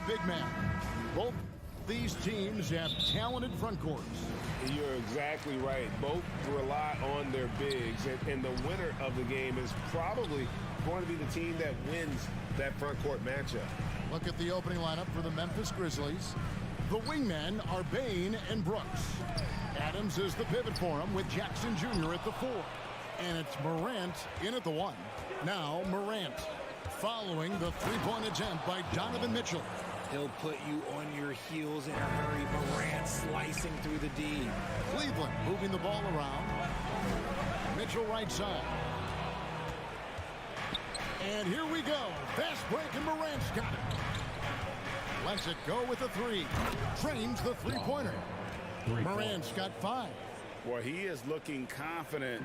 big man. Both these teams have talented front courts. You're exactly right. Both rely on their bigs, and the winner of the game is probably going to be the team that wins that front court matchup. Look at the opening lineup for the Memphis Grizzlies. The wingmen are Bane and Brooks. Adams is the pivot for him with Jackson Jr. at the 4. And it's Morant in at the 1. Now Morant following the three-point attempt by Donovan Mitchell. He'll put you on your heels in a hurry. Morant slicing through the D. Cleveland moving the ball around. Mitchell right side. And here we go. Fast break and Morant's got it. Lets it go with the 3. Trains the three-pointer. Morant's got 5. Well, he is looking confident.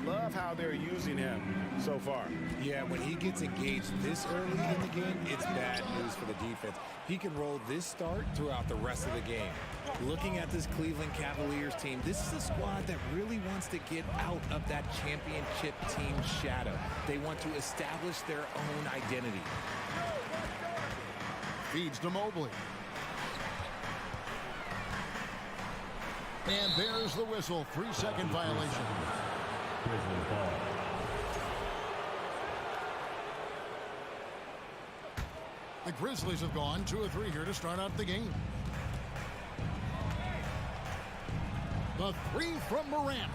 Love how they're using him so far. Yeah, when he gets engaged this early in the game, it's bad news for the defense. He can roll this start throughout the rest of the game. Looking at this Cleveland Cavaliers team, this is a squad that really wants to get out of that championship team shadow. They want to establish their own identity. Feeds to Mobley. And there's the whistle. 3-second violation. The Grizzlies have gone 2 of 3 here to start out the game. The 3 from Morant.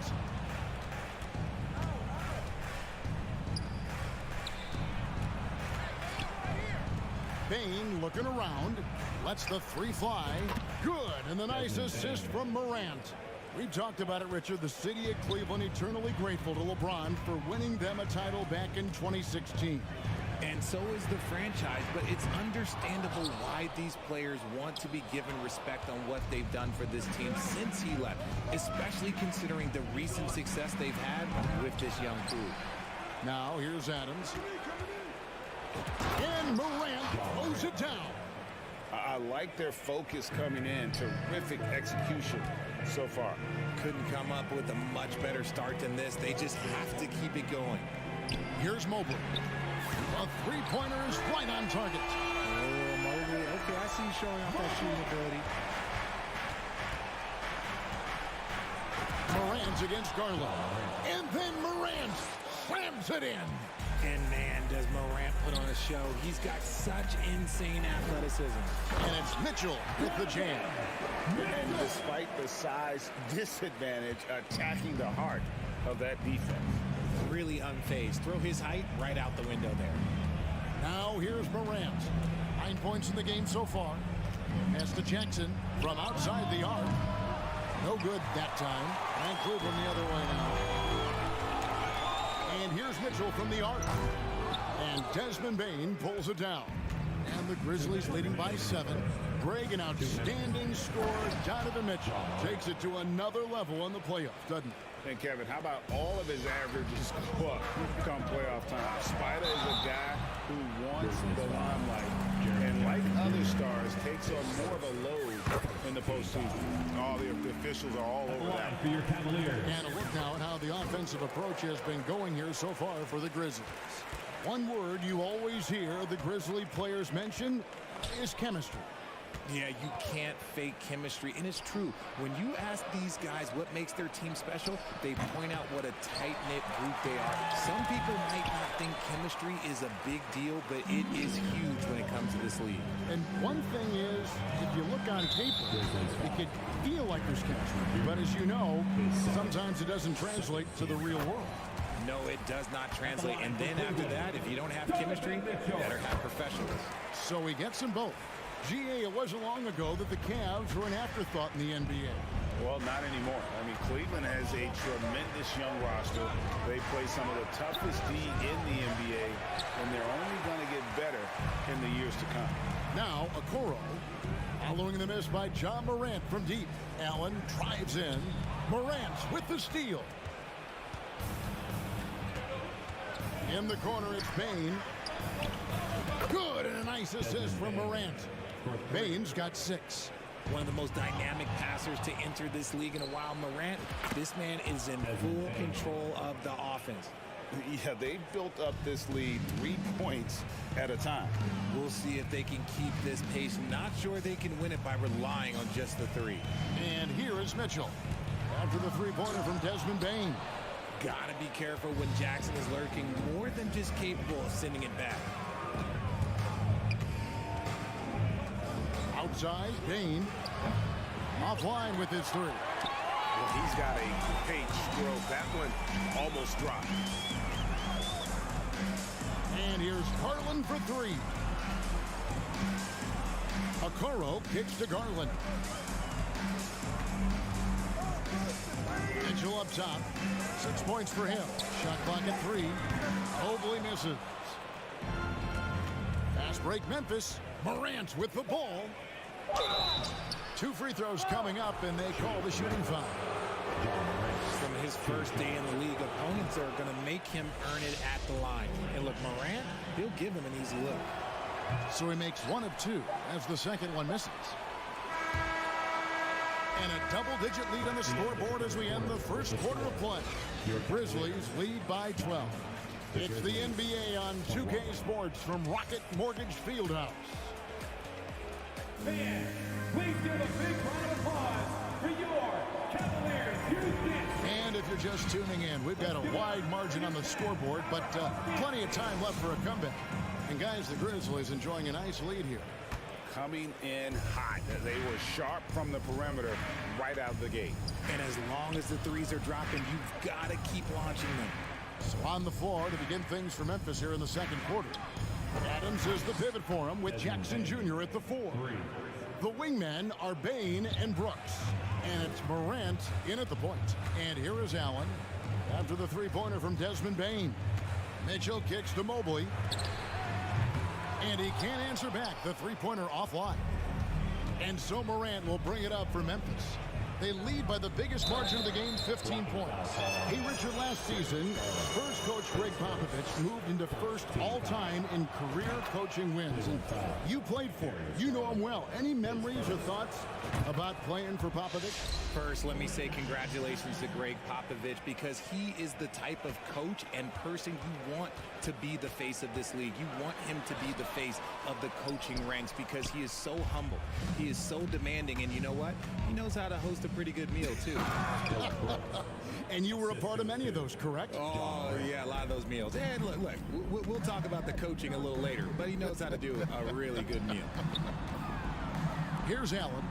Bane looking around. Lets the 3 fly. Good, and the nice assist from Morant. We talked about it, Richard. The city of Cleveland eternally grateful to LeBron for winning them a title back in 2016. And so is the franchise, but it's understandable why these players want to be given respect on what they've done for this team since he left, especially considering the recent success they've had with this young crew. Now here's Adams. And Morant throws it down. I like their focus coming in. Terrific execution so far. Couldn't come up with a much better start than this. They just have to keep it going. Here's Mobley. A three-pointer is right on target. Oh, Mobley. Okay, I see you showing off that shooting ability. Morant against Garland. And then Morant slams it in. And man, does Morant put on a show. He's got such insane athleticism. And it's Mitchell with the jam. And despite the size disadvantage, attacking the heart of that defense. Really unfazed. Throw his height right out the window there. Now here's Morant. 9 points in the game so far. Pass to Jackson from outside the arc. No good that time. And Cleveland the other way now. And here's Mitchell from the arc. And Desmond Bane pulls it down. And the Grizzlies leading by 7. Greg, an outstanding scorer. Donovan Mitchell takes it to another level in the playoffs, doesn't he? And Kevin, how about all of his averages go up come playoff time? Spider is a guy who wants the limelight. And like other stars, takes on more of a load in the postseason. All the officials are all over that. For your Cavaliers. And a look now at how the offensive approach has been going here so far for the Grizzlies. One word you always hear the Grizzly players mention is chemistry. Yeah, you can't fake chemistry, and it's true. When you ask these guys what makes their team special, they point out what a tight-knit group they are. Some people might not think chemistry is a big deal, but it is huge when it comes to this league. And one thing is, if you look on paper, it could feel like there's chemistry. But as you know, sometimes it doesn't translate to the real world. No, it does not translate. And then after that, if you don't have chemistry, you better have professionals. So he gets them both. GA, it wasn't long ago that the Cavs were an afterthought in the NBA. Well, not anymore. I mean, Cleveland has a tremendous young roster. They play some of the toughest D in the NBA, and they're only going to get better in the years to come. Now, Okoro, following the miss by John Morant from deep. Allen drives in. Morant with the steal. In the corner, it's Bane. Good, and a nice assist from Morant. Bane's got 6. One of the most dynamic passers to enter this league in a while. Morant, this man is in full control of the offense. Yeah, they built up this lead 3 points at a time. We'll see if they can keep this pace. Not sure they can win it by relying on just the three. And here is Mitchell. After the three-pointer from Desmond Bane. Gotta be careful when Jackson is lurking more than just capable of sending it back. Outside, Bane. Offline with his three. Well, he's got a paint stroke. That one almost dropped. And here's Garland for three. Okoro kicks to Garland. Mitchell up top. 6 points for him. Shot clock at 3. Mobley misses. Fast break Memphis. Morant with the ball. 2 free throws coming up, and they call the shooting foul. From his first day in the league, opponents are going to make him earn it at the line. And look, Morant, he'll give him an easy look. So he makes 1 of 2 as the second one misses. And a double-digit lead on the scoreboard as we end the first quarter of play. Grizzlies lead by 12. It's the NBA on 2K Sports from Rocket Mortgage Fieldhouse. Fans, please give a big round of applause for your Cavaliers. And if you're just tuning in, we've got a wide margin on the scoreboard, but plenty of time left for a comeback. And guys, the Grizzlies enjoying a nice lead here. Coming in hot. They were sharp from the perimeter right out of the gate. And as long as the threes are dropping, you've got to keep launching them. So on the floor to begin things for Memphis here in the second quarter. Adams is the pivot for him with Jackson Jr. at the 4. The wingmen are Bane and Brooks. And it's Morant in at the point. And here is Allen after the three-pointer from Desmond Bane. Mitchell kicks to Mobley. And he can't answer back. The three-pointer offline. And so Morant will bring it up for Memphis. They lead by the biggest margin of the game, 15 points. Hey, Richard, last season, Spurs coach Greg Popovich moved into first all-time in career coaching wins. And you played for him. You know him well. Any memories or thoughts about playing for Popovich? First, let me say congratulations to Greg Popovich, because he is the type of coach and person you want to be the face of this league. You want him to be the face of the coaching ranks, because he is so humble. He is so demanding, and you know what? He knows how to host a pretty good meal, too. And you were a part of many of those, correct? Oh, yeah, a lot of those meals. And look, we'll talk about the coaching a little later, but he knows how to do a really good meal. Here's Allen,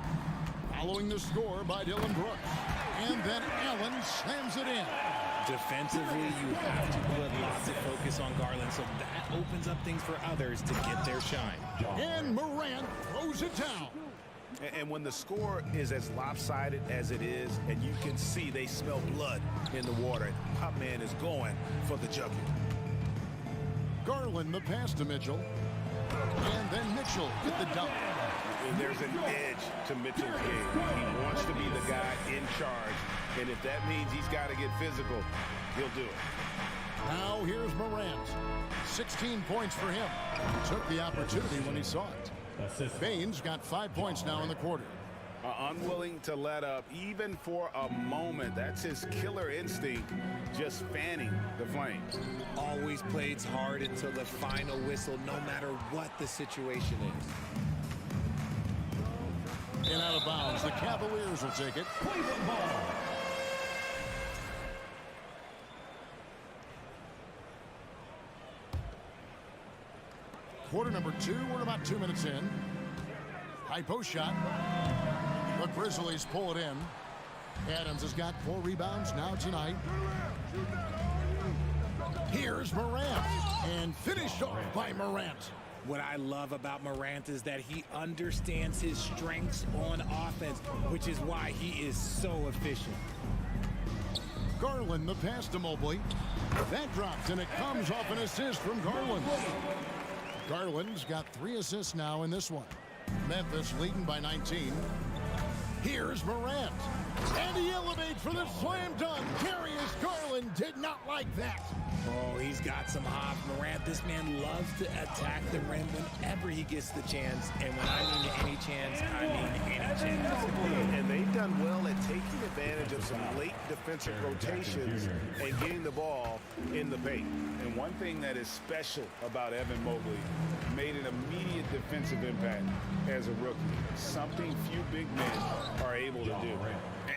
following the score by Dylan Brooks. And then Allen slams it in. Defensively, you have to put lots of focus on Garland, so that opens up things for others to get their shine. And Morant throws it down. And when the score is as lopsided as it is, and you can see they smell blood in the water, Pop Man is going for the jugular. Garland the pass to Mitchell. And then Mitchell with the dunk. And there's an edge to Mitchell's game. He wants to be the guy in charge. And if that means he's got to get physical, he'll do it. Now here's Morant. 16 points for him. He took the opportunity when he saw it. Bane's got 5 points now in the quarter. Unwilling to let up even for a moment. That's his killer instinct, just fanning the flames. Always plays hard until the final whistle, no matter what the situation is. And out of bounds, the Cavaliers will take it. Cleveland ball. Quarter number 2, we're about 2 minutes in. High post shot. The Grizzlies pull it in. Adams has got 4 rebounds now tonight. Here's Morant. And finished off by Morant. What I love about Morant is that he understands his strengths on offense, which is why he is so efficient. Garland the pass to Mobley. That drops, and it comes off an assist from Garland. Garland's got 3 assists now in this one. Memphis leading by 19. Here's Morant. And he elevates for the slam dunk. Darius Garland did not like that. Oh, he's got some hop. Morant, this man loves to attack the rim whenever he gets the chance. And when I mean any chance, I mean any chance. And they've done well at taking advantage of some late defensive rotations and getting the ball in the paint. And one thing that is special about Evan Mobley, made an immediate defensive impact as a rookie. Something few big men are able to do.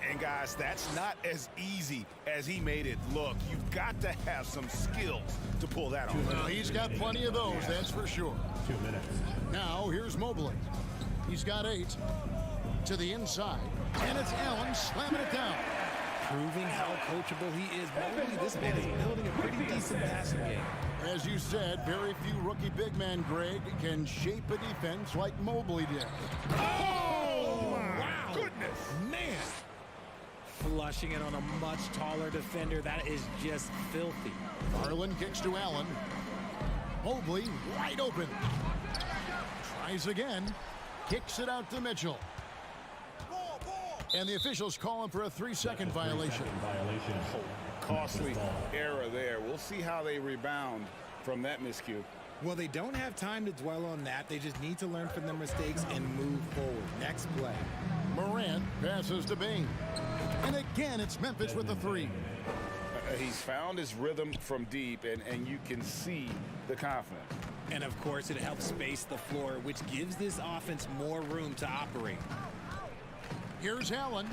And guys, that's not as easy as he made it look. You've got to have some skills to pull that off. Well, he's got plenty of those, that's for sure. 2 minutes. Now, here's Mobley. He's got 8 to the inside, and it's Allen slamming it down. Proving how coachable he is. Mobley, this man is building a pretty decent passing game. As you said, very few rookie big men, Greg, can shape a defense like Mobley did. Oh, wow. Goodness. Man. Flushing it on a much taller defender. That is just filthy. Garland kicks to Allen. Mobley wide open. Tries again. Kicks it out to Mitchell. And the officials call him for a 3-second violation. Costly error there. We'll see how they rebound from that miscue. Well, they don't have time to dwell on that. They just need to learn from their mistakes and move forward. Next play. Morant passes to Bane. And again, it's Memphis with the 3. He's found his rhythm from deep, and you can see the confidence. And, of course, it helps space the floor, which gives this offense more room to operate. Here's Allen.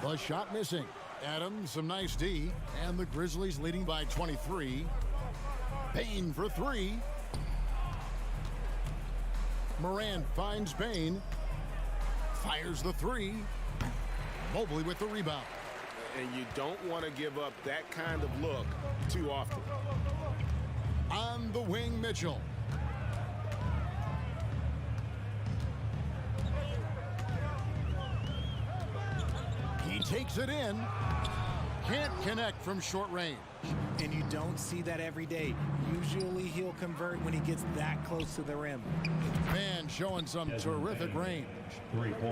The shot missing. Adams, some nice D. And the Grizzlies leading by 23. Bane for 3. Morant finds Bane. Fires the 3. Mobley with the rebound. And you don't want to give up that kind of look too often. On the wing, Mitchell. He takes it in. Can't connect from short range. And you don't see that every day. Usually he'll convert when he gets that close to the rim. Man showing some terrific range.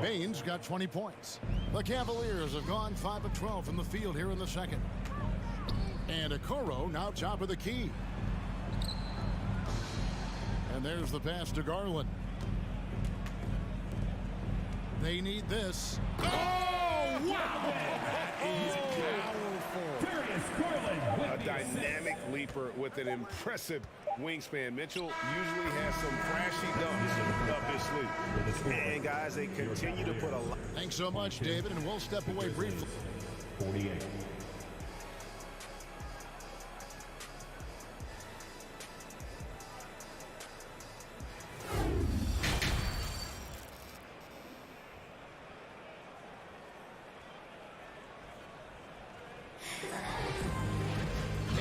Bane's got 20 points. The Cavaliers have gone 5 of 12 from the field here in the second. And Okoro now top of the key. And there's the pass to Garland. They need this. Oh, wow! That is powerful. A dynamic leaper with an impressive wingspan. Mitchell usually has some flashy dunks up his sleeve. And guys, they continue to put a lot. Thanks so much, David, and we'll step away briefly. 48.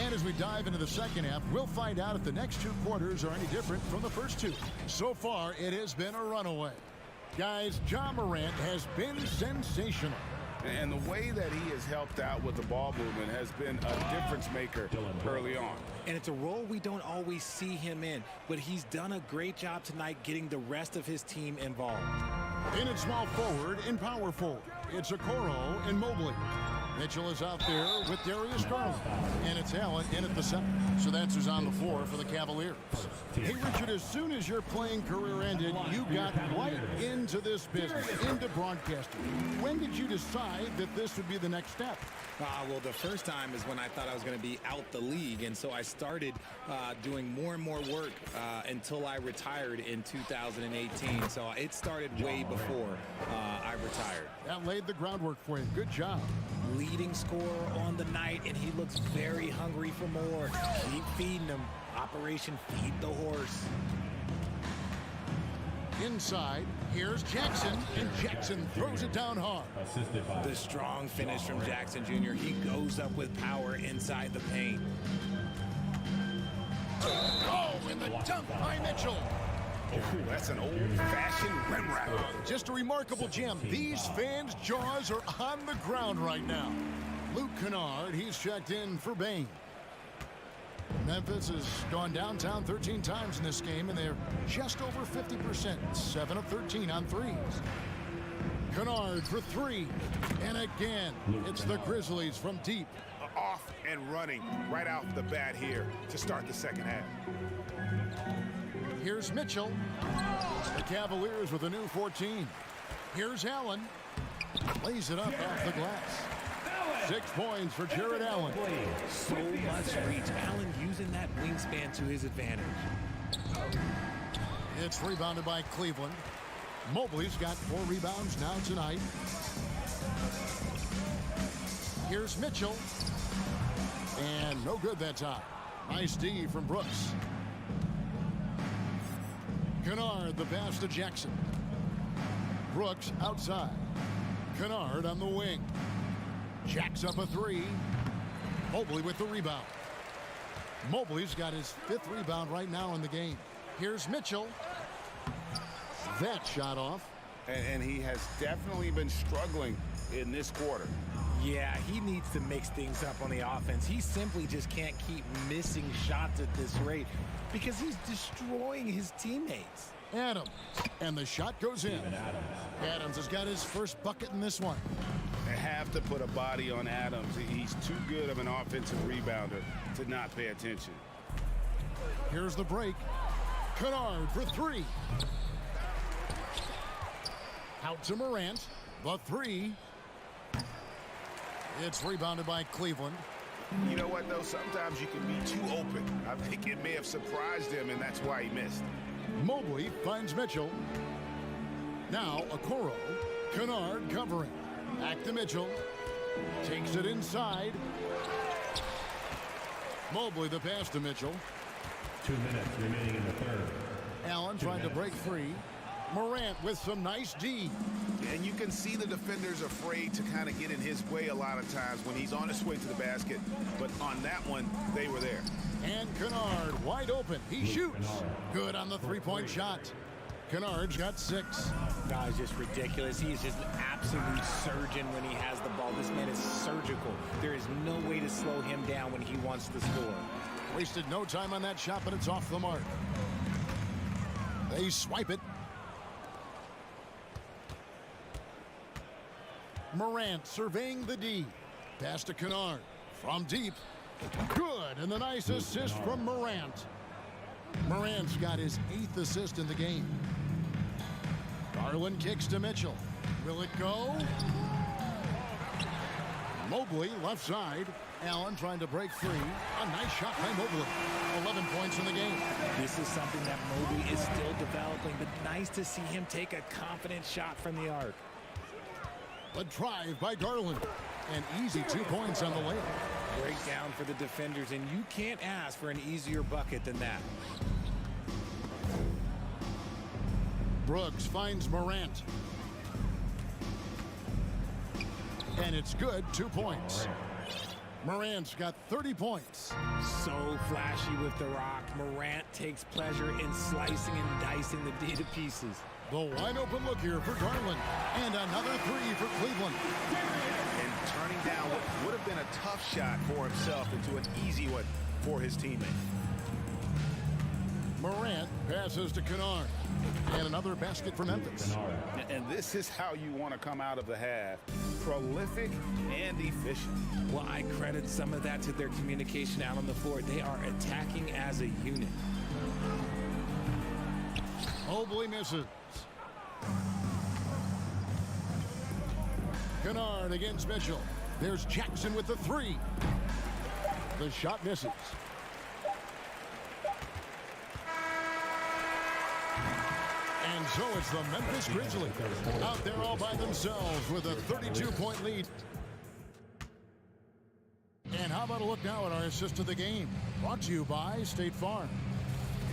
And as we dive into the second half, we'll find out if the next 2 quarters are any different from the first 2. So far, it has been a runaway. Guys, Ja Morant has been sensational. And the way that he has helped out with the ball movement has been a difference maker early on. And it's a role we don't always see him in, but he's done a great job tonight getting the rest of his team involved. In at small forward and power forward, it's Okoro and Mobley. Mitchell is out there with Darius Garland. And it's Allen in at the center. So that's who's on the floor for the Cavaliers. Hey, Richard, as soon as your playing career ended, you got right into this business, into broadcasting. When did you decide that this would be the next step? Well, the first time is when I thought I was going to be out the league, and so I started doing more and more work until I retired in 2018. So it started way before I retired. That laid the groundwork for you. Good job. Leading scorer on the night, and he looks very hungry for more. Keep feeding him. Operation Feed the Horse. Inside, here's Jackson, and Jackson throws it down hard. The strong finish from Jackson Jr. He goes up with power inside the paint. Oh, and the dunk by Mitchell. Oh, that's an old-fashioned rim wrap. Just a remarkable gem. These fans' jaws are on the ground right now. Luke Kennard, he's checked in for Bane. Memphis has gone downtown 13 times in this game, and they're just over 50%, 7 of 13 on threes. Kennard for 3, and again, it's the Grizzlies from deep. off and running right out the bat here to start the second half. Here's Mitchell. The Cavaliers with a new 14. Here's Allen. Lays it up off the glass. 6 points for Jared Allen. So much reach. Allen using that wingspan to his advantage. It's rebounded by Cleveland. Mobley's got 4 rebounds now tonight. Here's Mitchell. And no good that time. Nice D from Brooks. Kennard, the pass to Jackson. Brooks outside. Kennard on the wing. Jacks up a 3. Mobley with the rebound. Mobley's got his 5th rebound right now in the game. Here's Mitchell. That shot off. And he has definitely been struggling in this quarter. Yeah, he needs to mix things up on the offense. He simply just can't keep missing shots at this rate because he's destroying his teammates. Adams. And the shot goes in. Adams has got his first bucket in this one. They have to put a body on Adams. He's too good of an offensive rebounder to not pay attention. Here's the break. Kennard for 3. Out to Morant. The 3. It's rebounded by Cleveland. You know what, though? Sometimes you can be too open. I think it may have surprised him, and that's why he missed. Mobley finds Mitchell. Now Okoro. Kennard covering. Back to Mitchell. Takes it inside. Mobley the pass to Mitchell. 2 minutes remaining in the third. Allen trying to break free. Morant with some nice D. And you can see the defenders afraid to kind of get in his way a lot of times when he's on his way to the basket. But on that one, they were there. And Kennard wide open. He shoots. Good on the 3-point shot. Kennard's got 6. No, it's just ridiculous. He is just an absolute surgeon when he has the ball. This man is surgical. There is no way to slow him down when he wants to score. Wasted no time on that shot, but it's off the mark. They swipe it. Morant surveying the D. Pass to Kennard. From deep. Good, and the nice assist from Morant. Morant's got his 8th assist in the game. Garland kicks to Mitchell. Will it go? Mobley left side. Allen trying to break free. A nice shot by Mobley. 11 points in the game. This is something that Mobley is still developing, but nice to see him take a confident shot from the arc. A drive by Garland. An easy 2 points on the layup. Breakdown for the defenders, and you can't ask for an easier bucket than that. Brooks finds Morant. And it's good, 2 points. Morant's got 30 points. So flashy with the rock. Morant takes pleasure in slicing and dicing the D to pieces. The wide open look here for Garland. And another 3 for Cleveland. And turning down what would have been a tough shot for himself into an easy one for his teammate. Morant passes to Kennard. And another basket for Memphis. And this is how you want to come out of the half. Prolific and efficient. Well, I credit some of that to their communication out on the floor. They are attacking as a unit. Mobley misses. Kennard against Mitchell. There's Jackson with the 3. The shot misses. And so it's the Memphis Grizzlies out there all by themselves with a 32-point lead. And how about a look now at our assist to the game? Brought to you by State Farm.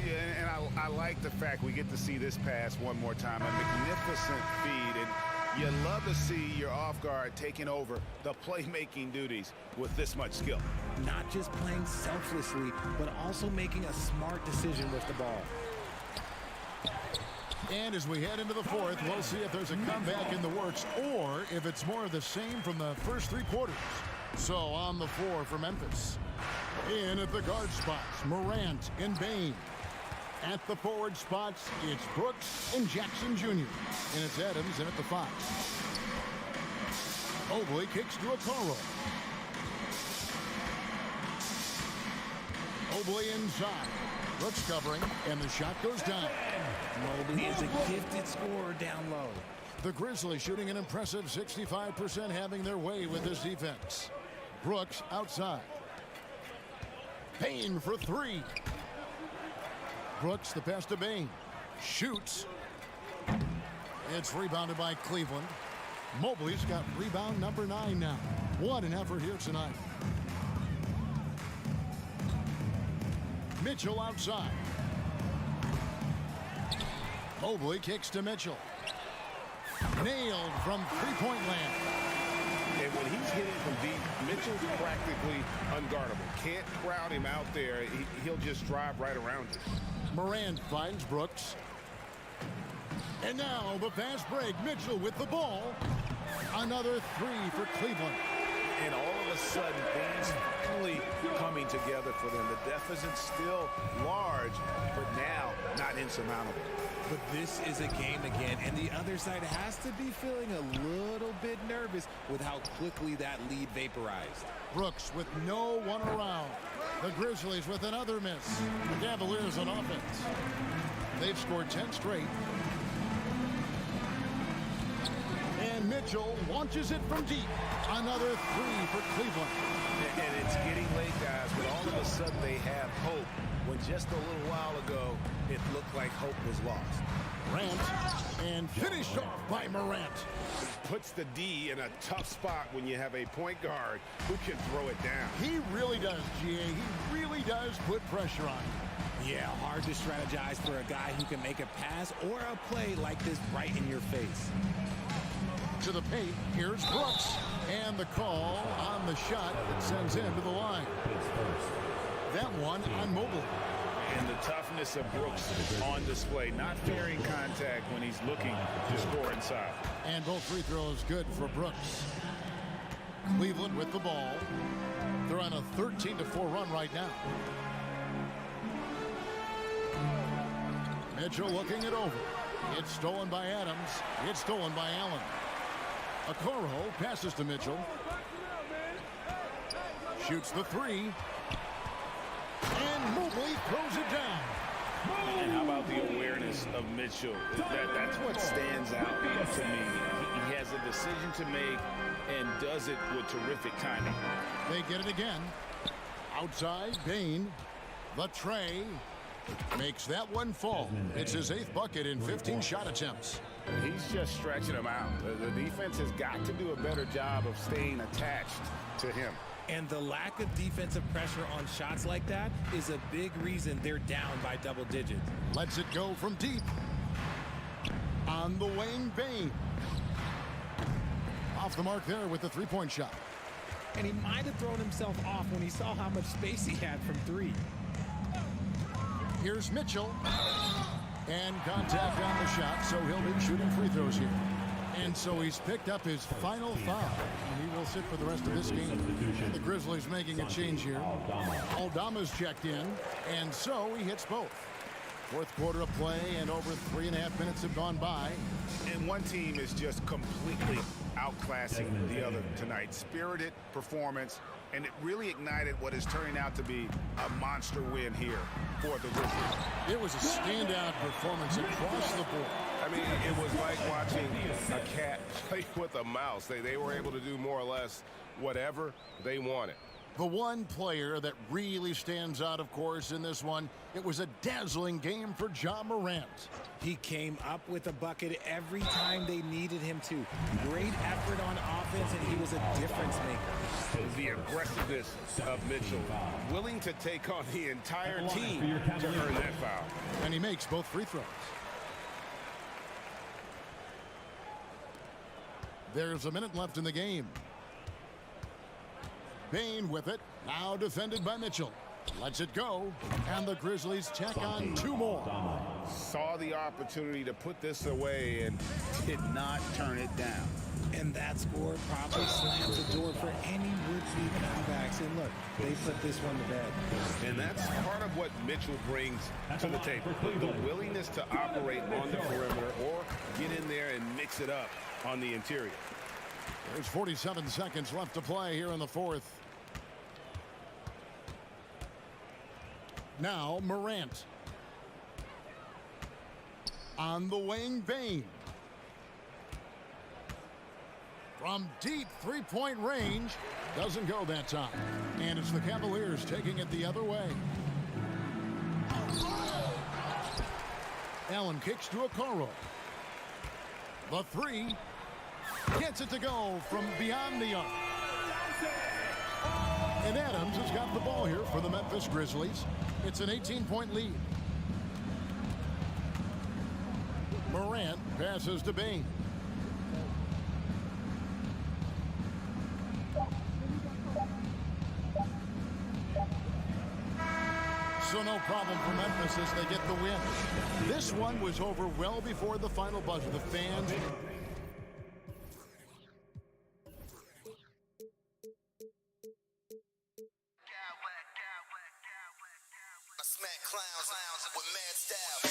Yeah, and I like the fact we get to see this pass one more time. A magnificent feed, and you love to see your off guard taking over the playmaking duties with this much skill. Not just playing selflessly, but also making a smart decision with the ball. And as we head into the 4th, we'll see if there's a comeback in the works or if it's more of the same from the first 3 quarters. So on the floor for Memphis. In at the guard spots, Morant and Bain. At the forward spots, it's Brooks and Jackson Jr. And it's Adams in at the 5. Mobley kicks to Okoro. Mobley inside. Brooks covering, and the shot goes down. Mobley is a gifted scorer down low. The Grizzlies shooting an impressive 65%, having their way with this defense. Brooks outside. Payne for three. Brooks, the pass to Bane. Shoots. It's rebounded by Cleveland. Mobley's got rebound number 9 now. What an effort here tonight. Mitchell outside. Mobley kicks to Mitchell. Nailed from three-point land. And when he's hitting from deep, Mitchell's practically unguardable. Can't crowd him out there. He'll just drive right around you. Morant finds Brooks. And now the fast break. Mitchell with the ball. Another three for Cleveland. And all of a sudden, things finally coming together for them. The deficit's still large, but now not insurmountable. But this is a game again, and the other side has to be feeling a little bit nervous with how quickly that lead vaporized. Brooks with no one around. The Grizzlies with another miss. The Cavaliers on offense. They've scored 10 straight. And Mitchell launches it from deep. Another three for Cleveland. And it's getting late, guys, but all of a sudden they have hope. When just a little while ago, it looked like hope was lost. Morant, and finished off by Morant. Puts the D in a tough spot when you have a point guard who can throw it down. He really does, GA. He really does put pressure on him. Yeah, hard to strategize for a guy who can make a pass or a play like this right in your face. To the paint, here's Brooks. And the call on the shot that sends him to the line. That one on Mobley. And the toughness of Brooks on display, not fearing contact when he's looking to score inside. And both free throws good for Brooks. Cleveland with the ball. They're on a 13-4 run right now. Mitchell looking it over. It's stolen by Adams. It's stolen by Allen. Okoro passes to Mitchell. Shoots the three. And Mobley throws it down. And how about the awareness of Mitchell? That's what stands out to me. He has a decision to make and does it with terrific timing. They get it again. Outside, Bane. The tray. Makes that one fall. It's his 8th bucket in 15 shot attempts. He's just stretching him out. The defense has got to do a better job of staying attached to him. And the lack of defensive pressure on shots like that is a big reason they're down by double digits. Lets it go from deep. On the wing, Bane. Off the mark there with the three-point shot. And he might have thrown himself off when he saw how much space he had from three. Here's Mitchell. And contact on the shot, so he'll be shooting free throws here. And so he's picked up his final foul. And he will sit for the rest of this game. The Grizzlies making a change here. Aldama's checked in, and so he hits both. Fourth quarter of play, and over 3.5 minutes have gone by. And one team is just completely outclassing the other tonight. Spirited performance, and it really ignited what is turning out to be a monster win here for the Grizzlies. It was a standout performance across the board. I mean, it was like watching a cat play with a mouse. They were able to do more or less whatever they wanted. The one player that really stands out, of course, in this one, it was a dazzling game for Ja Morant. He came up with a bucket every time they needed him to. Great effort on offense, and he was a difference maker. The aggressiveness of Mitchell, willing to take on the entire team to earn that foul. And he makes both free throws. There's a minute left in the game. Bane with it, now defended by Mitchell. Lets it go, and the Grizzlies tack on 2 more. Saw the opportunity to put this away and did not turn it down. And that score probably slams the door for any would-be comebacks. And look, they put this one to bed. And that's part of what Mitchell brings to the table. The willingness to operate on the perimeter or get in there and mix it up on the interior. There's 47 seconds left to play here in the fourth. Now Morant. On the wing, Bane. From deep three-point range. Doesn't go that time. And it's the Cavaliers taking it the other way. Allen kicks to Okoro. The three. Gets it to go from beyond the arc. And Adams has got the ball here for the Memphis Grizzlies. It's an 18-point lead. Morant passes to Bane. So no problem for Memphis as they get the win. This one was over well before the final buzzer. The fans... Smack clowns with mad style.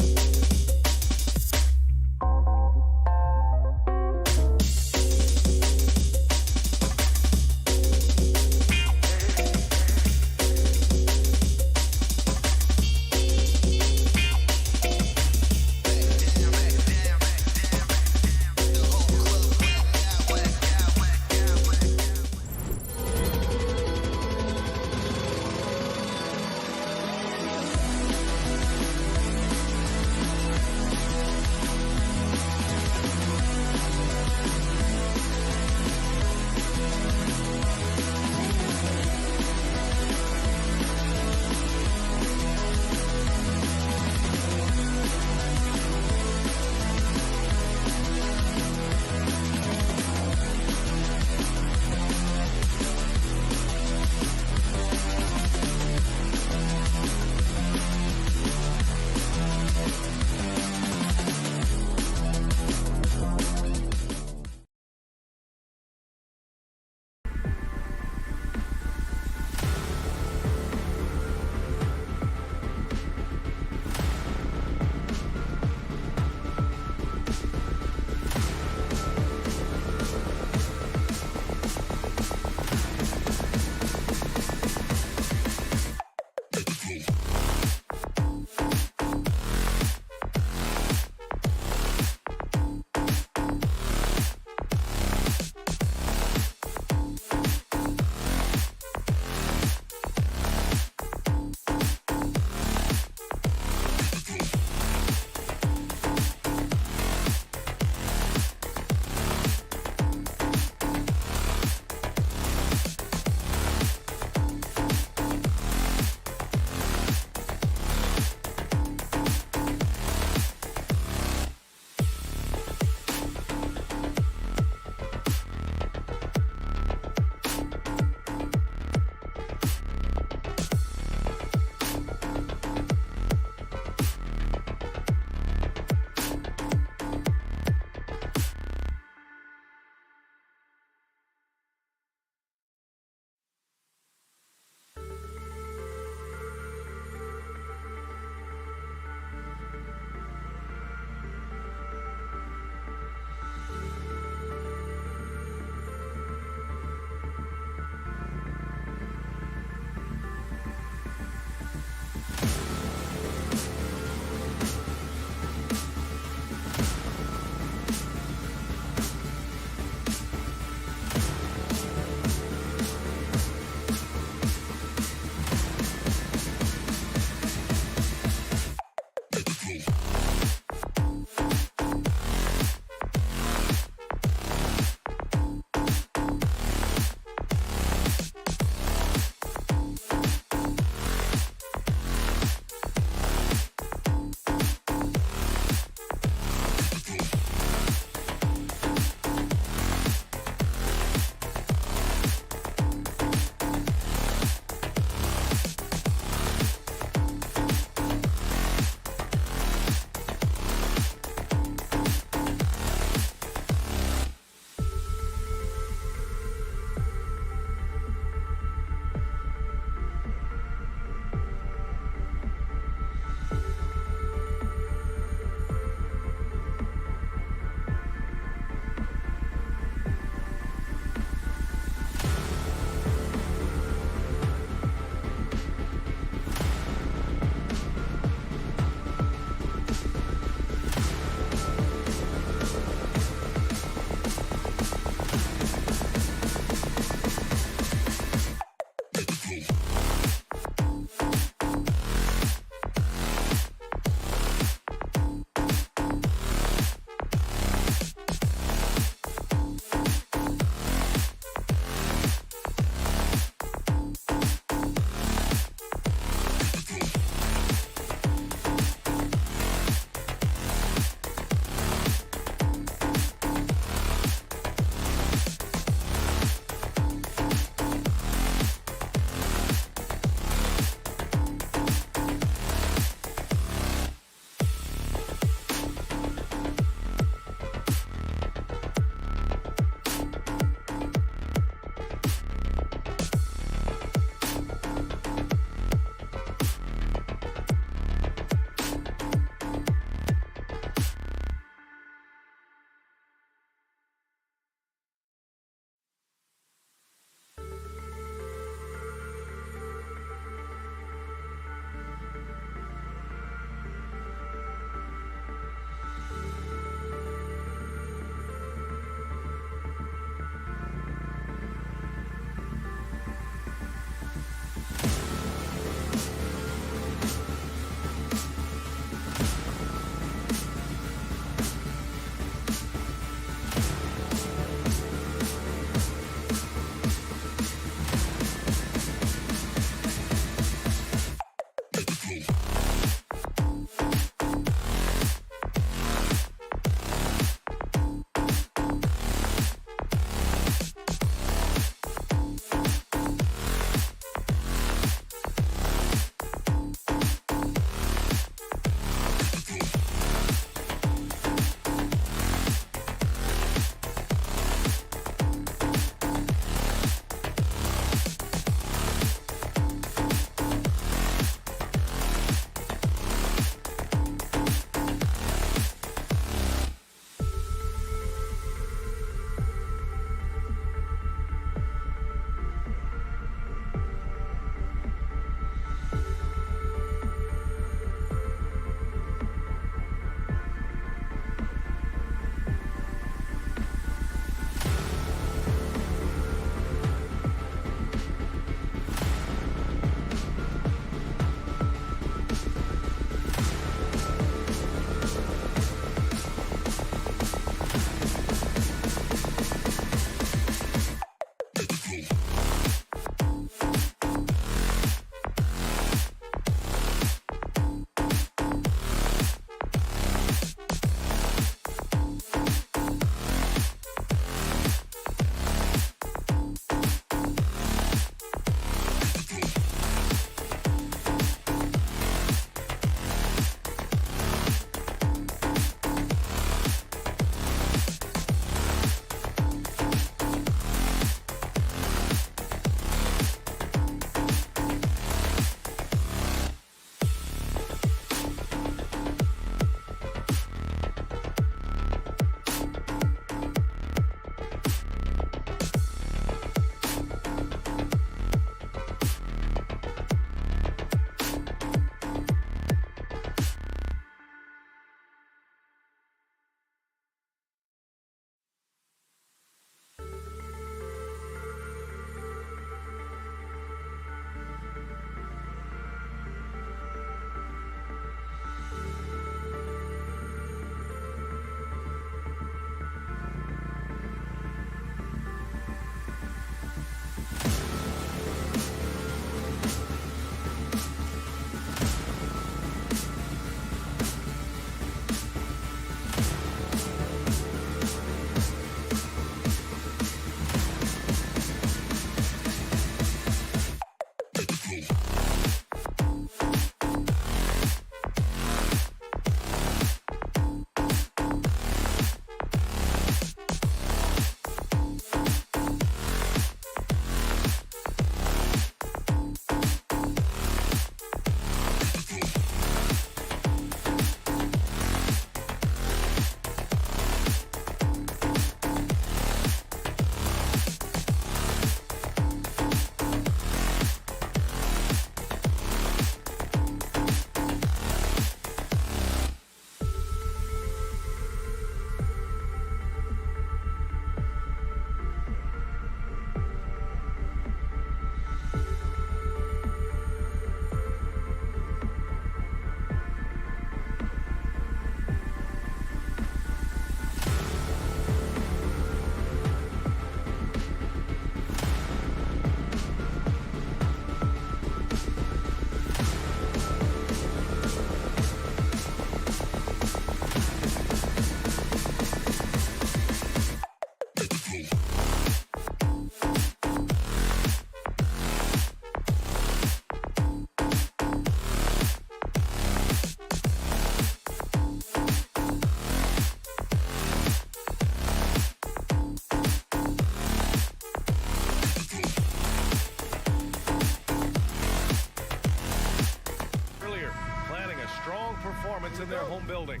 home building.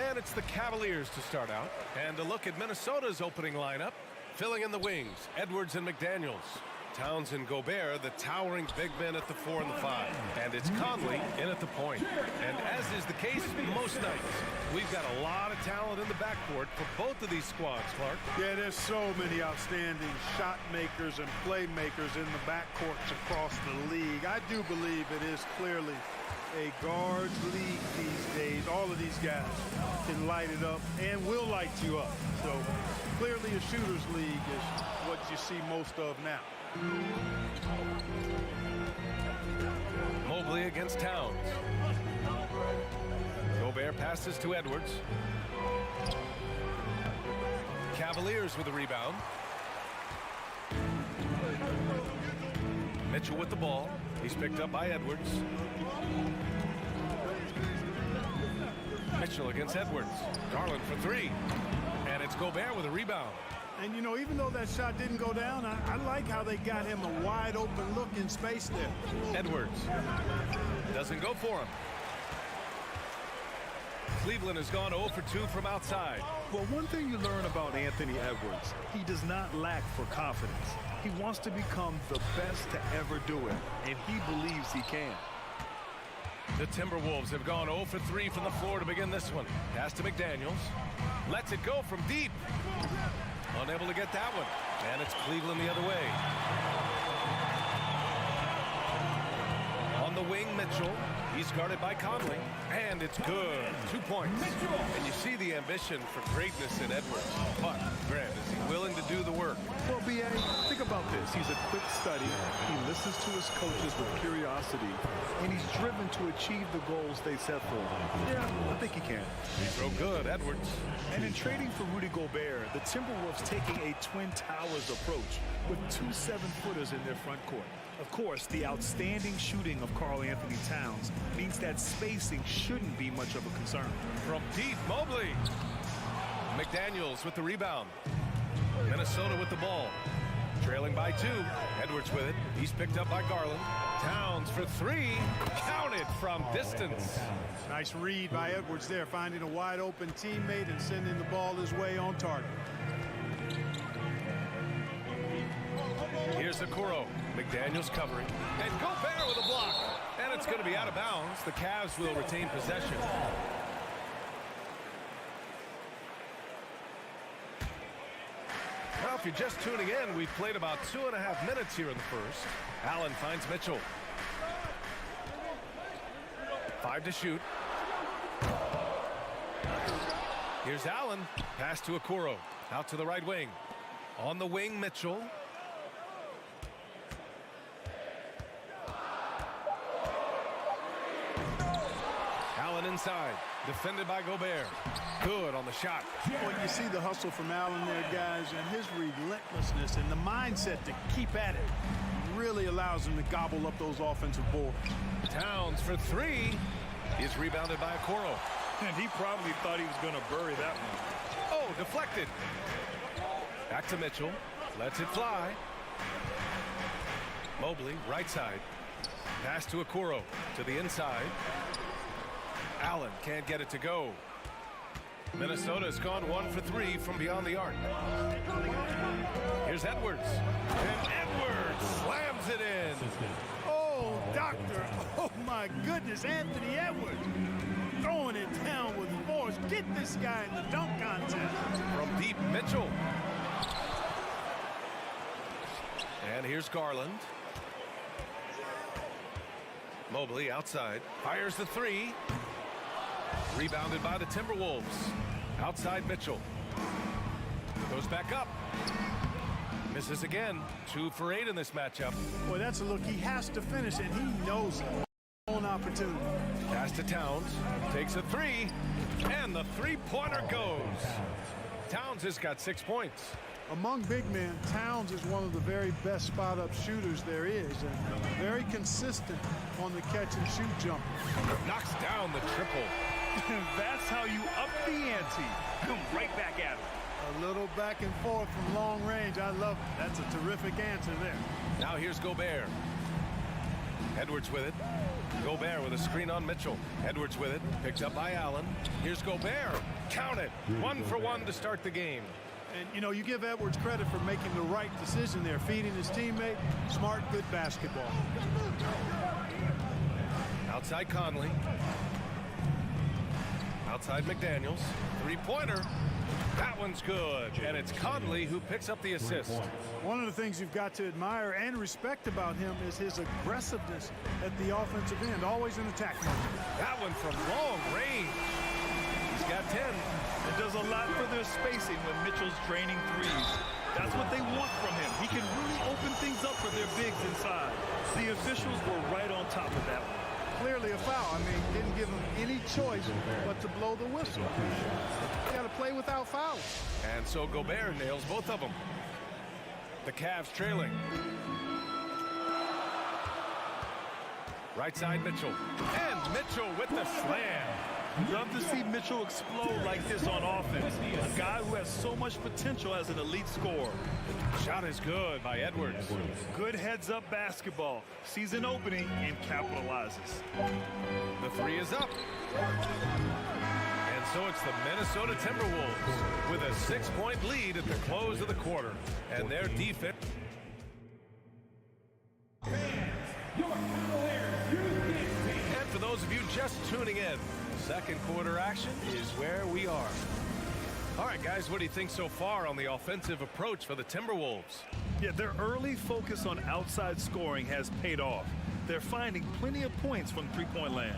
And it's the Cavaliers to start out. And a look at Minnesota's opening lineup. Filling in the wings, Edwards and McDaniels. Towns and Gobert, the towering big men at the 4 and the 5. And it's Conley in at the point. And as is the case most nights, we've got a lot of talent in the backcourt for both of these squads, Clark. Yeah, there's so many outstanding shot makers and playmakers in the backcourts across the league. I do believe it is clearly a guards league these days. All of these guys can light it up and will light you up. So clearly a shooters league is what you see most of now. Mobley against Towns. Gobert passes to Edwards. Cavaliers with a rebound. Mitchell with the ball. He's picked up by Edwards. Mitchell against Edwards. Garland for 3. And it's Gobert with a rebound. And, you know, even though that shot didn't go down, I like how they got him a wide open look in space there. Edwards doesn't go for him. Cleveland has gone 0 for 2 from outside. Well, one thing you learn about Anthony Edwards, he does not lack for confidence. He wants to become the best to ever do it, and he believes he can. The Timberwolves have gone 0 for 3 from the floor to begin this one. Pass to McDaniels. Lets it go from deep. Unable to get that one. And it's Cleveland the other way. On the wing, Mitchell. He's guarded by Conley. And it's good. 2 points. And you see the ambition for greatness in Edwards. But, Grant, is he willing to do the work? Well, B.A., think about this. He's a quick study. He listens to his coaches with curiosity, and he's driven to achieve the goals they set for him. Yeah, I think he can. He's real good, Edwards. And in trading for Rudy Gobert, the Timberwolves taking a Twin Towers approach with 2 7-footers in their front court. Of course, the outstanding shooting of Karl Anthony Towns means that spacing shouldn't be much of a concern. From deep, Mobley. McDaniels with the rebound. Minnesota with the ball. Trailing by 2. Edwards with it. He's picked up by Garland. Towns for 3. Counted from distance. Nice read by Edwards there, finding a wide open teammate and sending the ball his way on target. Here's Okoro. McDaniels covering. And Gobert with a block. And it's going to be out of bounds. The Cavs will retain possession. Well, if you're just tuning in, we've played about 2.5 minutes here in the first. Allen finds Mitchell. 5 to shoot. Here's Allen. Pass to Okoro. Out to the right wing. On the wing, Mitchell. Allen inside. Defended by Gobert. Good on the shot. Well, you see the hustle from Allen there, guys, and his relentlessness and the mindset to keep at it really allows him to gobble up those offensive boards. Towns for 3. He's rebounded by Okoro. And he probably thought he was going to bury that one. Oh, deflected. Back to Mitchell. Lets it fly. Mobley, right side. Pass to Okoro. To the inside. Allen can't get it to go. Minnesota's gone 1 for 3 from beyond the arc. Here's Edwards. And Edwards slams it in. Oh, doctor. Oh, my goodness. Anthony Edwards throwing it down with force. Get this guy in the dunk contest. From deep, Mitchell. And here's Garland. Mobley outside. Fires the 3. Rebounded by the Timberwolves. Outside Mitchell. Goes back up. Misses again. 2 for 8 in this matchup. Boy, that's a look he has to finish, and he knows it. Own opportunity. Pass to Towns. Takes a 3. And the 3-pointer goes. Towns has got 6 points. Among big men, Towns is one of the very best spot-up shooters there is, and very consistent on the catch-and-shoot jumper. Knocks down the triple. That's how you up the ante. Come right back at him. A little back and forth from long range. I love it. That's a terrific answer there. Now here's Gobert. Edwards with it. Gobert with a screen on Mitchell. Edwards with it. Picked up by Allen. Here's Gobert. Count it. 1 for 1 to start the game. And, you know, you give Edwards credit for making the right decision there, feeding his teammate. Smart, good basketball. Outside Conley. Outside McDaniels. Three-pointer. That one's good. And it's Conley who picks up the assist. One of the things you've got to admire and respect about him is his aggressiveness at the offensive end, always in attack mode. That one from long range. He's got 10. It does a lot for their spacing when Mitchell's draining threes. That's what they want from him. He can really open things up for their bigs inside. The officials were right on top of that one. Clearly a foul. I mean, didn't give him any choice but to blow the whistle. You got to play without fouls. And so Gobert nails both of them. The Cavs trailing. Right side Mitchell. And Mitchell with the slam. Love to see Mitchell explode like this on offense. A guy who has so much potential as an elite scorer. Shot is good by Edwards. Good heads-up basketball. Sees an opening and capitalizes. The three is up. And so it's the Minnesota Timberwolves with a 6-point lead at the close of the quarter. And their defense. And for those of you just tuning in, second quarter action is where we are. All right, guys, what do you think so far on the offensive approach for the Timberwolves? Yeah, their early focus on outside scoring has paid off. They're finding plenty of points from three-point land.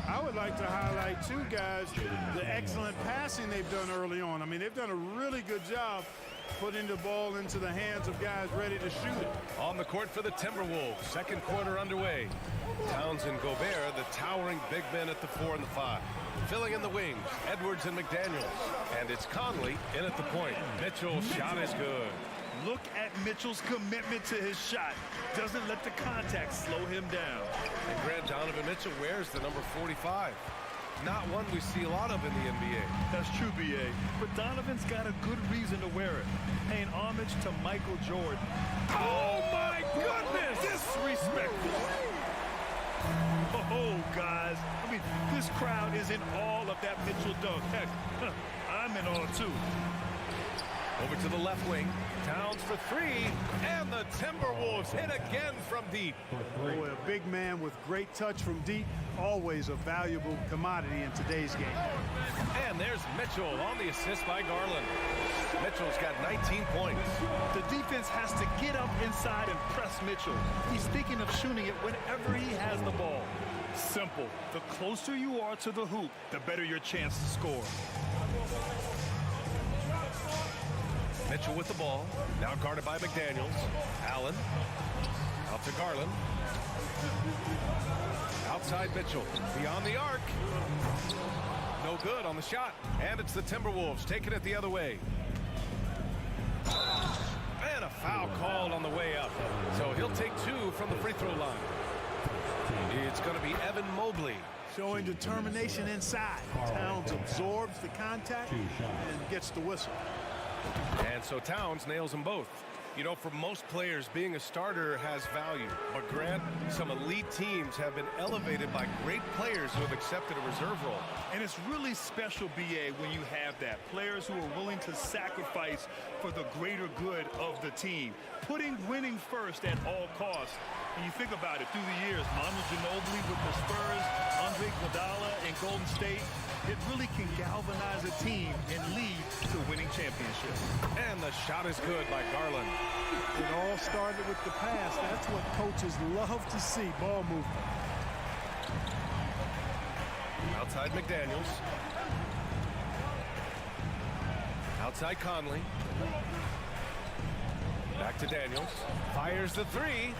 I would like to highlight, too, guys, the excellent passing they've done early on. I mean, they've done a really good job putting the ball into the hands of guys ready to shoot it. On the court for the Timberwolves, second quarter underway. Towns and Gobert, the towering big men at the 4 and the 5. Filling in the wings, Edwards and McDaniels. And it's Conley in at the point. Mitchell's shot is good. Look at Mitchell's commitment to his shot. Doesn't let the contact slow him down. And Grant, Donovan Mitchell wears the number 45. Not one we see a lot of in the NBA. That's true, B.A. But Donovan's got a good reason to wear it. Paying homage to Michael Jordan. Oh, my goodness! Disrespectful. Oh, guys. I mean, this crowd is in awe of that Mitchell dunk. Heck, I'm in awe, too. Over to the left wing. Towns for three. And the Timberwolves hit again from deep. Boy, a big man with great touch from deep. Always a valuable commodity in today's game. And there's Mitchell on the assist by Garland. Mitchell's got 19 points. The defense has to get up inside and press Mitchell. He's thinking of shooting it whenever he has the ball. Simple. The closer you are to the hoop, the better your chance to score. Mitchell with the ball. Now guarded by McDaniels. Allen. Out to Garland. Outside Mitchell. Beyond the arc. No good on the shot. And it's the Timberwolves taking it the other way. And a foul called on the way up. So he'll take 2 from the free throw line. It's going to be Evan Mobley. Showing determination inside. Towns absorbs the contact and gets the whistle. And so Towns nails them both. You know, for most players, being a starter has value. But Grant, some elite teams have been elevated by great players who have accepted a reserve role. And it's really special, B.A., when you have that. Players who are willing to sacrifice for the greater good of the team. Putting winning first at all costs. And you think about it, through the years, Manu Ginobili with the Spurs, Andre Iguodala in Golden State, it really can galvanize a team and lead to winning championships. And the shot is good by Garland. It all started with the pass. That's what coaches love to see, ball movement. Outside McDaniels. Outside Conley. Back to Daniels. Fires the three.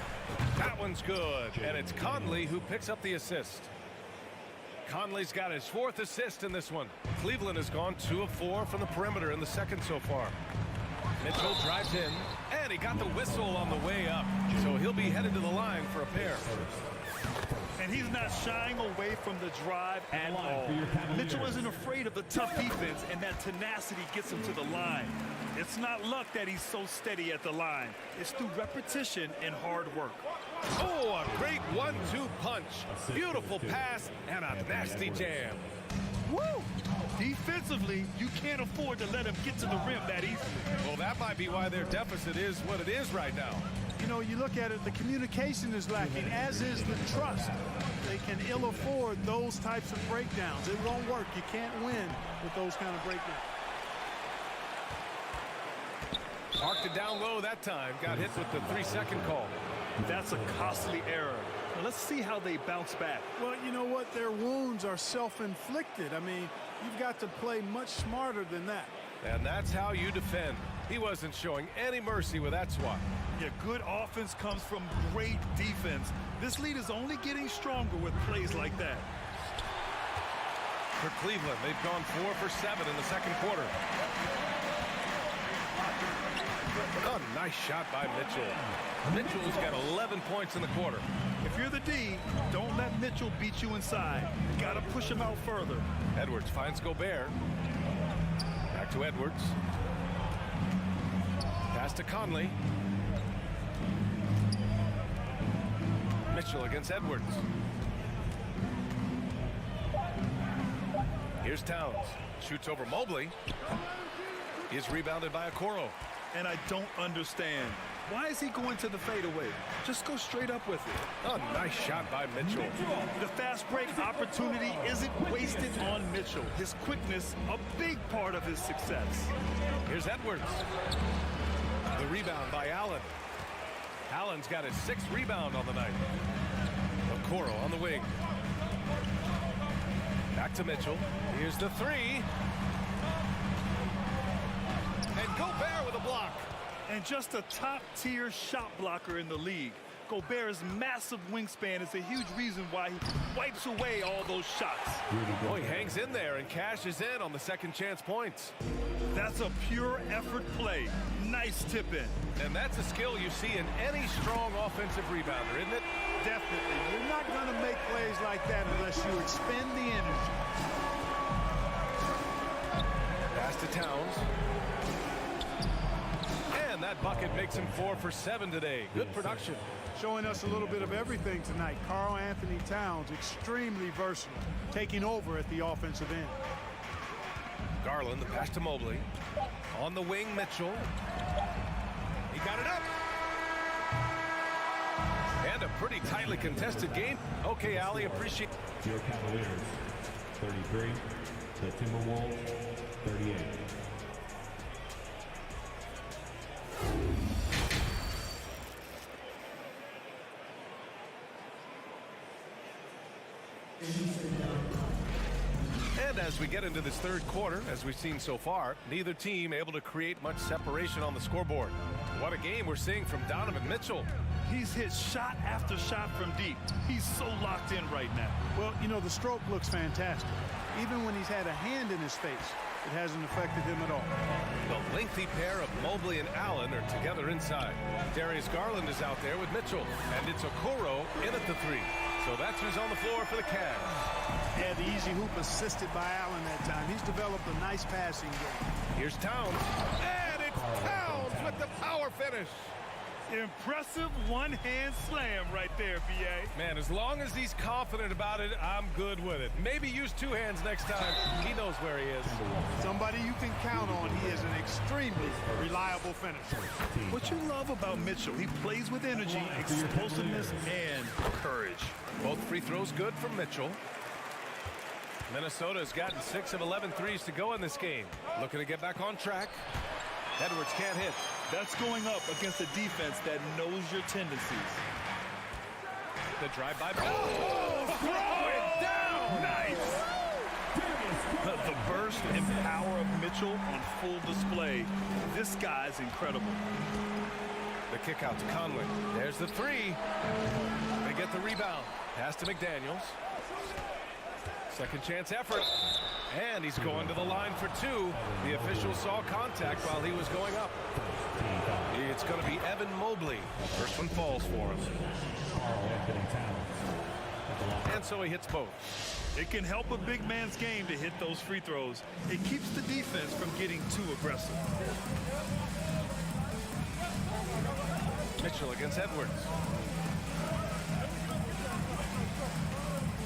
That one's good. And it's Conley who picks up the assist. Conley's got his 4th assist in this one. Cleveland has gone 2 of 4 from the perimeter in the second so far. Mitchell drives in, and he got the whistle on the way up. So he'll be headed to the line for a pair. And he's not shying away from the drive at all. Mitchell isn't afraid of the tough defense, and that tenacity gets him to the line. It's not luck that he's so steady at the line. It's through repetition and hard work. Oh, a great 1-2 punch. Beautiful pass and a nasty jam. Woo! Defensively, you can't afford to let him get to the rim that easily. Well, that might be why their deficit is what it is right now. You know, you look at it, the communication is lacking, as is the trust. They can ill afford those types of breakdowns. It won't work. You can't win with those kind of breakdowns. Marked it down low that time. Got hit with the 3-second call. That's a costly error. Now let's see how they bounce back. Well, you know what? Their wounds are self-inflicted. I mean, you've got to play much smarter than that. And that's how you defend. He wasn't showing any mercy with that swat. Yeah, good offense comes from great defense. This lead is only getting stronger with plays like that. For Cleveland, they've gone 4 for 7 in the second quarter. Oh, nice shot by Mitchell. Mitchell's got 11 points in the quarter. If you're the D, don't let Mitchell beat you inside. You got to push him out further. Edwards finds Gobert. Back to Edwards. Pass to Conley. Mitchell against Edwards. Here's Towns. Shoots over Mobley. He is rebounded by Okoro. And I don't understand. Why is he going to the fadeaway? Just go straight up with it. Oh, nice shot by Mitchell. The fast break opportunity isn't wasted on Mitchell. His quickness, a big part of his success. Here's Edwards. The rebound by Allen. Allen's got his 6th rebound on the night. Okoro on the wing. Back to Mitchell. Here's the 3. And Gobert with a block. And just a top-tier shot blocker in the league. Gobert's massive wingspan is a huge reason why he wipes away all those shots. Oh, he hangs in there and cashes in on the second chance points. That's a pure effort play. Nice tip in. And that's a skill you see in any strong offensive rebounder, isn't it? Definitely. You're not going to make plays like that unless you expend the energy. Pass to Towns. And that bucket makes him 4 for 7 today. Good production. Showing us a little bit of everything tonight. Karl Anthony Towns, extremely versatile, taking over at the offensive end. Garland, the pass to Mobley. On the wing, Mitchell. He got it up. And a pretty tightly contested game. Okay, Ali, appreciate. Your Cavaliers, 33. The Timberwolves, 38. And as we get into this third quarter, as we've seen so far, neither team able to create much separation on the scoreboard. What a game we're seeing from Donovan Mitchell. He's hit shot after shot from deep. He's so locked in right now. Well, you know, the stroke looks fantastic. Even when he's had a hand in his face, it hasn't affected him at all. The lengthy pair of Mobley and Allen are together inside. Darius Garland is out there with Mitchell, and it's Okoro in at the 3. So that's who's on the floor for the Cavs. Yeah, the easy hoop assisted by Allen that time. He's developed a nice passing game. Here's Towns. And it's Towns with the power finish. Impressive one-hand slam right there, B.A. Man, as long as he's confident about it, I'm good with it. Maybe use 2 hands next time. He knows where he is. Somebody you can count on. He is an extremely reliable finisher. What you love about Mitchell, he plays with energy, explosiveness, and courage. Both free throws good from Mitchell. Minnesota's gotten 6 of 11 threes to go in this game. Looking to get back on track. Edwards can't hit. That's going up against a defense that knows your tendencies. The drive by. Oh, throw it down! Nice! The burst and power of Mitchell on full display. This guy's incredible. The kick out to Conley. There's the 3. They get the rebound. Pass to McDaniels. Second chance effort. And he's going to the line for 2. The official saw contact while he was going up. It's going to be Evan Mobley. First one falls for him. Karl Anthony Towns, And so he hits both. It can help a big man's game to hit those free throws. It keeps the defense from getting too aggressive. Mitchell against Edwards.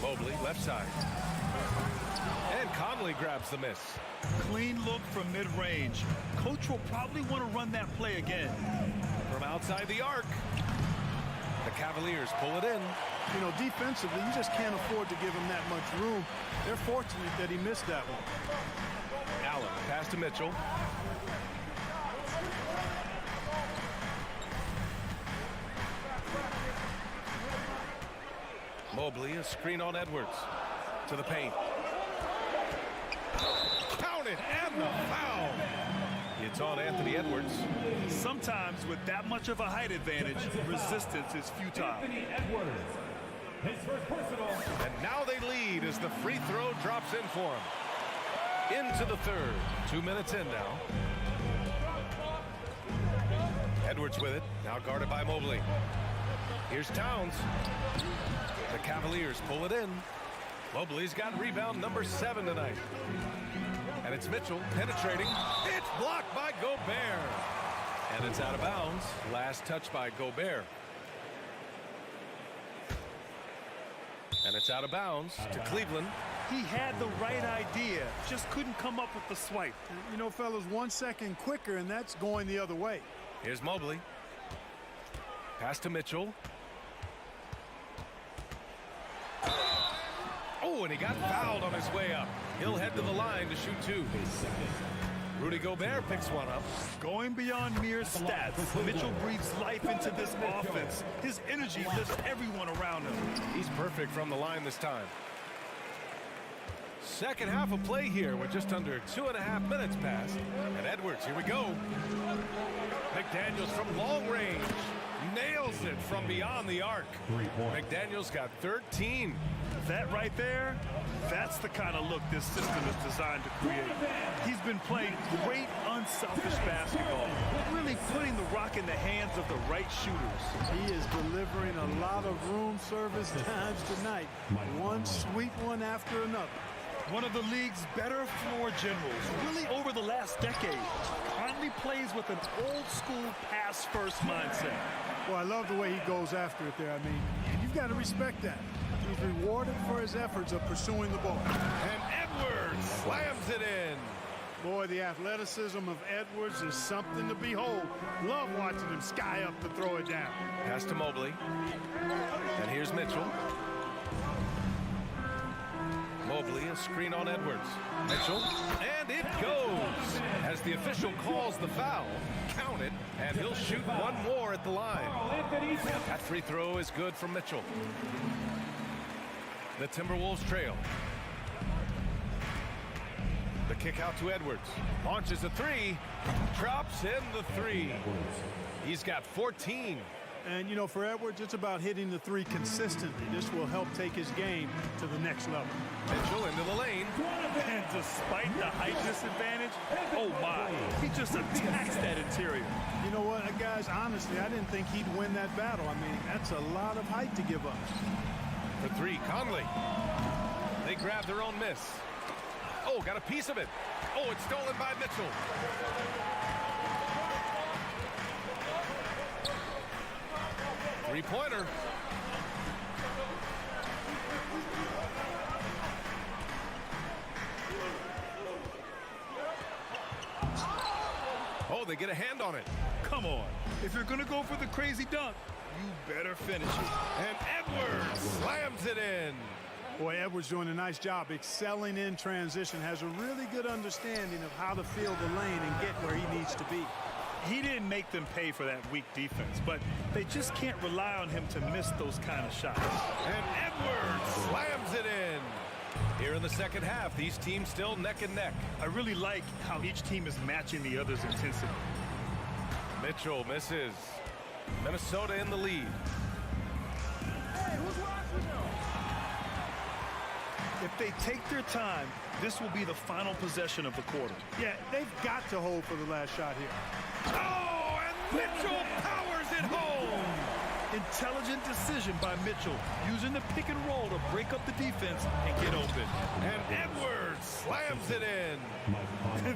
Mobley, left side. And Conley grabs the miss. Clean look from mid-range. Coach will probably want to run that play again. From outside the arc. The Cavaliers pull it in. You know, defensively, you just can't afford to give him that much room. They're fortunate that he missed that one. Allen, pass to Mitchell. Mobley, a screen on Edwards. To the paint. Counted, and the foul. It's on Anthony Edwards. Sometimes with that much of a height advantage, resistance is futile. His first personal. And now they lead as the free throw drops in for him. Into the third. 2 minutes in now. Edwards with it. Now guarded by Mobley. Here's Towns. The Cavaliers pull it in. Mobley's got rebound number 7 tonight. And it's Mitchell penetrating. It's blocked by Gobert. And it's out of bounds. Last touch by Gobert. And it's out of bounds to Cleveland. He had the right idea, just couldn't come up with the swipe. You know, fellas, 1 second quicker, and that's going the other way. Here's Mobley. Pass to Mitchell. Oh, and he got fouled on his way up. He'll head to the line to shoot 2. Rudy Gobert picks one up. Going beyond mere stats, Mitchell breathes life into this offense. His energy lifts everyone around him. He's perfect from the line this time. Second half of play here with just under 2.5 minutes passed. And Edwards, here we go. McDaniels from long range. Nails it from beyond the arc. McDaniels got 13. That right there, that's the kind of look this system is designed to create. He's been playing great, unselfish basketball, really putting the rock in the hands of the right shooters. He is delivering a lot of room service times tonight. One sweet one after another. One of the league's better floor generals, really over the last decade. Currently plays with an old-school pass-first mindset. Well, I love the way he goes after it there. I mean, you've got to respect that. He's rewarded for his efforts of pursuing the ball. And Edwards slams it in. Boy, the athleticism of Edwards is something to behold. Love watching him sky up to throw it down. Pass to Mobley. And here's Mitchell. Mobley, a screen on Edwards. Mitchell, and it goes. As the official calls the foul, count it, and he'll shoot one more at the line. That free throw is good for Mitchell. The Timberwolves trail. The kick out to Edwards. Launches a 3. Drops in the 3. He's got 14. And, you know, for Edwards, it's about hitting the 3 consistently. This will help take his game to the next level. Mitchell into the lane. And despite the height disadvantage, oh my, he just attacks that interior. You know what, guys, honestly, I didn't think he'd win that battle. I mean, that's a lot of height to give up. For 3, Conley. They grab their own miss. Oh, got a piece of it. Oh, it's stolen by Mitchell. Three-pointer. Oh, they get a hand on it. Come on. If you're going to go for the crazy dunk, you better finish it. And Edwards slams it in. Boy, Edwards doing a nice job excelling in transition, has a really good understanding of how to field the lane and get where he needs to be. He didn't make them pay for that weak defense, but they just can't rely on him to miss those kind of shots. And Edwards slams it in. Here in the second half, these teams still neck and neck. I really like how each team is matching the other's intensity. Mitchell misses. Minnesota in the lead. If they take their time, this will be the final possession of the quarter. Yeah, they've got to hold for the last shot here. Oh, and Mitchell powers it home. Intelligent decision by Mitchell, using the pick and roll to break up the defense and get open. And Edwards slams it in.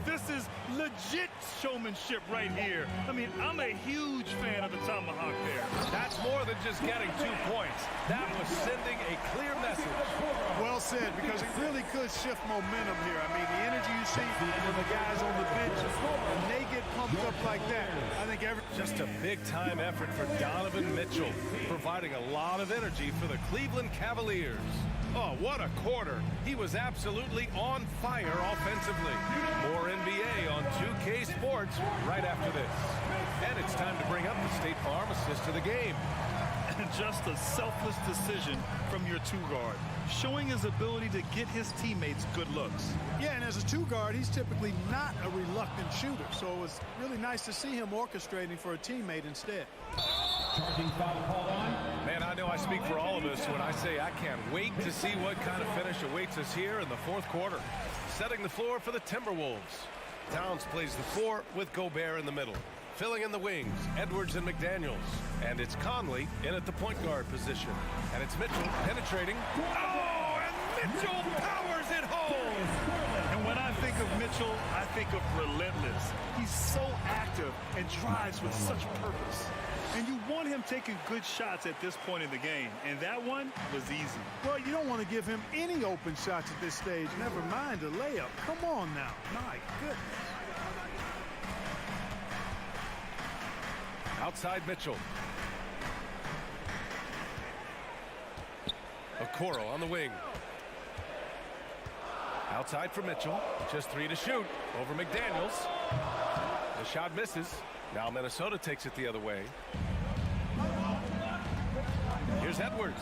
This is legit showmanship right here. I mean, I'm a huge fan of the tomahawk there. That's more than just getting 2 points. That was sending a clear message. Well said, because it really could shift momentum here. I mean, the energy you see when the guys on the bench, when they get pumped up like that, I think just a big-time effort for Donovan Mitchell, providing a lot of energy for the Cleveland Cavaliers. Oh, what a quarter. He was absolutely on fire offensively. More NBA on 2K Sports right after this. And it's time to bring up the State Farm assist of the game. And just a selfless decision from your two-guard, showing his ability to get his teammates good looks. Yeah, and as a two-guard, he's typically not a reluctant shooter, so it was really nice to see him orchestrating for a teammate instead. Charging foul called on. Man, I know I speak for all of us when I say I can't wait to see what kind of finish awaits us here in the fourth quarter. Setting the floor for the Timberwolves. Towns plays the 4 with Gobert in the middle. Filling in the wings, Edwards and McDaniels. And it's Conley in at the point guard position. And it's Mitchell penetrating. Oh, and Mitchell powers it home! And when I think of Mitchell, I think of relentless. He's so active and drives with such purpose. And you want him taking good shots at this point in the game. And that one was easy. Well, you don't want to give him any open shots at this stage. Never mind a layup. Come on now. My goodness. Outside Mitchell. Okoro on the wing. Outside for Mitchell. Just 3 to shoot. Over McDaniels. The shot misses. Now Minnesota takes it the other way. Here's Edwards.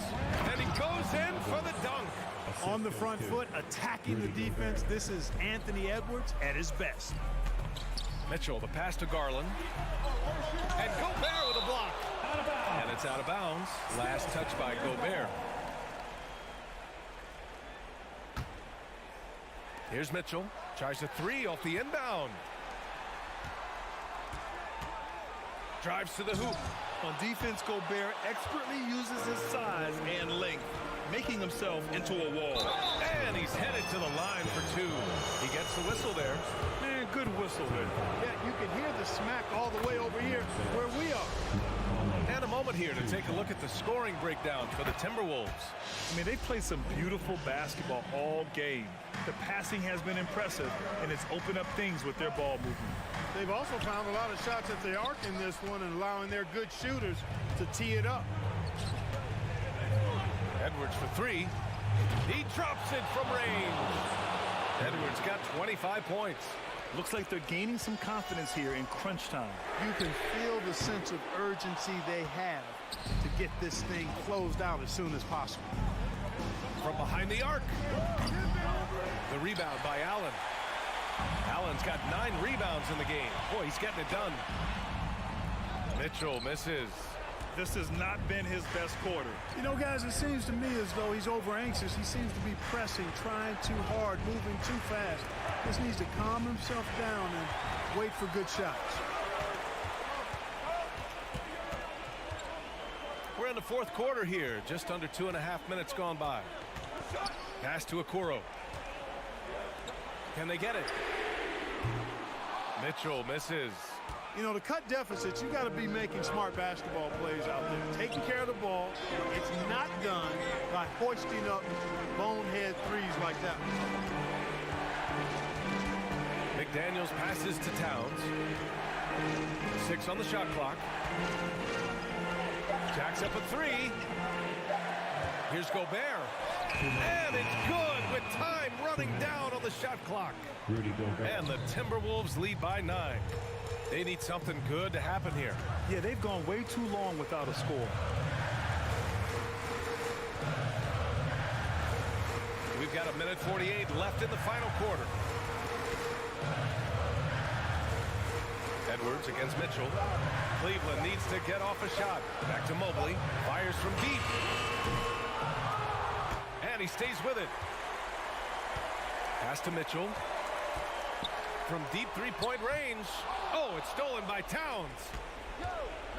And he goes in for the dunk. On the front foot, attacking the defense. This is Anthony Edwards at his best. Mitchell, the pass to Garland. And Gobert with a block. And it's out of bounds. Last touch by Gobert. Here's Mitchell. Tries a 3 off the inbound. Drives to the hoop. On defense, Gobert expertly uses his size and length, making himself into a wall. And he's headed to the line for 2. He gets the whistle there. Man, good whistle there. Yeah, you can hear the smack all the way over here where we are. And a moment here to take a look at the scoring breakdown for the Timberwolves. I mean, they played some beautiful basketball all game. The passing has been impressive, and it's opened up things with their ball movement. They've also found a lot of shots at the arc in this one and allowing their good shooters to tee it up. Edwards for 3. He drops it from range. Edwards got 25 points. Looks like they're gaining some confidence here in crunch time. You can feel the sense of urgency they have to get this thing closed out as soon as possible. From behind the arc. The rebound by Allen. Allen's got 9 rebounds in the game. Boy, he's getting it done. Mitchell misses. This has not been his best quarter. You know, guys, it seems to me as though he's over anxious. He seems to be pressing, trying too hard, moving too fast. Just needs to calm himself down and wait for good shots. We're in the fourth quarter here. Just under 2.5 minutes gone by. Pass to Okoro. Can they get it? Mitchell misses. You know, to cut deficits, you got to be making smart basketball plays out there. Taking care of the ball. It's not done by hoisting up bonehead threes like that. McDaniels passes to Towns. 6 on the shot clock. Jacks up a 3. Here's Gobert. And it's good with time running down on the shot clock. Rudy Gobert. And the Timberwolves lead by 9. They need something good to happen here. Yeah, they've gone way too long without a score. We've got 1:48 left in the final quarter. Edwards against Mitchell. Cleveland needs to get off a shot. Back to Mobley. Fires from deep. And he stays with it. Pass to Mitchell. From deep 3-point range. Oh, it's stolen by Towns.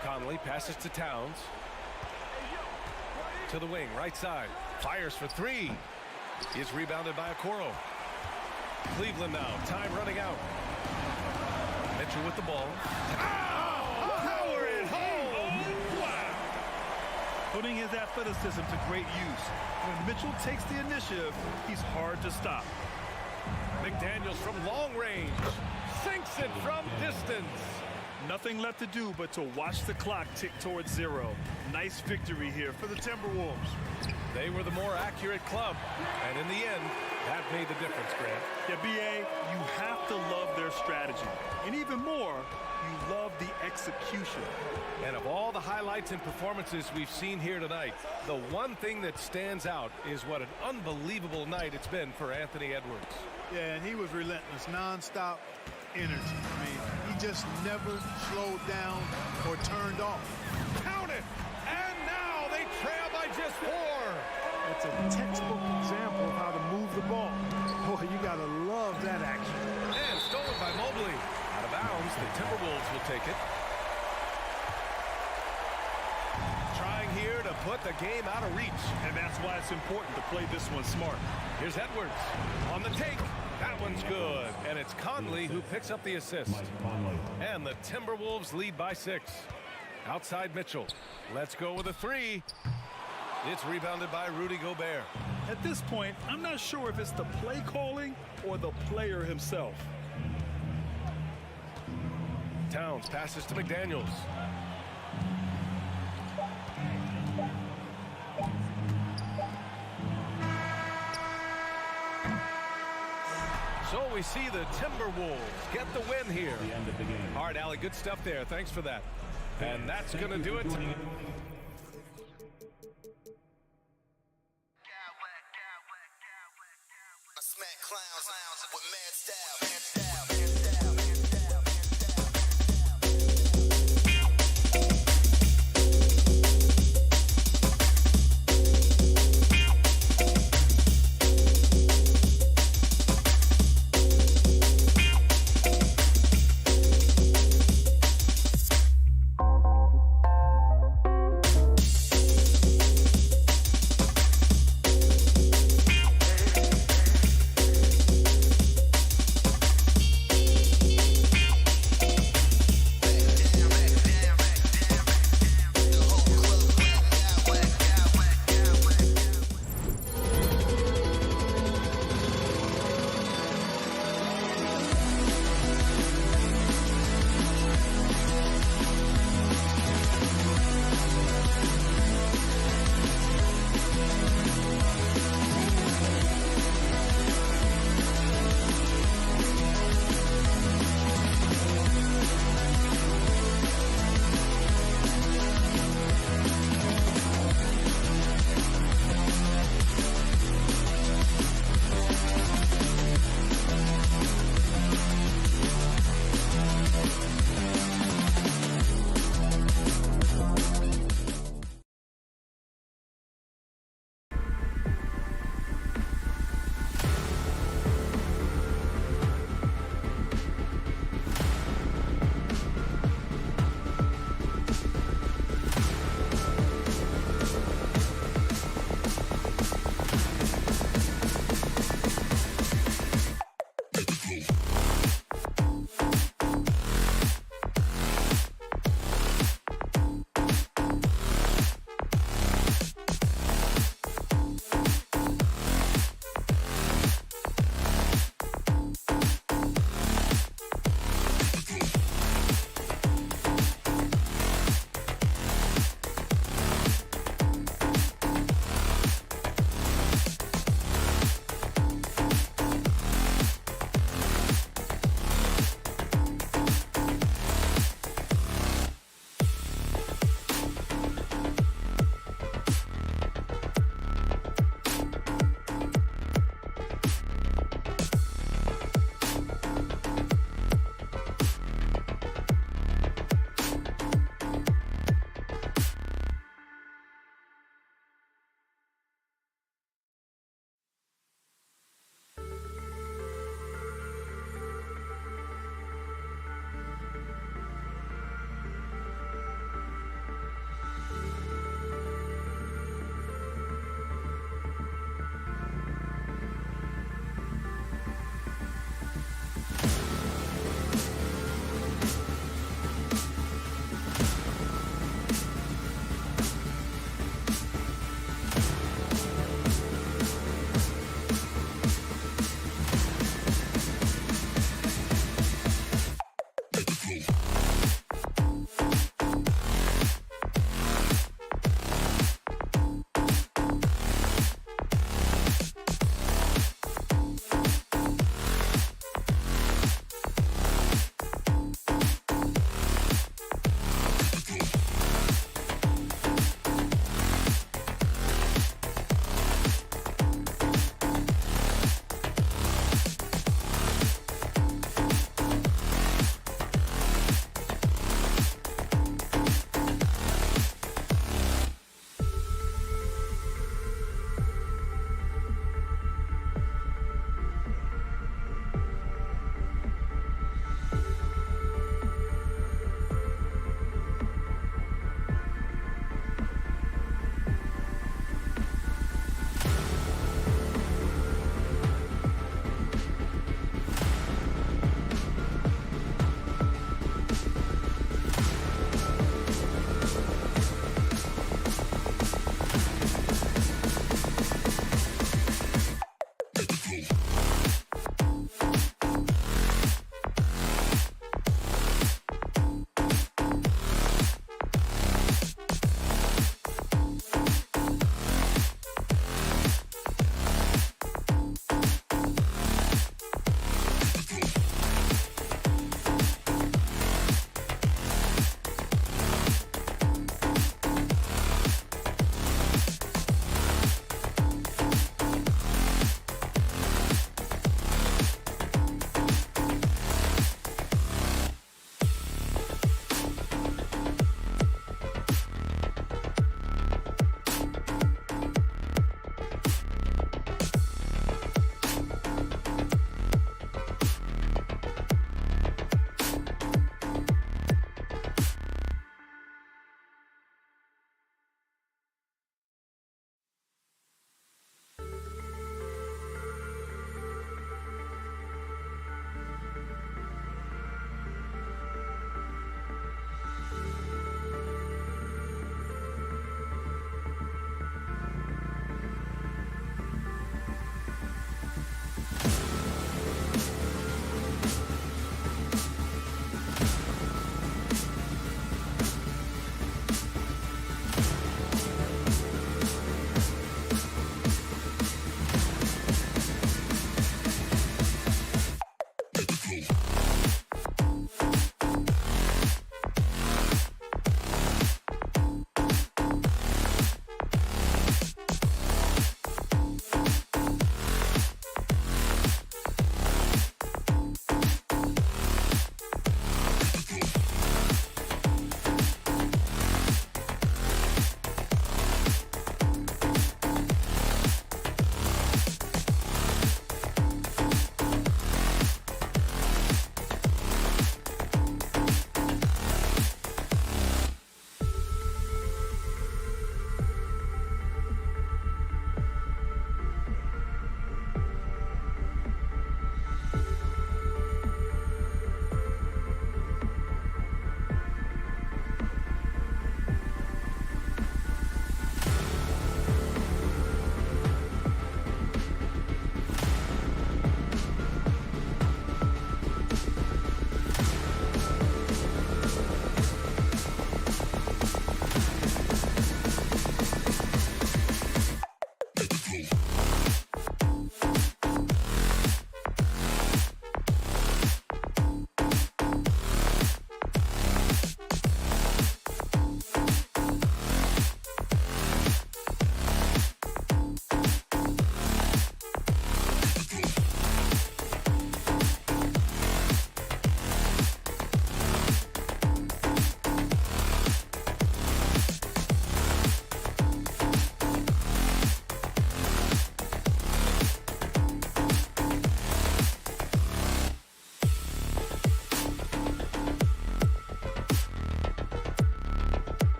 Conley passes to Towns. To the wing, right side. Fires for three. Is rebounded by Okoro. Cleveland now. Time running out. Mitchell with the ball. Power it home! Wow! Putting his athleticism to great use. When Mitchell takes the initiative, he's hard to stop. McDaniels from long range. Sinks it from distance. Nothing left to do but to watch the clock tick towards 0. Nice victory here for the Timberwolves. They were the more accurate club. And in the end, that made the difference, Grant. Yeah, B.A., you have to love their strategy. And even more, you love the execution. And of all the highlights and performances we've seen here tonight, the one thing that stands out is what an unbelievable night it's been for Anthony Edwards. Yeah, and he was relentless, nonstop energy. I mean, he just never slowed down or turned off. Count it! And now they trail by just 4. That's a textbook example of how to move the ball. Boy, you gotta love that action. And stolen by Mobley. Out of bounds, the Timberwolves will take it. Trying here to put the game out of reach. And that's why it's important to play this one smart. Here's Edwards on the take. That one's good. And it's Conley who picks up the assist. And the Timberwolves lead by 6. Outside Mitchell. Let's go with a 3. It's rebounded by Rudy Gobert. At this point, I'm not sure if it's the play calling or the player himself. Towns passes to McDaniels. So we see the Timberwolves get the win here. All right, Allie, good stuff there. Thanks for that. And that's going to do it. Smack clowns with mad style.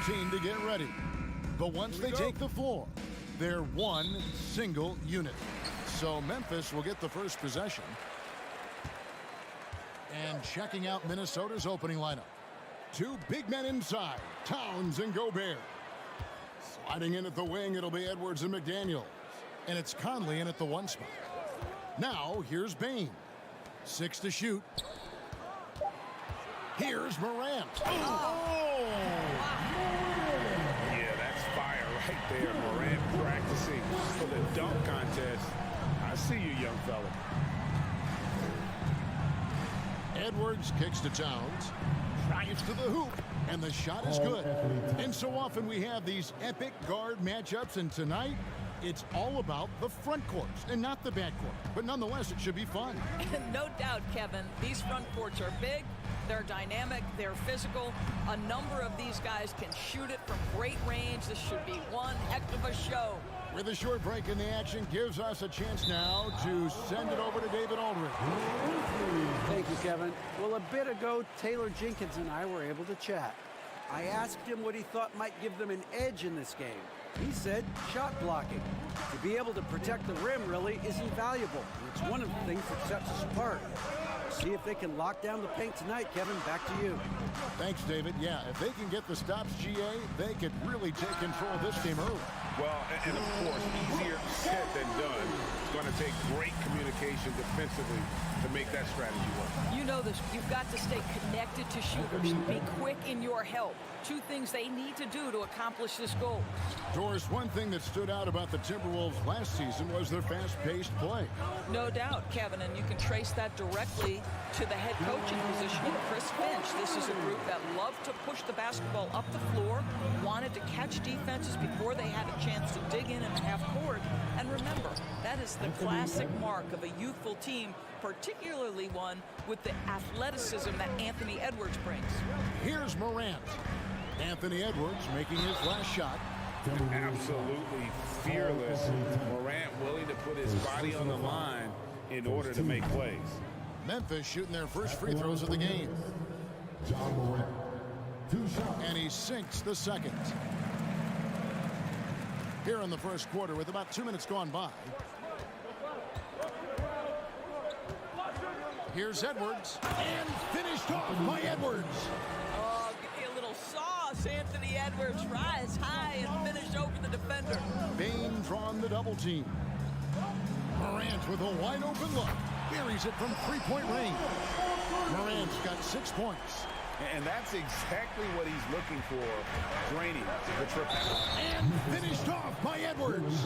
team to get ready. But once they take the floor, they're one single unit. So Memphis will get the first possession. And checking out Minnesota's opening lineup. Two big men inside, Towns and Gobert. Sliding in at the wing, it'll be Edwards and McDaniels. And it's Conley in at the 1 spot. Now, here's Bane. 6 to shoot. Here's Morant. Oh! Yeah, that's fire right there. Morant practicing for the dunk contest. I see you, young fella. Edwards kicks to Towns. Drives to the hoop. And the shot is good. And so often we have these epic guard matchups. And tonight, it's all about the front courts and not the back court. But nonetheless, it should be fun. No doubt, Kevin. These front courts are big. They're dynamic. They're physical. A number of these guys can shoot it from great range. This should be one heck of a show. With a short break in the action, gives us a chance now to send it over to David Aldridge. Thank you, Kevin. Well, a bit ago, Taylor Jenkins and I were able to chat. I asked him what he thought might give them an edge in this game. He said shot blocking. To be able to protect the rim really is invaluable. It's one of the things that sets us apart. See if they can lock down the paint tonight, Kevin. Back to you. Thanks, David. Yeah, if they can get the stops, GA, they could really take control of this game early. Well, and of course, easier said than done. It's going to take great communication defensively to make that strategy work. You know this. You've got to stay connected to shooters. Be quick in your help. 2 things they need to do to accomplish this goal. Doris, one thing that stood out about the Timberwolves last season was their fast-paced play. No doubt, Kevin, and you can trace that directly to the head coaching position of Chris Finch. This is a group that loved to push the basketball up the floor, wanted to catch defenses before they had a chance to dig in the half court. And remember, that is the classic mark of a youthful team, particularly one with the athleticism that Anthony Edwards brings. Here's Morant. Anthony Edwards making his last shot. Absolutely fearless. Morant willing to put his body on the line in order to make plays. Memphis shooting their first free throws of the game. John Morant. 2 shots. And he sinks the second. Here in the first quarter with about 2 minutes gone by. Here's Edwards. And finished off by Edwards. Oh, give me a little sauce. Anthony Edwards rise high and finish over the defender. Bane drawn the double team. Morant with a wide open look. Buries it from 3-point range. Morant's got 6 points. And that's exactly what he's looking for, draining the triple. And finished off by Edwards.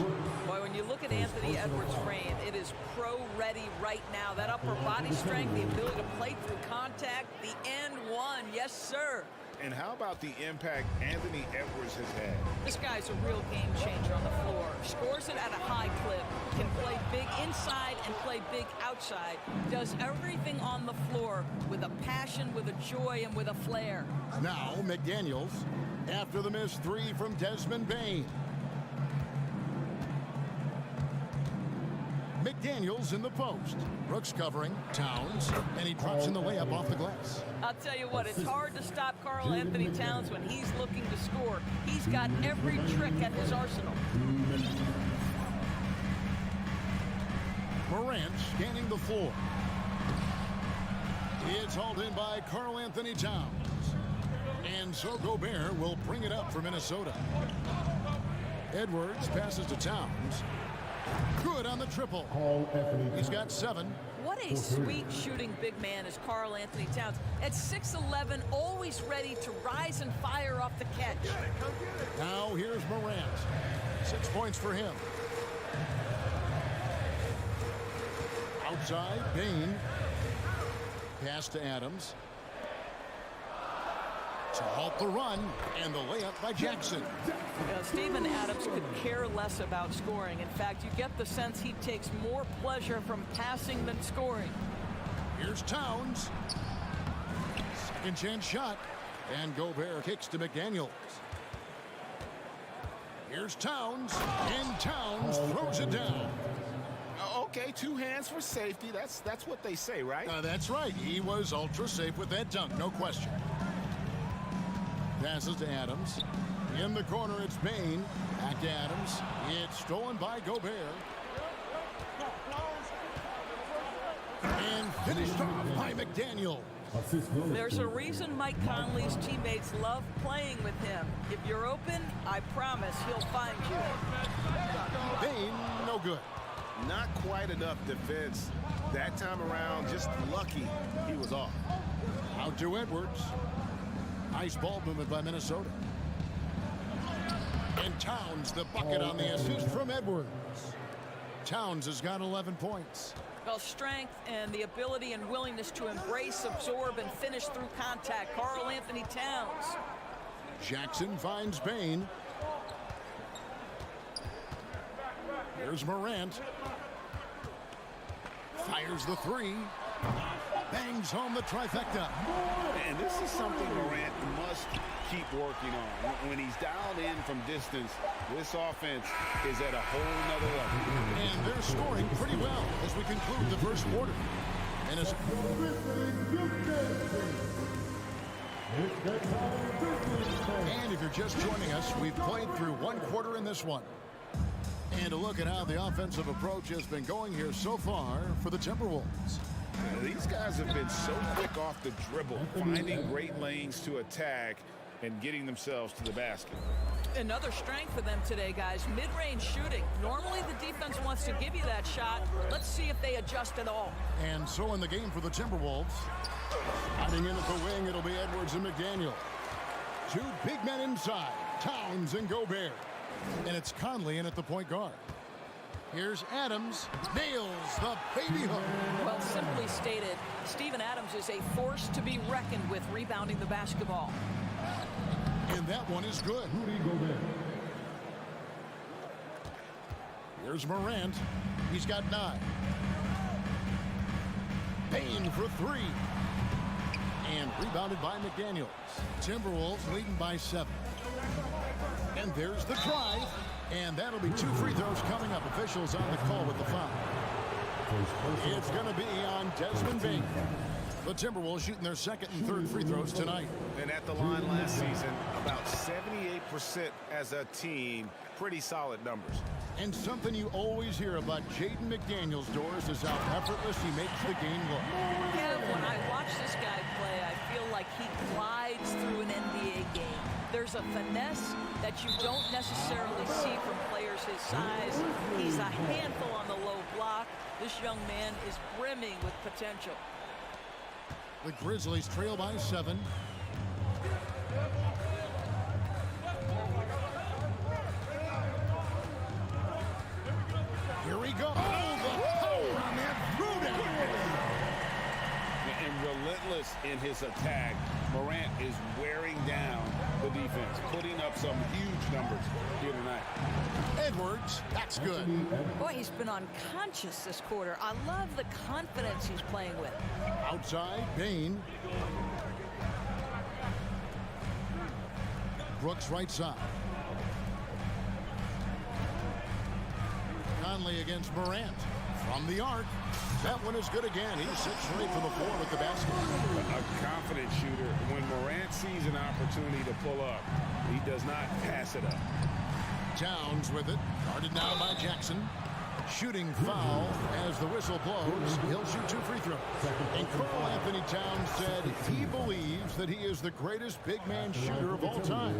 Boy, when you look at Anthony Edwards' frame, it is pro-ready right now. That upper body strength, the ability to play through contact, the and one. Yes, sir. And how about the impact Anthony Edwards has had? This guy's a real game changer on the floor. Scores it at a high clip. Can play big inside and play big outside. Does everything on the floor with a passion, with a joy, and with a flair. Now McDaniels after the missed 3 from Desmond Bane. McDaniels in the post. Brooks covering. Towns. And he drops in the layup off the glass. I'll tell you what, it's hard to stop Karl Anthony Towns when he's looking to score. He's got every trick at his arsenal. Morant scanning the floor. It's hauled in by Karl Anthony Towns. And so Gobert will bring it up for Minnesota. Edwards passes to Towns. Good on the triple. He's got 7. What a sweet shooting big man is Karl Anthony Towns. At 6'11", always ready to rise and fire off the catch. Now here's Morant. 6 points for him. Outside, Bane. Pass to Adams. To halt the run, and the layup by Jackson. Steven Adams could care less about scoring. In fact, you get the sense he takes more pleasure from passing than scoring. Here's Towns. Second chance shot. And Gobert kicks to McDaniels. Here's Towns. And Towns throws it down. Okay, 2 hands for safety. That's what they say, right? That's right. He was ultra safe with that dunk, no question. Passes to Adams. In the corner, it's Bain. Back to Adams. It's stolen by Gobert. And finished off by McDaniel. There's a reason Mike Conley's teammates love playing with him. If you're open, I promise he'll find you. Bain, no good. Not quite enough defense. That time around, just lucky he was off. Out to Edwards. Nice ball movement by Minnesota. And Towns, the bucket on the assist from Edwards. Towns has got 11 points. Well, strength and the ability and willingness to embrace, absorb, and finish through contact. Karl Anthony Towns. Jackson finds Bain. Here's Morant. Fires the three. Bangs home the trifecta. And this is something Morant must keep working on. When he's dialed in from distance, this offense is at a whole nother level. And they're scoring pretty well as we conclude the first quarter. And if you're just joining us, we've played through one quarter in this one. And a look at how the offensive approach has been going here so far for the Timberwolves. These guys have been so quick off the dribble, finding great lanes to attack and getting themselves to the basket. Another strength for them today, guys. Mid-range shooting. Normally the defense wants to give you that shot. Let's see if they adjust at all. And so in the game for the Timberwolves, hiding in at the wing, it'll be Edwards and McDaniel. Two big men inside, Towns and Gobert. And it's Conley in at the point guard. Here's Adams, nails the baby hook. Well, simply stated, Steven Adams is a force to be reckoned with rebounding the basketball. And that one is good. Here's Morant. He's got 9. Bain for 3. And rebounded by McDaniels. Timberwolves leading by 7. And there's the drive. And that'll be 2 free throws coming up. Officials on the call with the foul. It's going to be on Desmond Bain. The Timberwolves shooting their second and third free throws tonight. And at the line last season, about 78% as a team. Pretty solid numbers. And something you always hear about Jaden McDaniels, Doris, is how effortless he makes the game look. Yeah, when I watch this guy play, I feel like he glides through an NBA game. There's a finesse that you don't necessarily see from players his size. He's a handful on the low block. This young man is brimming with potential. The Grizzlies trail by 7. Here we go. Oh, the power on that throwdown. And relentless in his attack, Morant is wearing down the defense, putting up some huge numbers here tonight. Edwards, that's good. Boy, he's been unconscious this quarter. I love the confidence he's playing with. Outside, Bain. Brooks right side. Conley against Morant. From the arc. That one is good again. He sits straight for the floor with the basket. A confident shooter. When Morant sees an opportunity to pull up, he does not pass it up. Towns with it. Guarded now by Jackson. Shooting foul as the whistle blows. He'll shoot 2 free throws. And Karl Anthony Towns said he believes that he is the greatest big man shooter of all time.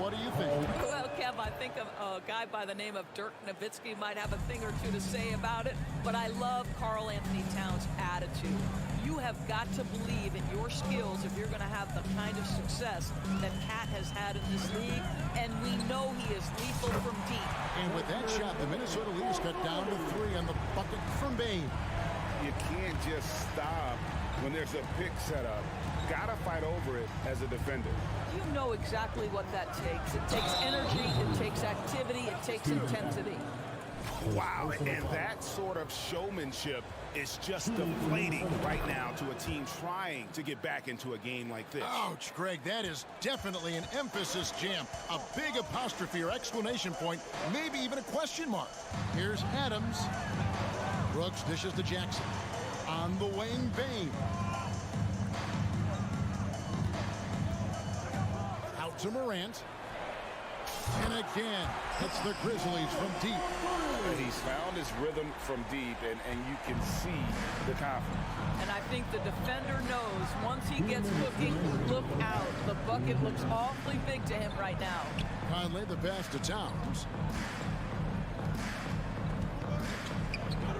What do you think? Well, Kev, I think a guy by the name of Dirk Nowitzki might have a thing or two to say about it, but I love Karl Anthony Towns' attitude. You have got to believe in your skills if you're going to have the kind of success that Cat has had in this league, and we know he is lethal from deep. And with that shot, the Minnesota leaders cut down to 3 on the bucket from Bain. You can't just stop when there's a pick set up. Gotta fight over it as a defender. You know exactly what that takes. It takes energy, it takes activity, it takes intensity. Wow, and that sort of showmanship is just deflating right now to a team trying to get back into a game like this. Ouch, Greg, that is definitely an emphasis jam. A big apostrophe or exclamation point, maybe even a question mark. Here's Adams. Brooks dishes to Jackson. On the wing, Bain. Out to Morant. And again, it's the Grizzlies from deep. He's found his rhythm from deep, and you can see the confidence. And I think the defender knows once he gets cooking, look out. The bucket looks awfully big to him right now. Conley the pass to Towns.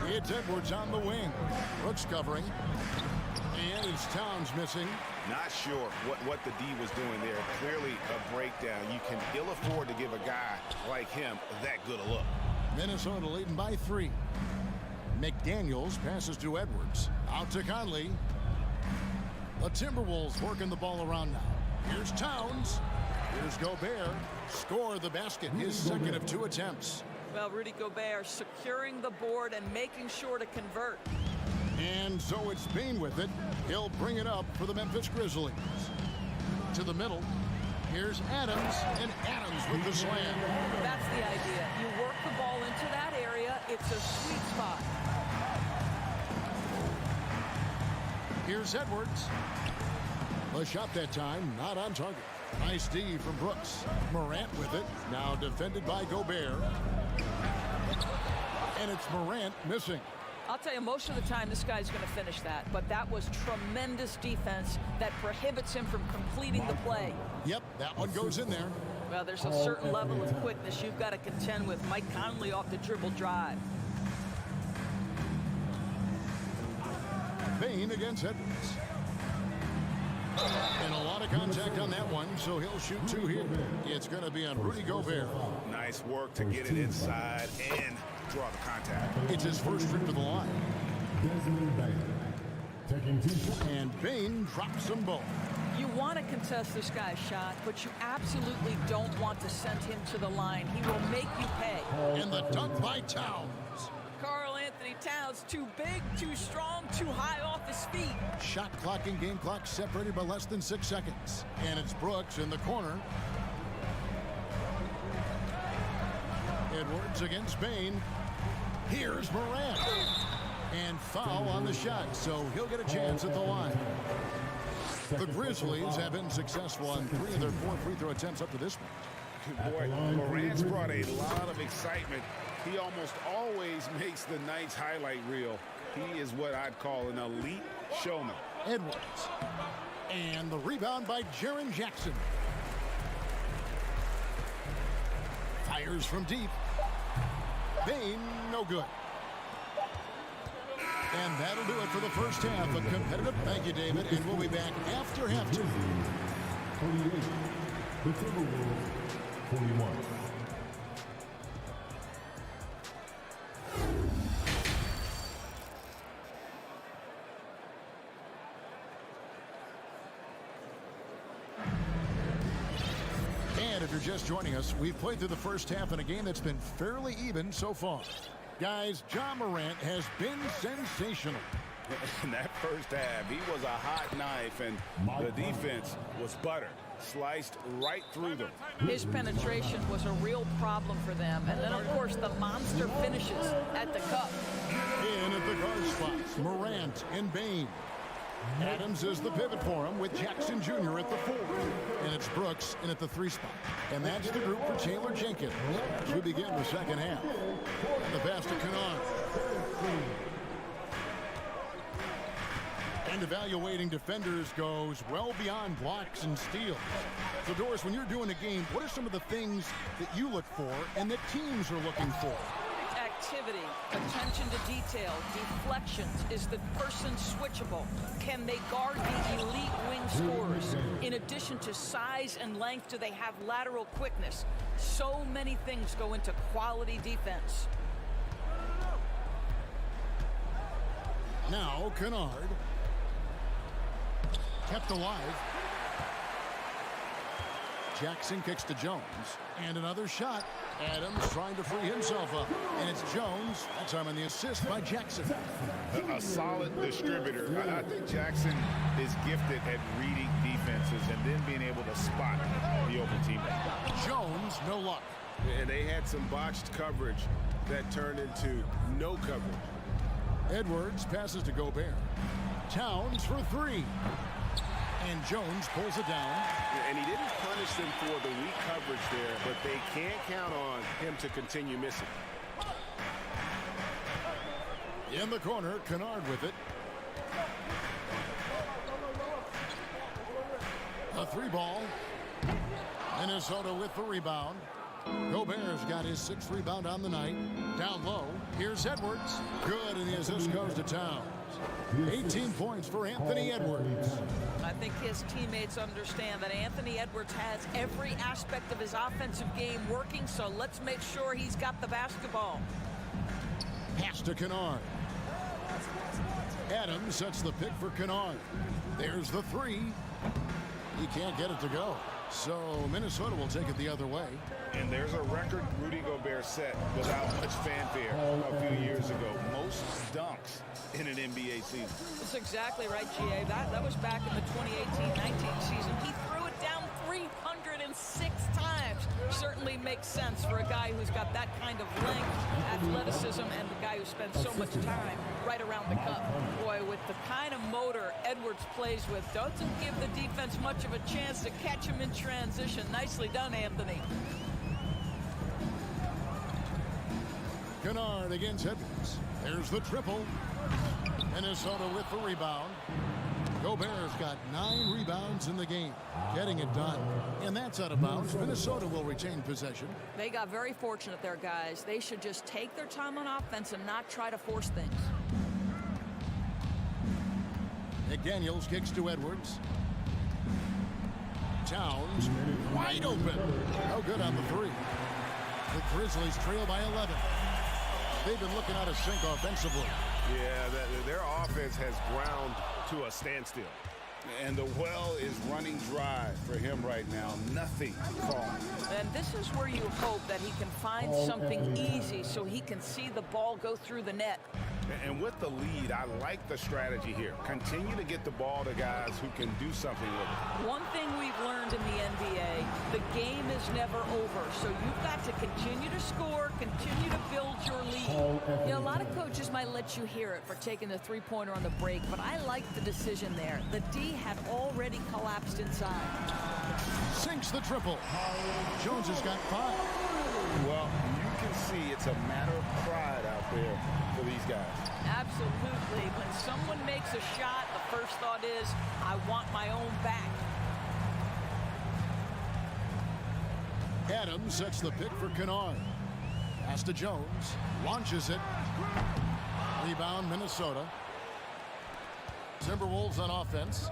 It's Edwards on the wing. Brooks covering. And it's Towns missing. Not sure what the D was doing there. Clearly a breakdown. You can ill afford to give a guy like him that good a look. Minnesota leading by 3. McDaniels passes to Edwards. Out to Conley. The Timberwolves working the ball around now. Here's Towns. Here's Gobert. Score the basket. His second of 2 attempts. Well, Rudy Gobert securing the board and making sure to convert. And so it's Bane with it. He'll bring it up for the Memphis Grizzlies. To the middle. Here's Adams, and Adams with the slam. That's the idea. You work the ball into that area. It's a sweet spot. Here's Edwards. The shot that time, not on target. Nice D from Brooks. Morant with it. Now defended by Gobert. And it's Morant missing. I'll tell you, most of the time this guy's going to finish that, but that was tremendous defense that prohibits him from completing the play. Yep, that one goes in there. Well, there's a certain level of quickness you've got to contend with. Mike Conley off the dribble drive. Bane against Edwards. And a lot of contact on that one, so he'll shoot 2 here. It's going to be on Rudy Gobert. Nice work to get it inside and draw the contact. It's his first trip to the line. And Bane drops them both. You want to contest this guy's shot, but you absolutely don't want to send him to the line. He will make you pay. And the dunk by Towns. Karl Anthony Towns, too big, too strong, too high off his feet. Shot clock and game clock separated by less than 6 seconds. And it's Brooks in the corner. Edwards against Bane. Here's Morant. And foul on the shot, so he'll get a chance at the line. The Grizzlies have been successful on 3 of their 4 free throw attempts up to this point. Boy, Morant's brought a lot of excitement. He almost always makes the night's highlight reel. He is what I'd call an elite showman. Edwards. And the rebound by Jaren Jackson. Fires from deep. Bane, no good. And that'll do it for the first half of competitive. Thank you, David. And we'll be back after halftime. 48. The Timberwolves, 41. And if you're just joining us, we've played through the first half in a game that's been fairly even so far. Guys, Ja Morant has been sensational. In that first half, he was a hot knife, and the defense was butter. Sliced right through them. His penetration was a real problem for them. And then, of course, the monster finishes at the cup. In at the guard spots, Morant and Bane. Adams is the pivot for him with Jackson Jr. at the 4. And it's Brooks in at the 3 spot. And that's the group for Taylor Jenkins as we begin the second half. The pass to Kennard. And evaluating defenders goes well beyond blocks and steals. So, Doris, when you're doing a game, what are some of the things that you look for and that teams are looking for? Activity, attention to detail, deflections. Is the person switchable? Can they guard the elite wing scorers? In addition to size and length, do they have lateral quickness? So many things go into quality defense. Now, Kennard. Kept alive. Jackson kicks to Jones. And another shot. Adams trying to free himself up. And it's Jones. That time on the assist by Jackson. A solid distributor. I think Jackson is gifted at reading defenses and then being able to spot the open teammate. Jones, no luck. And they had some botched coverage that turned into no coverage. Edwards passes to Gobert. Towns for 3. And Jones pulls it down. And he didn't punish them for the weak coverage there, but they can't count on him to continue missing. In the corner, Kennard with it. A 3-ball. Minnesota with the rebound. Gobert's got his 6th rebound on the night. Down low. Here's Edwards. Good, and the assist goes to Towns. 18 points for Anthony Edwards. I think his teammates understand that Anthony Edwards has every aspect of his offensive game working, so let's make sure he's got the basketball. Pass to Kennard. Adams sets the pick for Kennard. There's the 3. He can't get it to go. So Minnesota will take it the other way. And there's a record Rudy Gobert set without much fanfare a few years ago. Most dunks in an NBA season. That's exactly right, GA. That was back in the 2018-19 season. He threw it down 306 times. Certainly makes sense for a guy who's got that kind of length, athleticism, and the guy who spends so much time right around the cup. Boy, with the kind of motor Edwards plays with, doesn't give the defense much of a chance to catch him in transition. Nicely done, Anthony. Kennard against Edwards. There's the triple. Minnesota with the rebound. Gobert's got 9 rebounds in the game, getting it done. And that's out of bounds. Minnesota will retain possession. They got very fortunate there, guys. They should just take their time on offense and not try to force things. McDaniels kicks to Edwards. Towns wide open. No good on the 3. The Grizzlies trail by 11. They've been looking out of sync offensively. Yeah, their offense has ground to a standstill. And the well is running dry for him right now. Nothing falling. And this is where you hope that he can find something easy so he can see the ball go through the net. And with the lead, I like the strategy here. Continue to get the ball to guys who can do something with it. One thing we've learned in the NBA, the game is never over. So you've got to continue to score, continue to build your lead. You know, a lot of coaches might let you hear it for taking the three-pointer on the break, but I like the decision there. The D had already collapsed inside. Sinks the triple. Jones has got 5. Well, you can see it's a matter of pride out there for these guys. Absolutely. When someone makes a shot, the first thought is, I want my own back. Adams sets the pick for Kennard. Pass to Jones. Launches it. Rebound, Minnesota. Timberwolves on offense.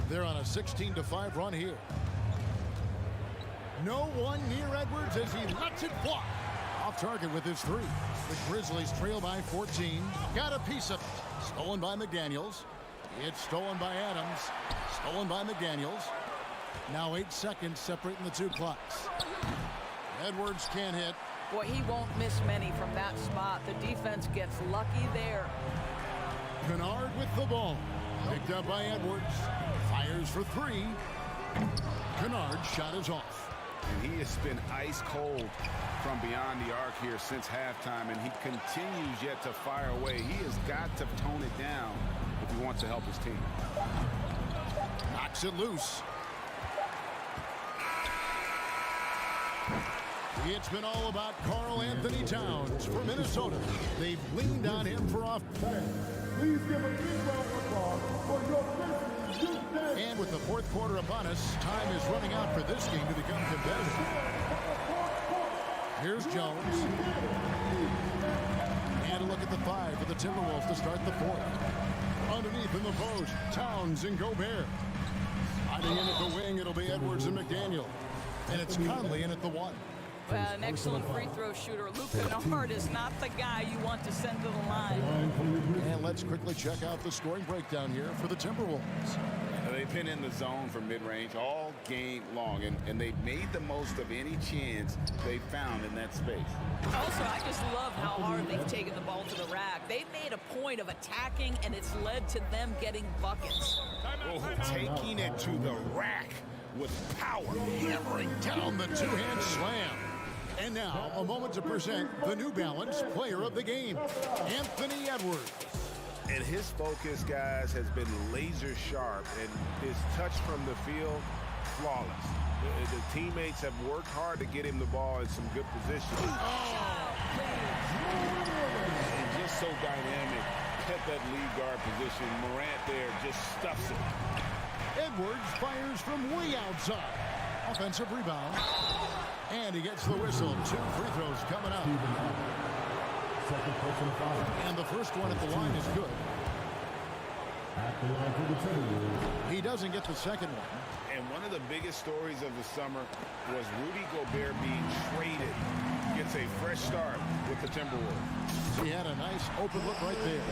They're on a 16-5 run here. No one near Edwards as he lets it fly. Off target with his 3. The Grizzlies trail by 14. Got a piece of it. Stolen by McDaniels. It's stolen by Adams. Stolen by McDaniels. Now 8 seconds separating the 2 clocks. Edwards can't hit. Boy, he won't miss many from that spot. The defense gets lucky there. Kennard with the ball. Picked up by Edwards. Fires for 3. Kennard's shot is off. And he has been ice cold from beyond the arc here since halftime, and he continues yet to fire away. He has got to tone it down if he wants to help his team. Knocks it loose. It's been all about Karl Anthony Towns for Minnesota. They've leaned on him for off. Please give a big round of applause for your Grizzlies. And with the 4th quarter upon us, time is running out for this game to become competitive. Here's Jones. And a look at the 5 for the Timberwolves to start the 4th. Underneath in the post, Towns and Gobert. Hiding in at the wing, it'll be Edwards and McDaniel. And it's Conley in at the 1. An excellent free throw shooter. Luke Kennard is not the guy you want to send to the line. And let's quickly check out the scoring breakdown here for the Timberwolves. They've been in the zone for mid-range all game long, and they've made the most of any chance they found in that space. Also, I just love how hard they've taken the ball to the rack. They've made a point of attacking, and it's led to them getting buckets. Oh, taking it to the rack with power. Hammering down the 2-hand slam. And now, a moment to present the New Balance Player of the Game, Anthony Edwards. And his focus, guys, has been laser sharp, and his touch from the field, flawless. The teammates have worked hard to get him the ball in some good positions. And just so dynamic, kept that lead guard position. Morant there just stuffs it. Edwards fires from way outside. Offensive rebound. And he gets the whistle. 2 free throws coming up. Second personal foul. And the first one at the line is good. At the line for the Timberwolves. He doesn't get the second one. And one of the biggest stories of the summer was Rudy Gobert being traded. Gets a fresh start with the Timberwolves. He had a nice open look right there.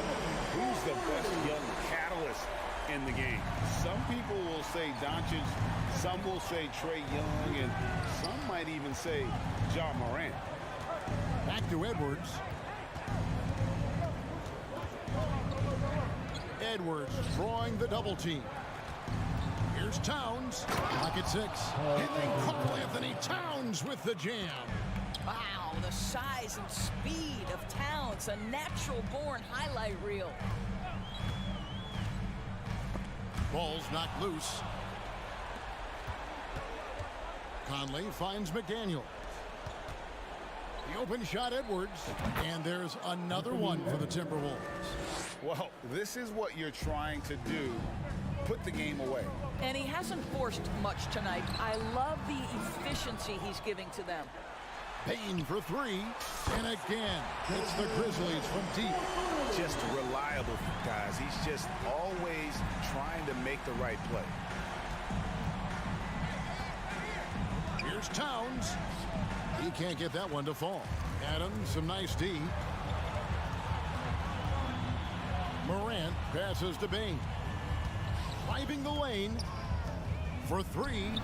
Who's the best young catalyst in the game? Some people will say Doncic, some will say Trae Young, and some might even say Ja Morant. Back to Edwards. Edwards drawing the double team. Here's Towns. Pocket 6. And then Karl Anthony Towns with the jam. Wow, the size and speed of Towns, a natural-born highlight reel. Ball's knocked loose. Conley finds McDaniel. The open shot, Edwards. And there's another one for the Timberwolves. Well, this is what you're trying to do. Put the game away. And he hasn't forced much tonight. I love the efficiency he's giving to them. Payne for 3. And again, it's the Grizzlies from deep. Just reliable, guys. He's just always trying to make the right play. Here's Towns. He can't get that one to fall. Adams, some nice D. Morant passes to Bane. Driving the lane for 3.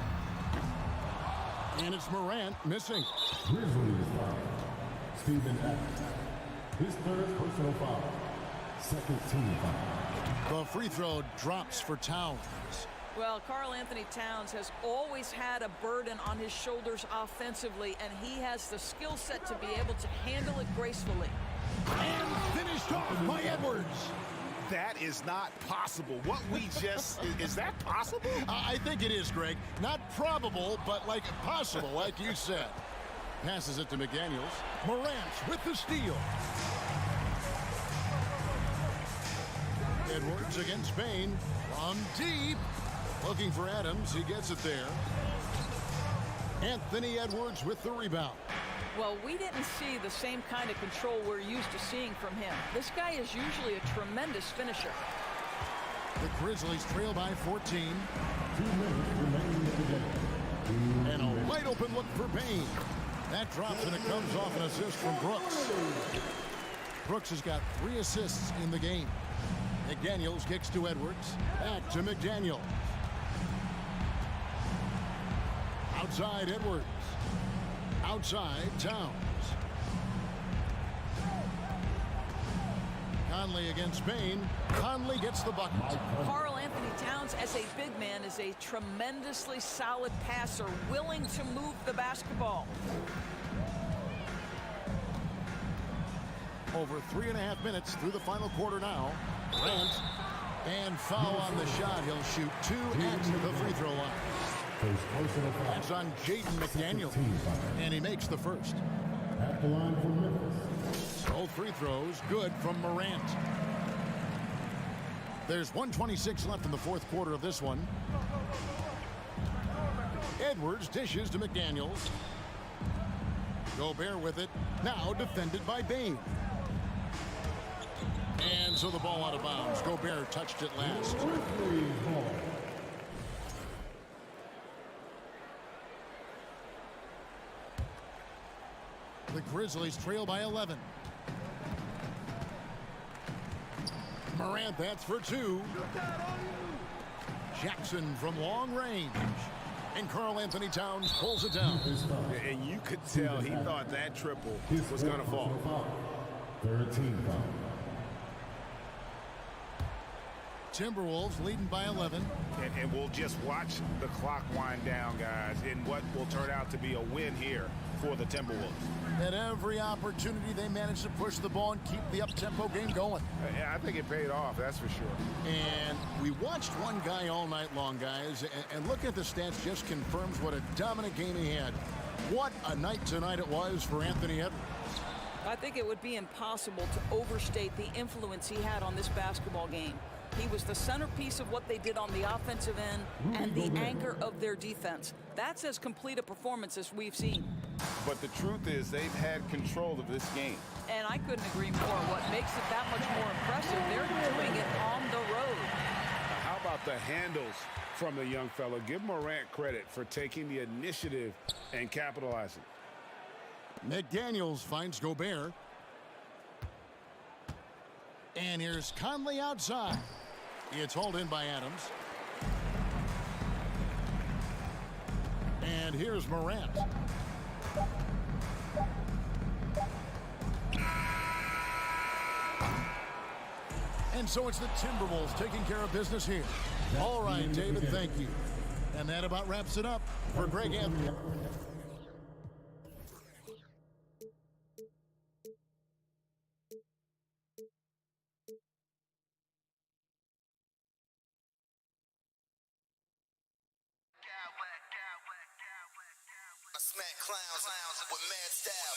And it's Morant missing. Grizzlies foul. Steven Adams. His third personal foul. Second team foul. The free throw drops for Towns. Well, Karl Anthony Towns has always had a burden on his shoulders offensively, and he has the skill set to be able to handle it gracefully. And finished off by Edwards. That is not possible. What we just, is that possible? I think it is, Greg. Not probable, but like possible, like you said. Passes it to McDaniels. Morant with the steal. Edwards against Payne. From deep. Looking for Adams. He gets it there. Anthony Edwards with the rebound. Well, we didn't see the same kind of control we're used to seeing from him. This guy is usually a tremendous finisher. The Grizzlies trail by 14. 2 minutes remaining in the game. And a wide open look for Payne. That drops and it comes off an assist from Brooks. Brooks has got 3 assists in the game. McDaniels kicks to Edwards. Back to McDaniel. Outside Edwards. Outside Towns. Conley against Payne. Conley gets the bucket. Karl Anthony Towns, as a big man, is a tremendously solid passer, willing to move the basketball. Over 3.5 minutes through the final quarter now. Grant. And foul on the shot. He'll shoot 2 at the free throw line. That's on Jaden McDaniel. And he makes the first. At the line for Memphis. Both free throws good from Morant. There's 1:26 left in the fourth quarter of this one. Edwards dishes to McDaniels. Gobert with it. Now defended by Bane. And so the ball out of bounds. Gobert touched it last. The Grizzlies trail by 11. Morant, that's for 2. Jackson from long range. And Karl Anthony Towns pulls it down. And you could tell he thought that triple was going to fall. 13 foul. Timberwolves leading by 11. And we'll just watch the clock wind down, guys, in what will turn out to be a win here for the Timberwolves. At every opportunity, they managed to push the ball and keep the up-tempo game going. Yeah, I think it paid off, that's for sure. And we watched one guy all night long, guys, and looking at the stats just confirms what a dominant game he had. What a night tonight it was for Anthony Edwards. I think it would be impossible to overstate the influence he had on this basketball game. He was the centerpiece of what they did on the offensive end and the anchor of their defense. That's as complete a performance as we've seen. But the truth is they've had control of this game. And I couldn't agree more. What makes it that much more impressive, they're doing it on the road. How about the handles from the young fella? Give Morant credit for taking the initiative and capitalizing. McDaniels finds Gobert. And here's Conley outside. It's hauled in by Adams. And here's Morant. And so it's the Timberwolves taking care of business here. All right, David, thank you. And that about wraps it up for Greg Anthony. I smack clowns with mad style.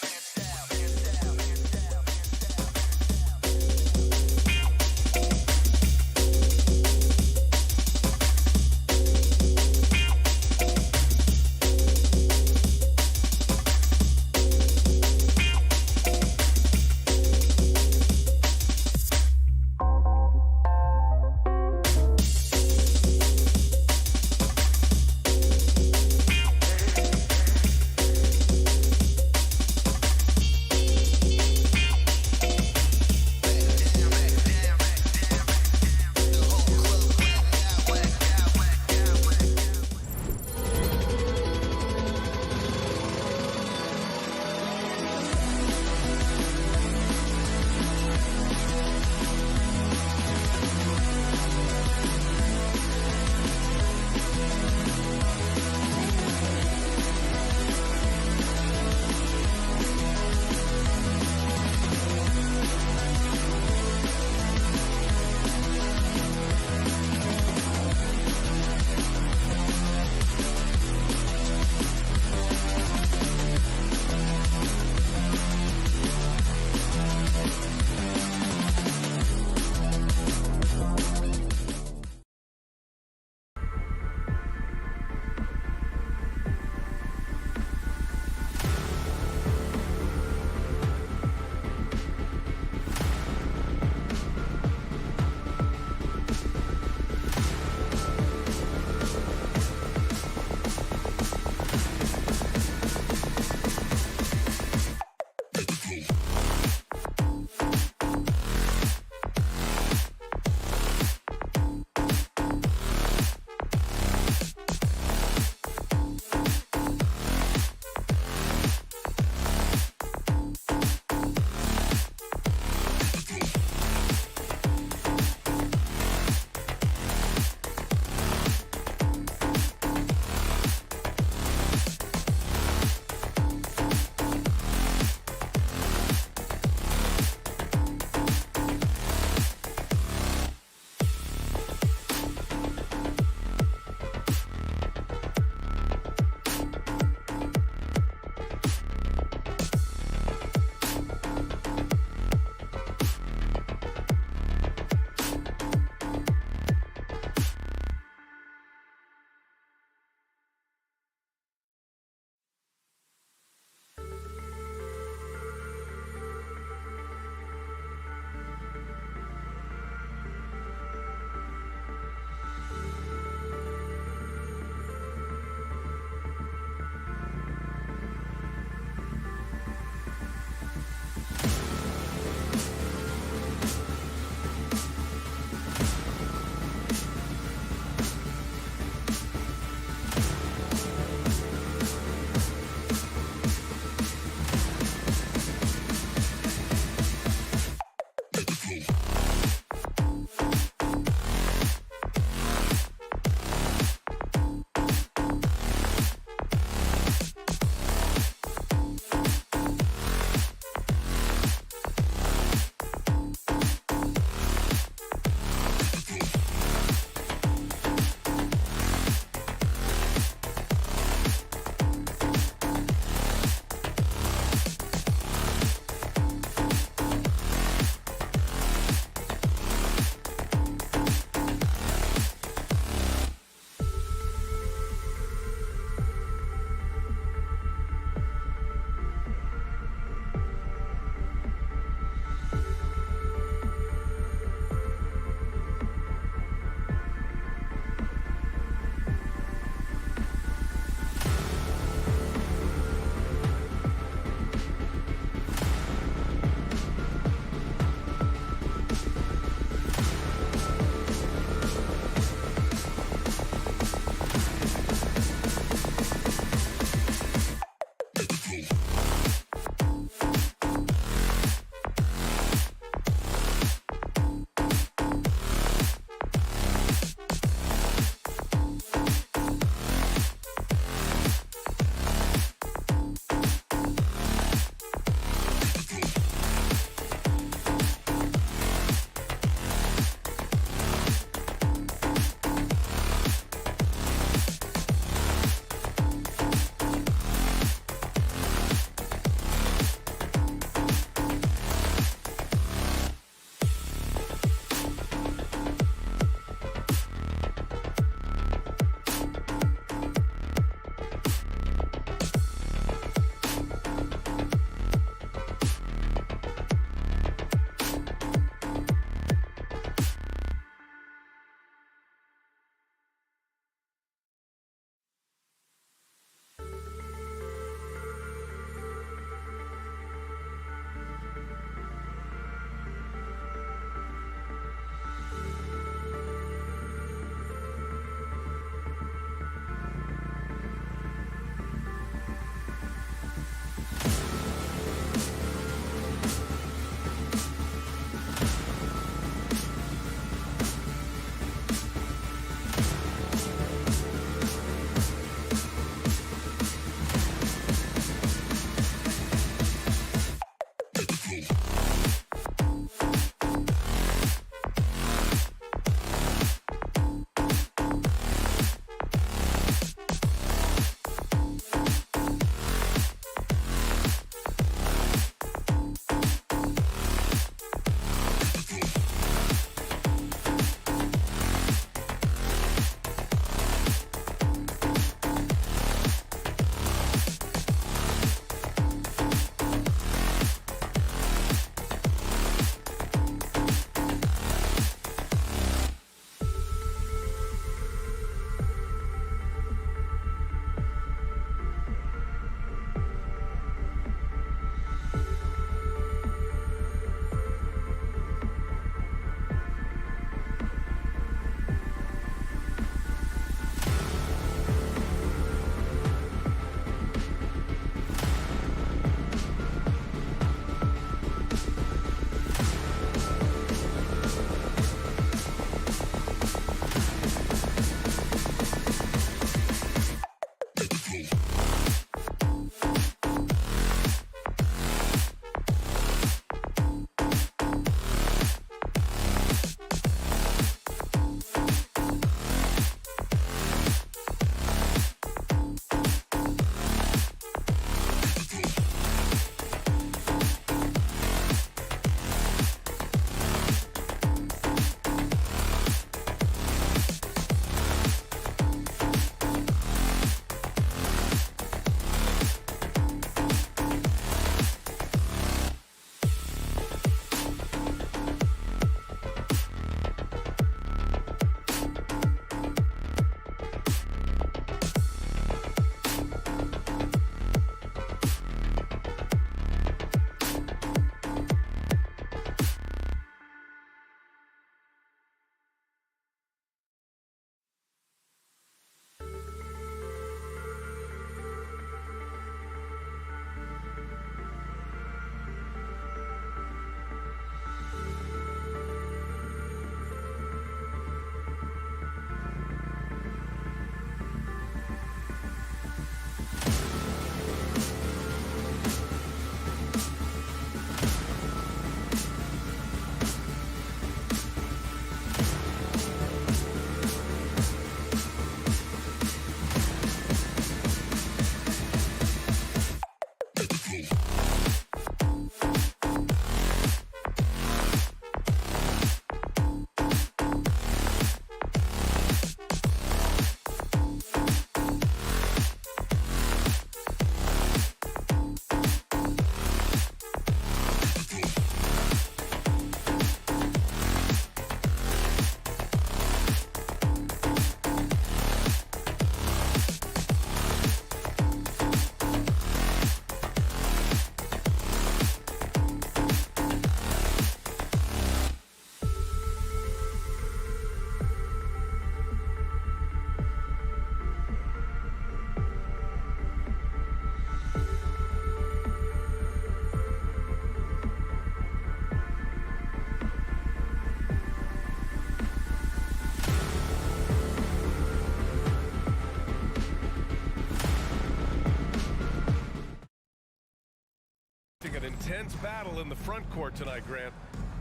intense battle in the front court tonight, Grant.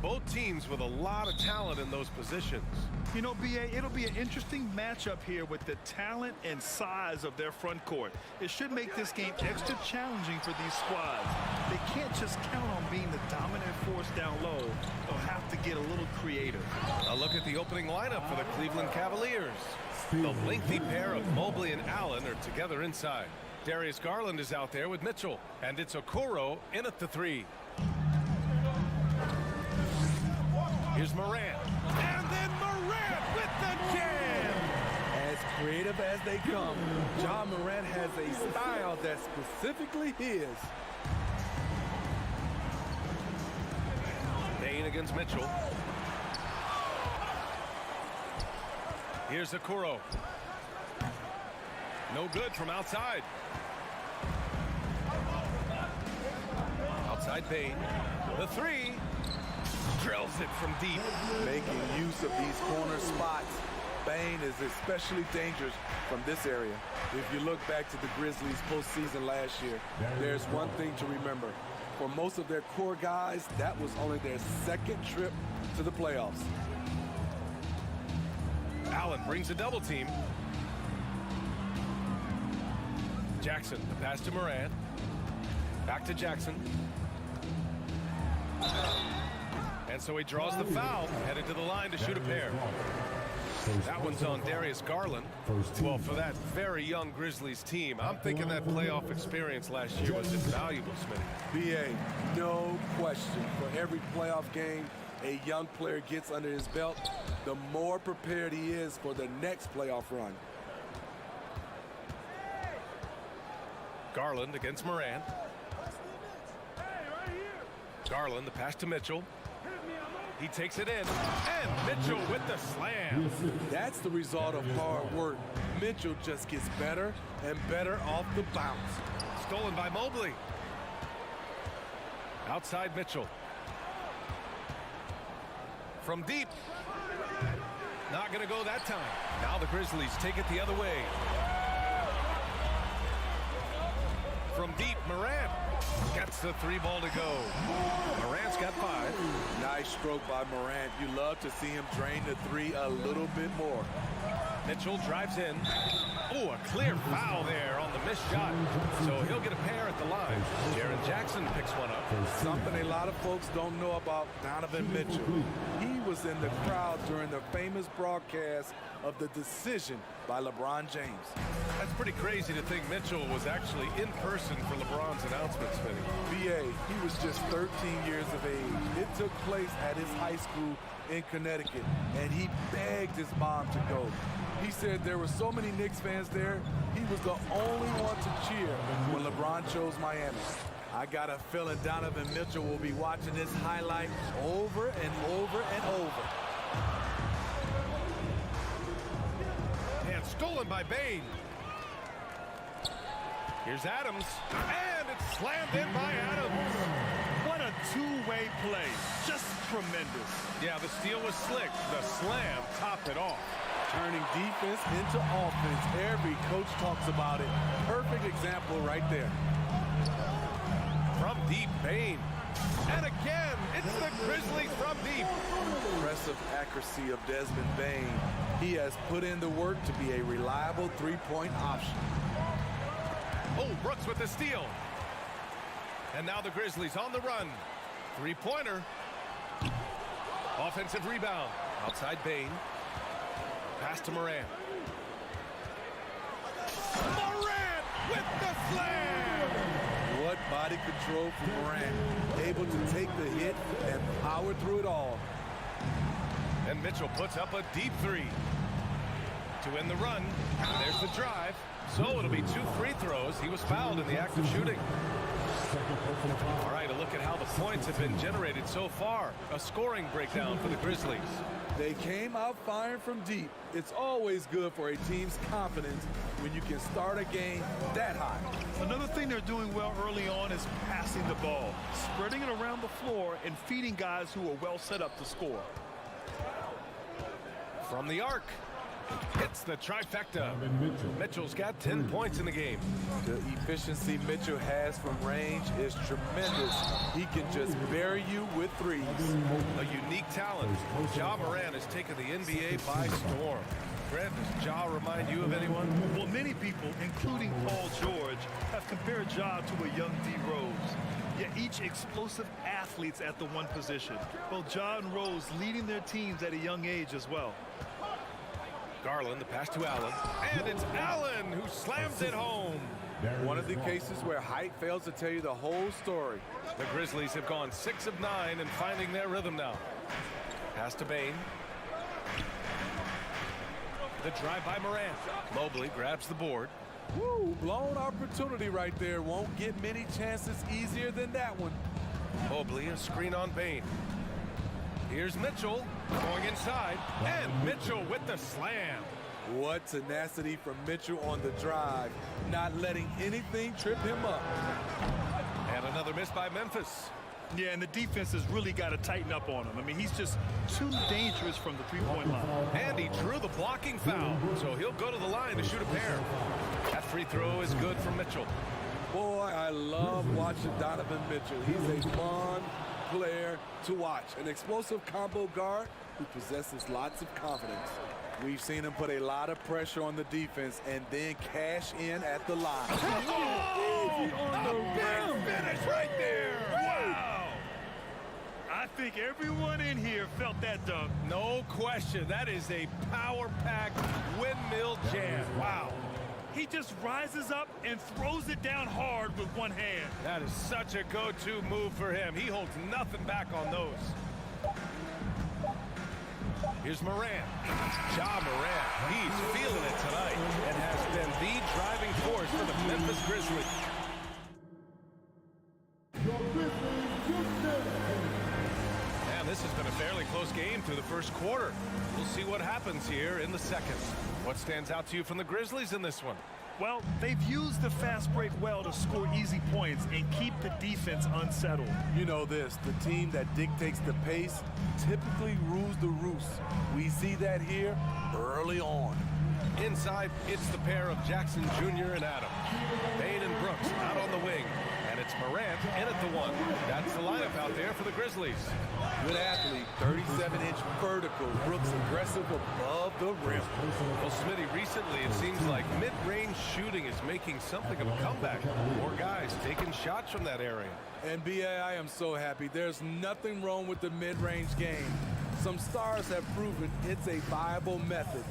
Both teams with a lot of talent in those positions. You know, B.A., it'll be an interesting matchup here with the talent and size of their front court. It should make this game extra challenging for these squads. They can't just count on being the dominant force down low. They'll have to get a little creative. A look at the opening lineup for the Cleveland Cavaliers. The lengthy pair of Mobley and Allen are together inside. Darius Garland is out there with Mitchell, and it's Okoro in at the 3. Here's Morant. And then Morant with the jam! As creative as they come, John Morant has a style that's specifically his. Bain against Mitchell. Here's Okoro. No good from outside. Outside Bain. The 3. Drills it from deep. Making use of these corner spots. Bain is especially dangerous from this area. If you look back to the Grizzlies postseason last year, there's one thing to remember. For most of their core guys, that was only their second trip to the playoffs. Allen brings a double team. Jackson, the pass to Morant. Back to Jackson. And so he draws the foul, headed to the line to shoot a pair. That one's on Darius Garland. Well, for that very young Grizzlies team, I'm thinking that playoff experience last year was invaluable, Smitty. B.A., no question. For every playoff game a young player gets under his belt, the more prepared he is for the next playoff run. Garland against Morant. Garland, the pass to Mitchell. He takes it in, and Mitchell with the slam. That's the result of hard work. Mitchell just gets better and better off the bounce. Stolen by Mobley. Outside Mitchell. From deep. Not going to go that time. Now the Grizzlies take it the other way. From deep, Morant gets the 3 ball to go. Morant's got 5. Nice stroke by Morant. You love to see him drain the 3 a little bit more. Mitchell drives in. Oh, a clear foul there on the missed shot. So he'll get a pair at the line. Jaren Jackson picks one up. Something a lot of folks don't know about Donovan Mitchell. He was in the crowd during the famous broadcast of the decision by LeBron James. That's pretty crazy to think Mitchell was actually in person for LeBron's announcement, Smitty. B.A., he was just 13 years of age. It took place at his high school in Connecticut, and he begged his mom to go. He said there were so many Knicks fans there, he was the only one to cheer when LeBron chose Miami. I got a feeling Donovan Mitchell will be watching this highlight over and over and over. And stolen by Bain. Here's Adams, and it's slammed in by Adams. What a two-way play. Just tremendous. Yeah, the steal was slick. The slam topped it off. Turning defense into offense. Every coach talks about it. Perfect example right there. From deep, Bain. And again, it's the Grizzlies from deep. Impressive accuracy of Desmond Bain. He has put in the work to be a reliable three-point option. Oh, Brooks with the steal. And now the Grizzlies on the run. Three-pointer. Offensive rebound. Outside Bain. Pass to Morant. Morant with the slam! What body control from Morant. Able to take the hit and power through it all. And Mitchell puts up a deep 3. To win the run. And there's the drive. So it'll be 2 free throws. He was fouled in the act of shooting. All right, a look at how the points have been generated so far. A scoring breakdown for the Grizzlies. They came out firing from deep. It's always good for a team's confidence when you can start a game that high. Another thing they're doing well early on is passing the ball, spreading it around the floor and feeding guys who are well set up to score. From the arc. Hits the trifecta. Mitchell's got 10 points in the game. The efficiency Mitchell has from range is tremendous. He can just bury you with threes. A unique talent. Ja Morant has taken the NBA by storm. Grant, does Ja remind you of anyone? Well, many people, including Paul George, have compared Ja to a young D. Rose. Yet each explosive athletes at the one position. Both Ja and Rose leading their teams at a young age as well. Garland, the pass to Allen. And it's Allen who slams it home. One of the cases where height fails to tell you the whole story. The Grizzlies have gone 6 of 9 and finding their rhythm now. Pass to Bane. The drive by Morant. Mobley grabs the board. Woo, blown opportunity right there. Won't get many chances easier than that one. Mobley, a screen on Bane. Here's Mitchell going inside. And Mitchell with the slam. What tenacity from Mitchell on the drive. Not letting anything trip him up. And another miss by Memphis. Yeah, and the defense has really got to tighten up on him. I mean, he's just too dangerous from the three-point line. And he drew the blocking foul, so he'll go to the line to shoot a pair. That free throw is good for Mitchell. Boy, I love watching Donovan Mitchell. He's a fun player to watch. An explosive combo guard who possesses lots of confidence. We've seen him put a lot of pressure on the defense and then cash in at the line. On the rim finish right there. Wow. I think everyone in here felt that dunk. No question. That is a power-packed windmill jam. Wow. He just rises up and throws it down hard with one hand. That is such a go-to move for him. He holds nothing back on those. Here's Morant. Ja Morant. He's feeling it tonight and has been the driving force for the Memphis Grizzlies. And this has been a fairly close game through the first quarter. We'll see what happens here in the second. What stands out to you from the Grizzlies in this one? Well, they've used the fast break well to score easy points and keep the defense unsettled. You know this, the team that dictates the pace typically rules the roost. We see that here early on. Inside, it's the pair of Jackson Jr. and Adams. Bane and Brooks out on the wing. And it's Morant in at the one. That's the lineup out there for the Grizzlies. Good athlete, 37-inch vertical. Brooks aggressive above the rim. Well, Smitty, recently it seems like mid-range shooting is making something of a comeback. More guys taking shots from that area. And B.A., I am so happy. There's nothing wrong with the mid-range game. Some stars have proven it's a viable method,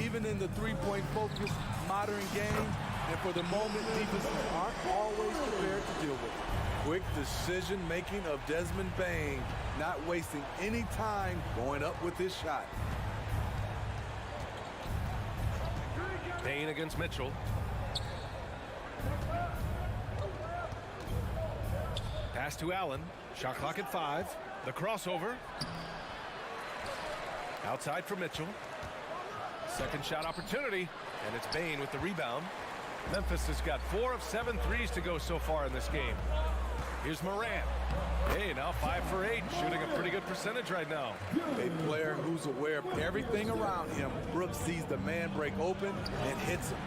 even in the three-point focused modern game. And for the moment, defenses aren't always prepared to deal with it. Quick decision-making of Desmond Bane, not wasting any time going up with his shot. Bane against Mitchell. Pass to Allen. Shot clock at 5. The crossover. Outside for Mitchell. Second shot opportunity. And it's Bane with the rebound. Memphis has got 4 of 7 threes to go so far in this game. Here's Morant. Hey, now 5 for 8, shooting a pretty good percentage right now. A player who's aware of everything around him. Brooks sees the man break open and hits him.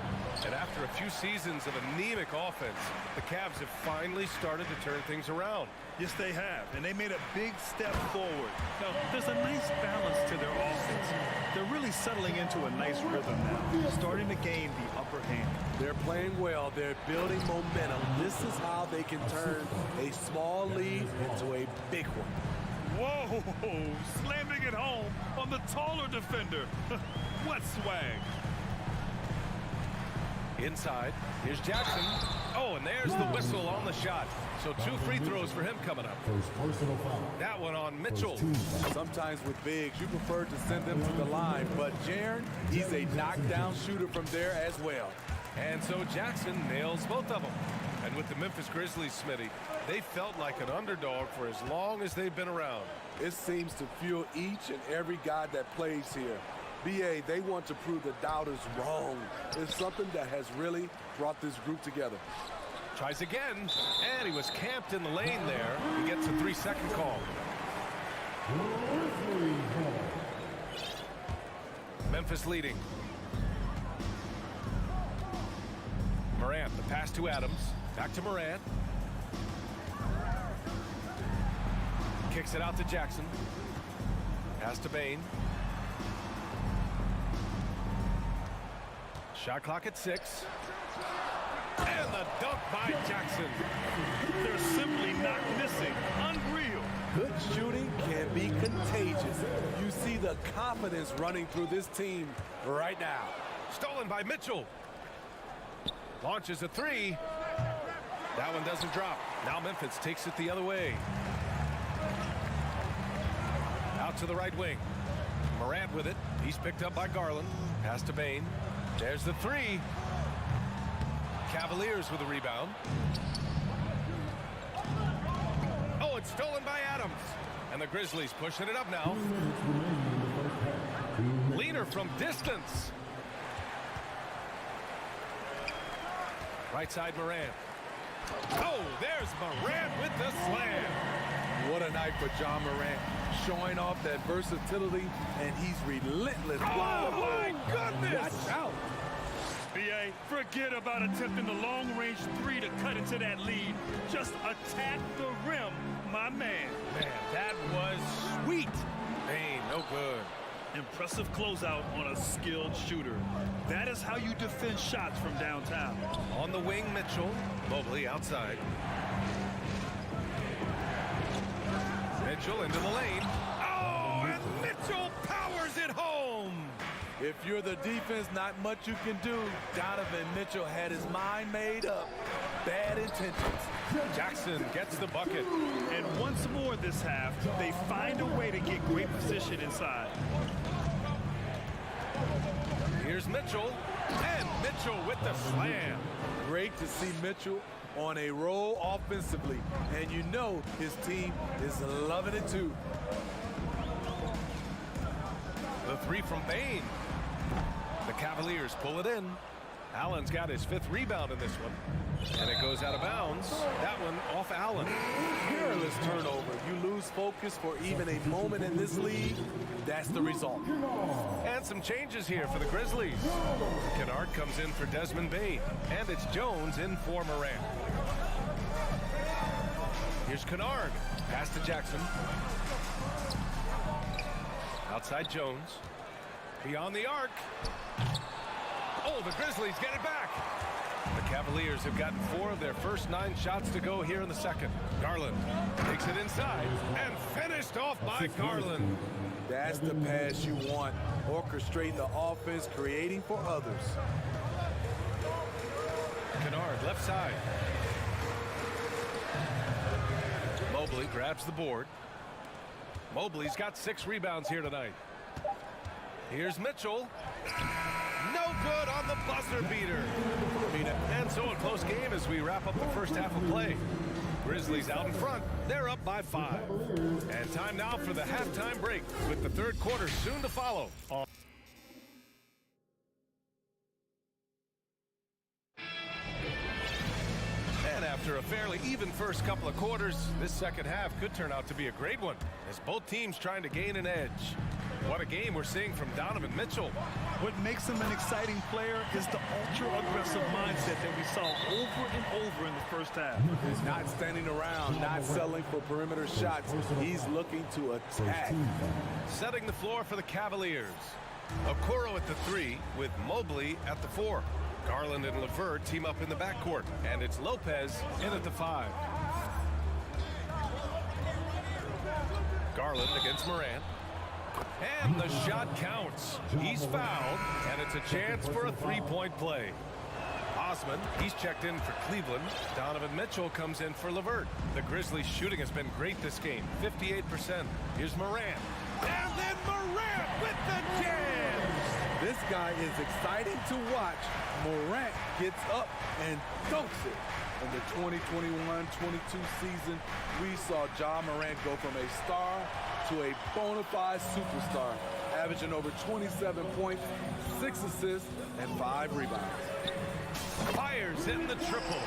And after a few seasons of anemic offense, the Cavs have finally started to turn things around. Yes, they have, and they made a big step forward. Now, there's a nice balance to their offense. They're really settling into a nice rhythm now, starting to gain the upper hand. They're playing well. They're building momentum. This is how they can turn a small lead into a big one. Whoa, slamming it home on the taller defender. What swag. Inside, here's Jackson. Oh, and there's the whistle on the shot. So 2 free throws for him coming up. That one on Mitchell. Sometimes with bigs, you prefer to send them to the line, but Jaren, he's a knockdown shooter from there as well. And so Jackson nails both of them. And with the Memphis Grizzlies, Smitty, they felt like an underdog for as long as they've been around. It seems to fuel each and every guy that plays here. B.A., they want to prove the doubters wrong. It's something that has really brought this group together. Tries again, and he was camped in the lane there. He gets a 3-second call. Memphis leading. Pass to Adams. Back to Morant. Kicks it out to Jackson. Pass to Bane. Shot clock at 6. And the dunk by Jackson. They're simply not missing. Unreal. Good shooting can be contagious. You see the confidence running through this team right now. Stolen by Mitchell. Launches a 3. That one doesn't drop. Now Memphis takes it the other way. Out to the right wing. Morant with it. He's picked up by Garland. Pass to Bane. There's the 3. Cavaliers with a rebound. Oh, it's stolen by Adams. And the Grizzlies pushing it up now. Leaner from distance. Right side Morant. Oh, there's Morant with the slam. What a night for John Morant. Showing off that versatility, and he's relentless. Oh, my goodness. Watch out. B.A., forget about attempting the long-range 3 to cut into that lead. Just attack the rim, my man. Man, that was sweet. Bane, no good. Impressive closeout on a skilled shooter. That is how you defend shots from downtown. On the wing, Mitchell. Mobley outside. Mitchell into the lane. Oh, and Mitchell powers it home. If you're the defense, not much you can do. Donovan Mitchell had his mind made up. Bad intentions. Jackson gets the bucket. And once more this half, they find a way to get great position inside. Here's Mitchell. And Mitchell with the slam. Great to see Mitchell on a roll offensively. And you know his team is loving it too. The 3 from Bane. The Cavaliers pull it in. Allen's got his 5th rebound in this one. And it goes out of bounds. That one off Allen. Careless turnover. You lose focus for even a moment in this league. That's the result. And some changes here for the Grizzlies. Kennard comes in for Desmond Bane. And it's Jones in for Morant. Here's Kennard. Pass to Jackson. Outside Jones. Beyond the arc. Oh, the Grizzlies get it back. The Cavaliers have gotten 4 of their first 9 shots to go here in the second. Garland takes it inside and finished off by Garland. That's the pass you want. Orchestrate the offense, creating for others. Kennard left side. Mobley grabs the board. Mobley's got 6 rebounds here tonight. Here's Mitchell. No good on the buzzer beater. And so a close game as we wrap up the first half of play. Grizzlies out in front. They're up by 5. And time now for the halftime break with the third quarter soon to follow. And after a fairly even first couple of quarters, this second half could turn out to be a great one as both teams trying to gain an edge. What a game we're seeing from Donovan Mitchell. What makes him an exciting player is the ultra-aggressive mindset that we saw over and over in the first half. He's not standing around, not settling for perimeter shots. He's looking to attack. Setting the floor for the Cavaliers. Okoro at the 3 with Mobley at the 4. Garland and LeVert team up in the backcourt. And it's Lopez in at the 5. Garland against Morant. And the shot counts. He's fouled, and it's a chance for a 3-point play. Osman, he's checked in for Cleveland. Donovan Mitchell comes in for LeVert. The Grizzlies' shooting has been great this game, 58%. Here's Morant. And then Morant with the jam! This guy is exciting to watch. Morant gets up and dunks it. In the 2021-22 season, we saw Ja Morant go from a star to a bona fide superstar, averaging over 27 points, 6 assists, and 5 rebounds. Fires in the triple.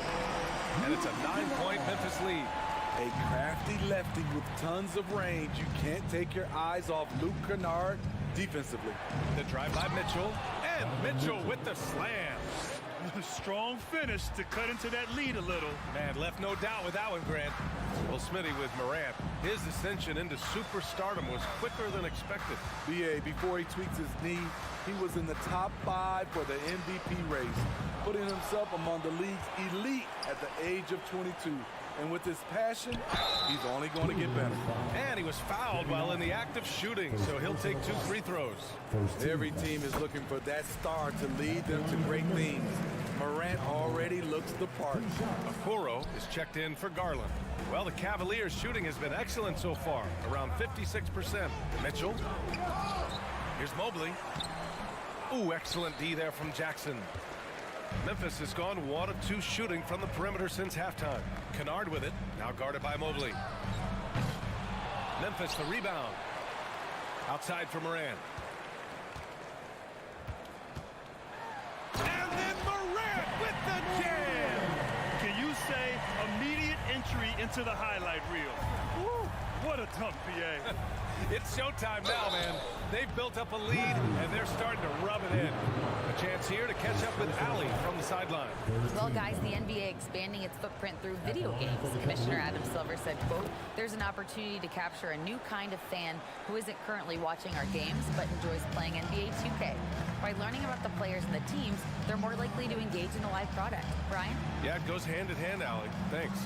And it's a 9-point Memphis lead. A crafty lefty with tons of range. You can't take your eyes off Luke Kennard defensively. The drive by Mitchell. And Mitchell with the slam. Strong finish to cut into that lead a little. Man, left no doubt with that one, Grant. Well, Smitty, with Morant, his ascension into superstardom was quicker than expected. BA, before he tweaks his knee, he was in the top 5 for the MVP race, putting himself among the league's elite at the age of 22. And with his passion, he's only going to get better. And he was fouled while in the act of shooting, so he'll take 2 free throws. Every team is looking for that star to lead them to great things. Morant already looks the part. Okoro is checked in for Garland. Well, the Cavaliers' shooting has been excellent so far, around 56%. Mitchell. Here's Mobley. Ooh, excellent D there from Jackson. Memphis has gone 1 of 2 shooting from the perimeter since halftime. Kennard with it, now guarded by Mobley. Memphis the rebound. Outside for Morant. And then Morant with the jam. Can you say immediate entry into the highlight reel? Woo, what a dunk, PA. It's showtime now, man. They've built up a lead, and they're starting to rub it in. A chance here to catch up with Allie from the sideline. Well, guys, the NBA expanding its footprint through video games. Commissioner Adam Silver said, quote, "There's an opportunity to capture a new kind of fan who isn't currently watching our games but enjoys playing NBA 2K. By learning about the players and the teams, they're more likely to engage in the live product." Brian? Yeah, it goes hand in hand, Allie. Thanks.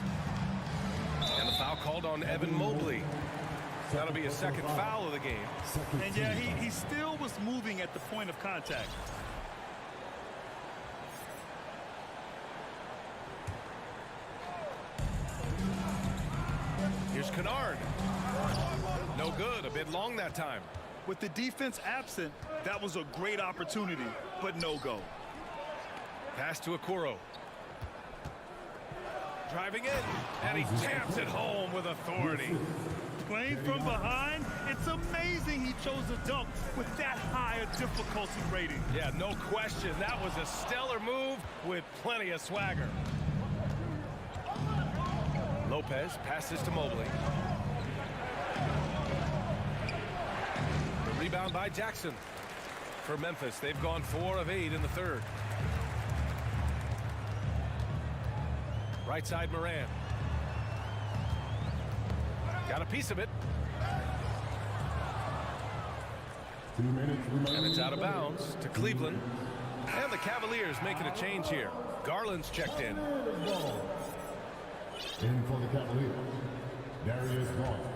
And the foul called on Evan Mobley. That'll be a second foul of the game. And yeah, he still was moving at the point of contact. Here's Kennard. No good, a bit long that time. With the defense absent, that was a great opportunity, but no go. Pass to Okoro. Driving in, and he jams it home with authority. Playing from behind, it's amazing he chose a dunk with that high a difficulty rating. Yeah, no question. That was a stellar move with plenty of swagger. Lopez passes to Mobley. The rebound by Jackson. For Memphis, they've gone 4 of 8 in the third. Right side, Morant. Got a piece of it. And it's out of bounds to Cleveland. And the Cavaliers making a change here. Garland's checked in. In for the Cavaliers, Darius Garland.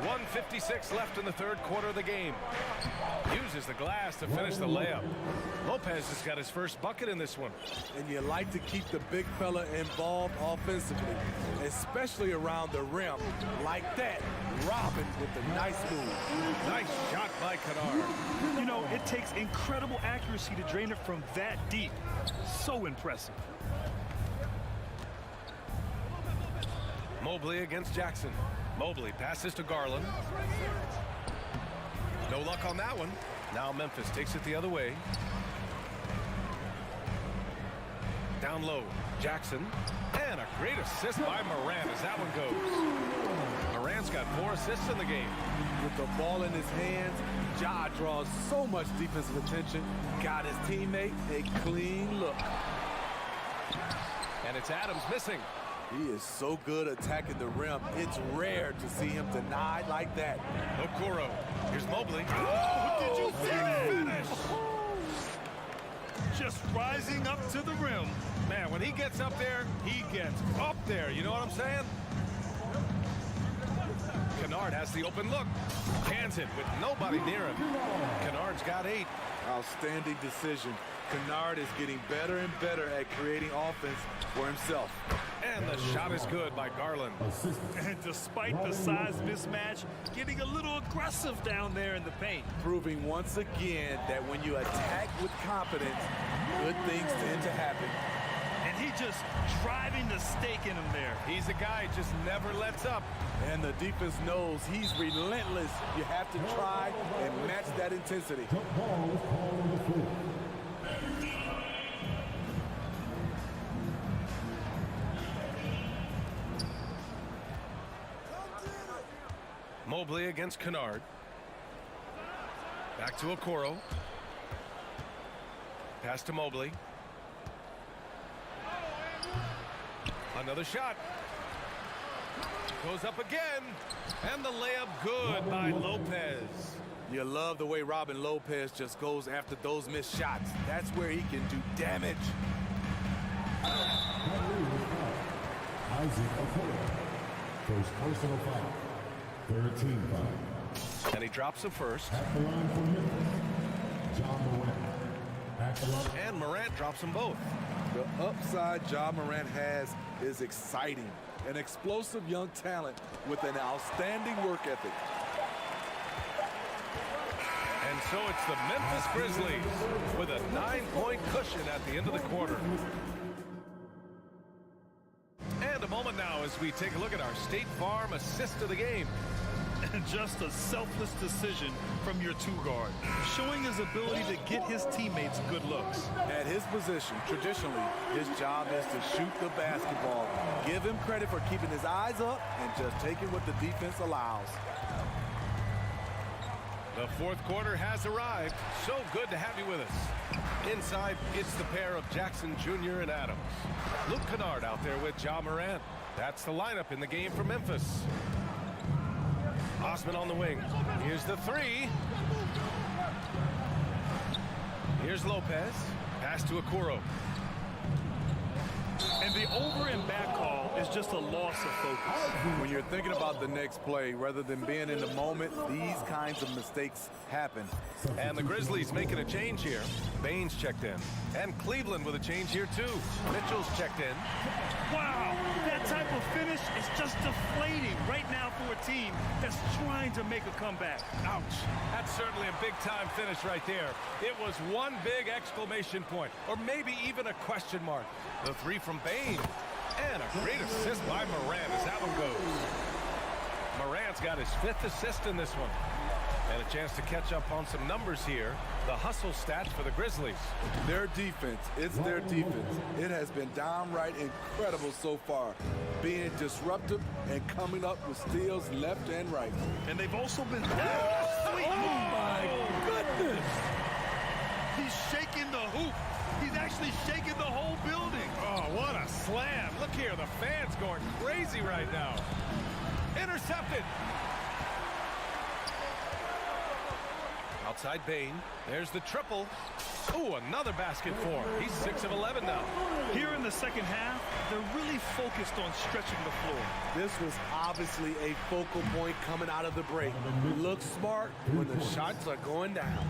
1:56 left in the third quarter of the game. Uses the glass to finish the layup. Lopez has got his first bucket in this one. And you like to keep the big fella involved offensively, especially around the rim. Like that, Robin with the nice move. Nice shot by Kennard. You know, it takes incredible accuracy to drain it from that deep. So impressive. Mobley against Jackson. Mobley passes to Garland. No luck on that one. Now Memphis takes it the other way. Down low, Jackson. And a great assist by Morant as that one goes. Morant's got 4 assists in the game. With the ball in his hands, Ja draws so much defensive attention. Got his teammate a clean look. And it's Adams missing. He is so good attacking the rim. It's rare to see him denied like that. Okoro. Here's Mobley. Oh, did you see that finish? Just rising up to the rim. Man, when he gets up there, he gets up there. You know what I'm saying? Kennard has the open look. Cans it with nobody near him. Kennard's got 8. Outstanding decision. Kennard is getting better and better at creating offense for himself. And the shot is good by Garland. And despite the size mismatch, getting a little aggressive down there in the paint. Proving once again that when you attack with confidence, good things tend to happen. And he just driving the stake in him there. He's a guy who just never lets up. And the defense knows he's relentless. You have to try and match that intensity. Mobley against Kennard. Back to Okoro. Pass to Mobley. Another shot. Goes up again. And the layup good by Lopez. You love the way Robin Lopez just goes after those missed shots. That's where he can do damage. Isaac Okoro. First personal foul. Third team foul. And he drops the first. At the line for Memphis, John Morant. At the line. And Morant drops them both. The upside Ja Morant has is exciting. An explosive young talent with an outstanding work ethic. And so it's the Memphis Grizzlies with a 9-point cushion at the end of the quarter. And a moment now as we take a look at our State Farm assist of the game. And just a selfless decision from your two-guard, showing his ability to get his teammates good looks. At his position, traditionally, his job is to shoot the basketball. Give him credit for keeping his eyes up and just taking what the defense allows. The fourth quarter has arrived. So good to have you with us. Inside, it's the pair of Jackson Jr. and Adams. Luke Kennard out there with Ja Morant. That's the lineup in the game for Memphis. Osman on the wing. Here's the three. Here's Lopez. Pass to Okoro. And the over and back call is just a loss of focus. When you're thinking about the next play, rather than being in the moment, these kinds of mistakes happen. And the Grizzlies making a change here. Baines checked in. And Cleveland with a change here too. Mitchell's checked in. Wow, that type of finish is just deflating right now for a team that's trying to make a comeback. Ouch. That's certainly a big-time finish right there. It was one big exclamation point, or maybe even a question mark. The three from Baines. And a great assist by Morant as that one goes. Morant's got his 5th assist in this one. And a chance to catch up on some numbers here. The hustle stats for the Grizzlies. Their defense, it's their defense. It has been downright incredible so far. Being disruptive and coming up with steals left and right. And they've also been... Oh my goodness! He's shaking the hoop. He's actually shaking the whole building. Oh, what a slam. Look here, the fans going crazy right now. Intercepted. Outside Bain. There's the triple. Ooh, another basket for him. He's 6 of 11 now. Here in the second half, they're really focused on stretching the floor. This was obviously a focal point coming out of the break. Look smart when the shots are going down.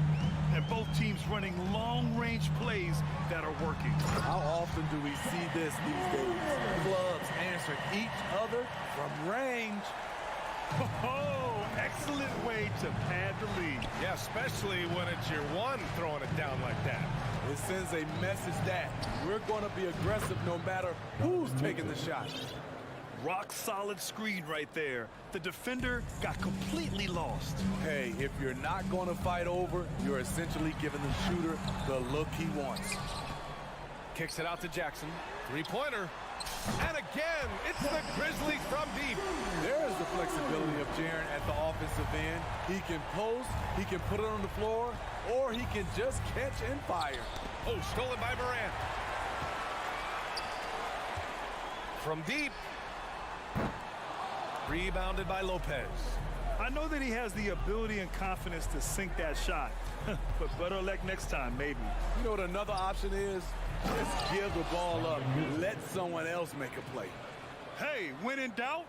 And both teams running long-range plays that are working. How often do we see this these days? Clubs answering each other from range. Oh, excellent way to pad the lead. Yeah, especially when it's your one throwing it down like that. It sends a message that we're going to be aggressive no matter who's taking the shot. Rock solid screen right there. The defender got completely lost. Hey, if you're not going to fight over, you're essentially giving the shooter the look he wants. Kicks it out to Jackson. Three-pointer. And again, it's the Grizzlies from deep. There is the flexibility of Jaren at the offensive end. He can post, he can put it on the floor, or he can just catch and fire. Oh, stolen by Morant. From deep. Rebounded by Lopez. I know that he has the ability and confidence to sink that shot. But better luck next time, maybe. You know what another option is? Just give the ball up. Let someone else make a play. Hey, when in doubt,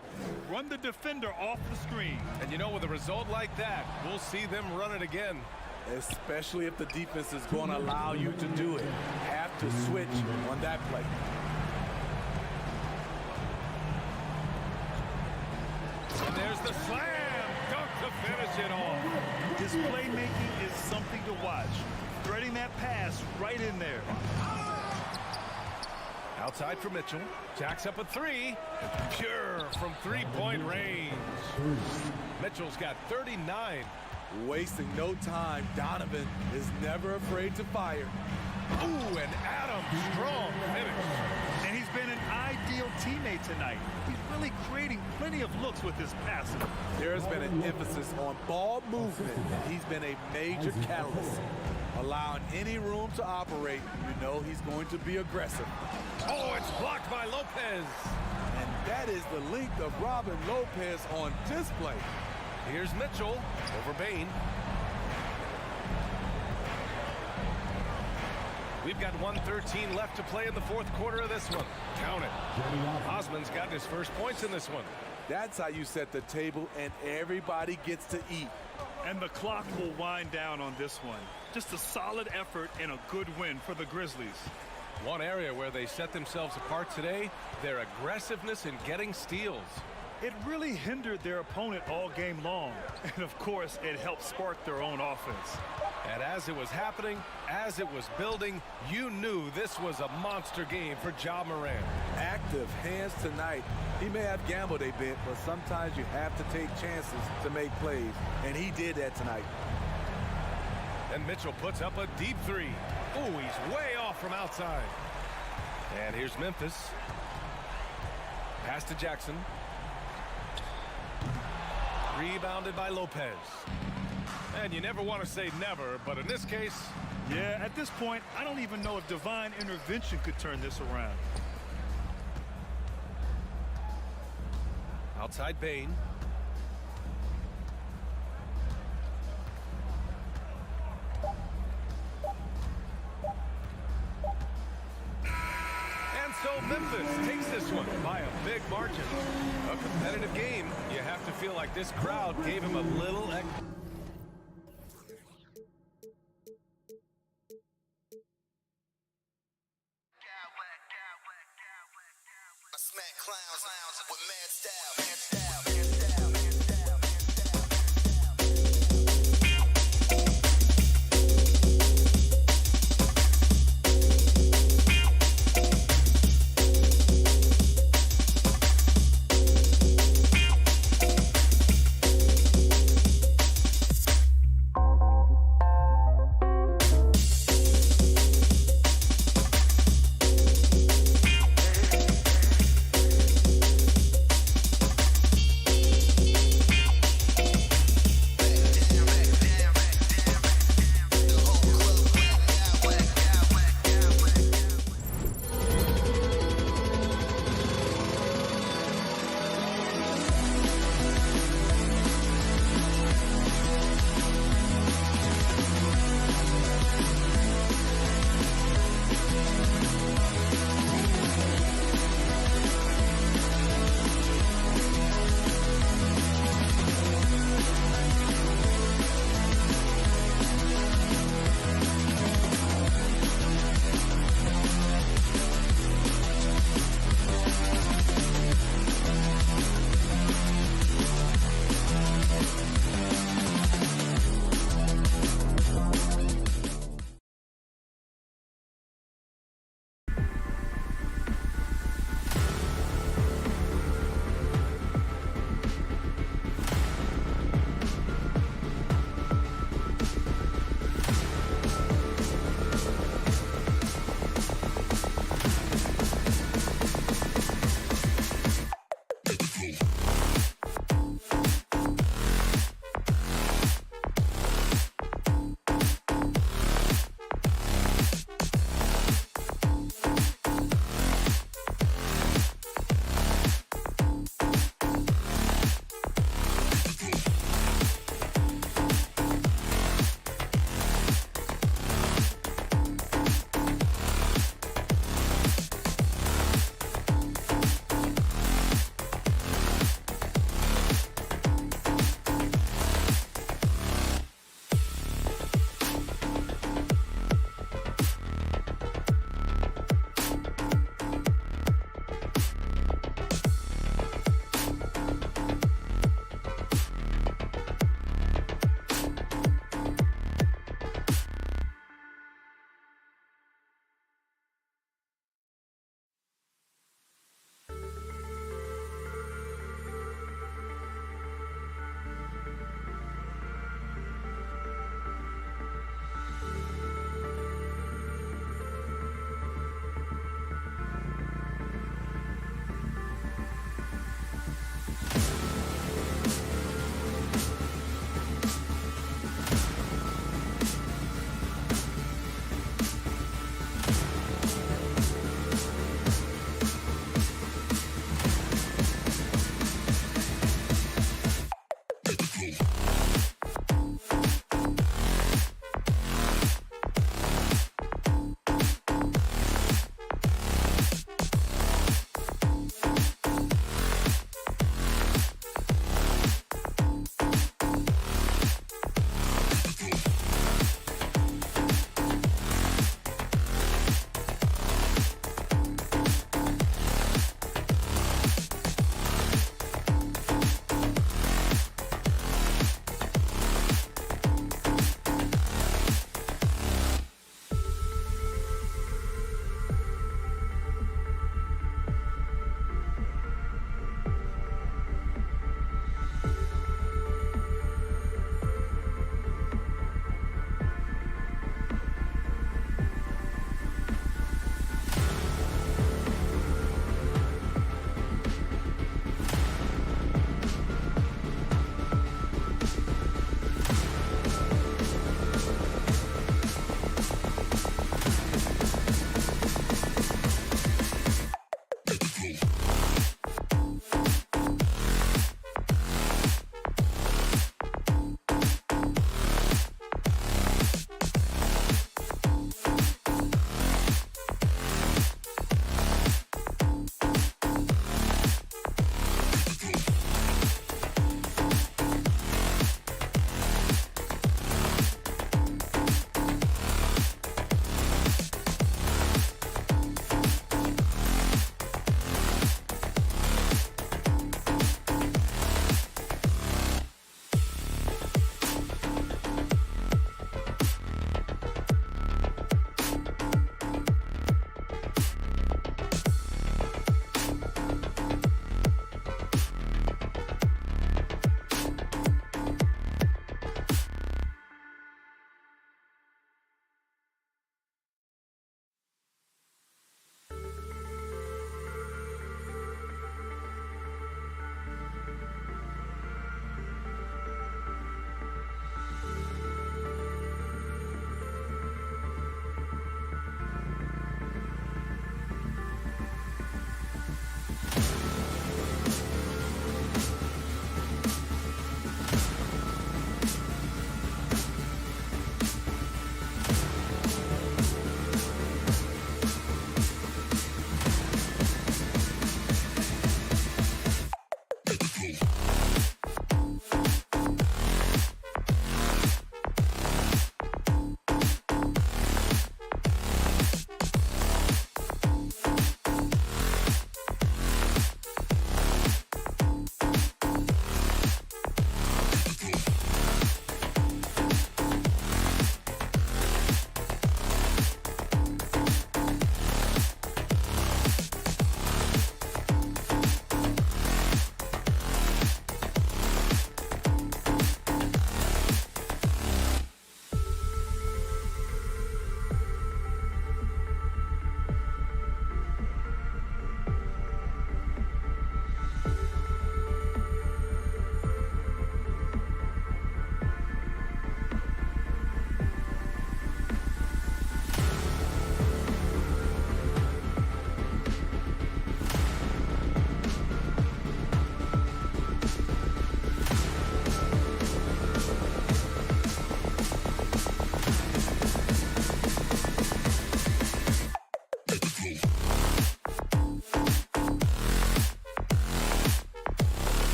run the defender off the screen. And you know, with a result like that, we'll see them run it again. Especially if the defense is going to allow you to do it. Have to switch on that play. And there's the slam. Dunk to finish it off. His playmaking is something to watch. Threading that pass right in there. Outside for Mitchell. Jacks up a three. Pure from three-point range. Mitchell's got 39. Wasting no time. Donovan is never afraid to fire. Ooh, and Adams, strong finish. And he's been an ideal teammate tonight. He's really creating plenty of looks with his passing. There's been an emphasis on ball movement, and he's been a major catalyst. Allowing any room to operate, you know he's going to be aggressive. Oh, it's blocked by Lopez. And that is the length of Robin Lopez on display. Here's Mitchell over Bain. We've got 1:13 left to play in the fourth quarter of this one. Count it. Osman's got his first points in this one. That's how you set the table, and everybody gets to eat. And the clock will wind down on this one. Just a solid effort and a good win for the Grizzlies. One area where they set themselves apart today, their aggressiveness in getting steals. It really hindered their opponent all game long. And of course, it helped spark their own offense. And as it was happening, as it was building, you knew this was a monster game for Ja Morant. Active hands tonight. He may have gambled a bit, but sometimes you have to take chances to make plays. And he did that tonight. And Mitchell puts up a deep three. Oh, he's way off from outside. And here's Memphis. Pass to Jackson. Rebounded by Lopez. And you never want to say never, but in this case... Yeah, at this point, I don't even know if divine intervention could turn this around. Outside Bain. And so Memphis takes this one by a big margin. A competitive game. You have to feel like this crowd gave him a little extra. I smack clowns with mad style.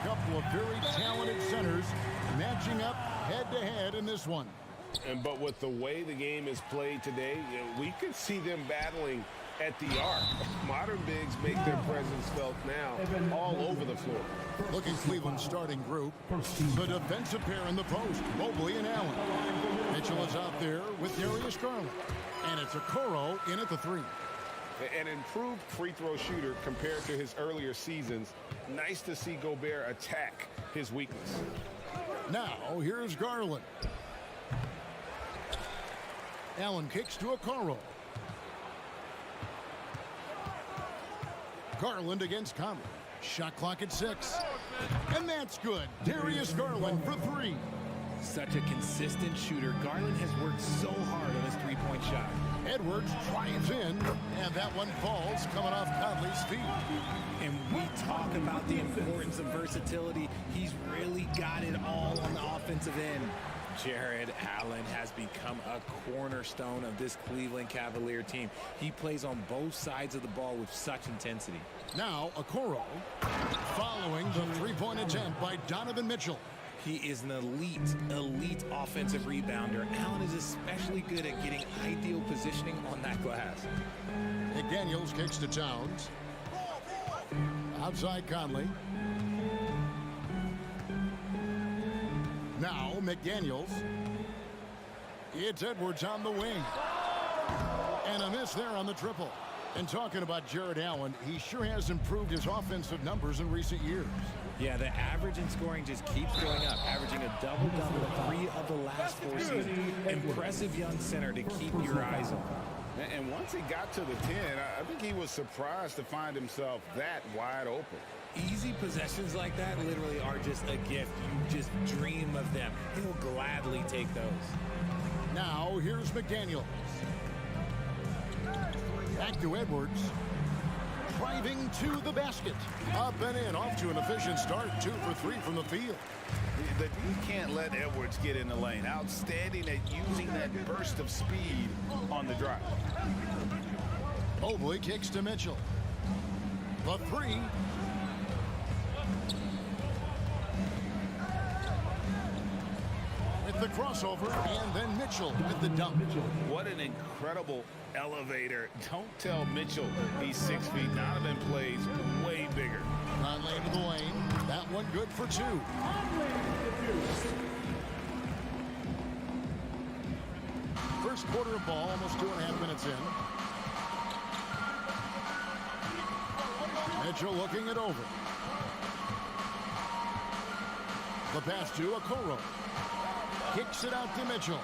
couple of very talented centers matching up head-to-head in this one. But with the way the game is played today, we could see them battling at the arc. Modern bigs make their presence felt now all over the floor. Look at Cleveland's starting group. The defensive pair in the post, Mobley and Allen. Mitchell is out there with Darius Garland. And it's Okoro in at the 3. An improved free throw shooter compared to his earlier seasons. Nice to see Gobert attack his weakness. Now, here's Garland. Allen kicks to Okoro. Garland against Conley. Shot clock at 6. And that's good. Darius Garland for 3. Such a consistent shooter. Garland has worked so hard on his three-point shot. Edwards drives in, and that one falls coming off Conley's feet. And we talk about the importance of versatility. He's really got it all on the offensive end. Jared Allen has become a cornerstone of this Cleveland Cavalier team. He plays on both sides of the ball with such intensity. Now, Okoro following the three-point attempt by Donovan Mitchell. He is an elite offensive rebounder. Allen is especially good at getting ideal positioning on that glass. McDaniels kicks to Towns. Outside Conley. Now McDaniels. It's Edwards on the wing. And a miss there on the triple. And talking about Jared Allen, he sure has improved his offensive numbers in recent years. Yeah, the average in scoring just keeps going up, averaging a double-double 3 of the last 4 seasons. Impressive young center to keep your eyes on. And once he got to the 10, I think he was surprised to find himself that wide open. Easy possessions like that literally are just a gift. You just dream of them. He'll gladly take those. Now, here's McDaniels. Back to Edwards. Driving to the basket. Up and in, off to an efficient start. 2 for 3 from the field. You can't let Edwards get in the lane. Outstanding at using that burst of speed on the drive. Mobley kicks to Mitchell. The 3. With the crossover, and then Mitchell with the dunk. What an incredible elevator. Don't tell Mitchell he's 6 feet. Donovan plays way bigger. Conley into the lane. That one good for 2. First quarter of ball, almost 2.5 minutes in. Mitchell looking it over. The pass to Okoro. Kicks it out to Mitchell.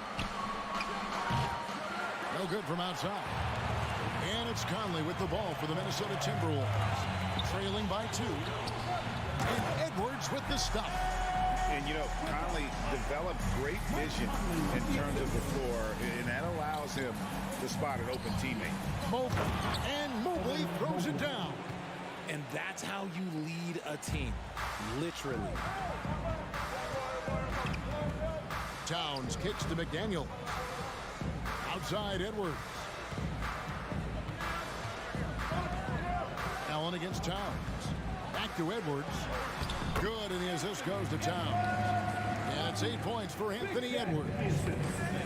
No good from outside. And it's Conley with the ball for the Minnesota Timberwolves. Trailing by 2. And Edwards with the stop. And, you know, Conley developed great vision in terms of the floor, and that allows him to spot an open teammate. Mobley throws it down. And that's how you lead a team, literally. Towns kicks to McDaniel. Outside Edwards. Allen against Towns. Back to Edwards. Good, and the assist goes to Towns. And it's 8 points for Anthony Edwards.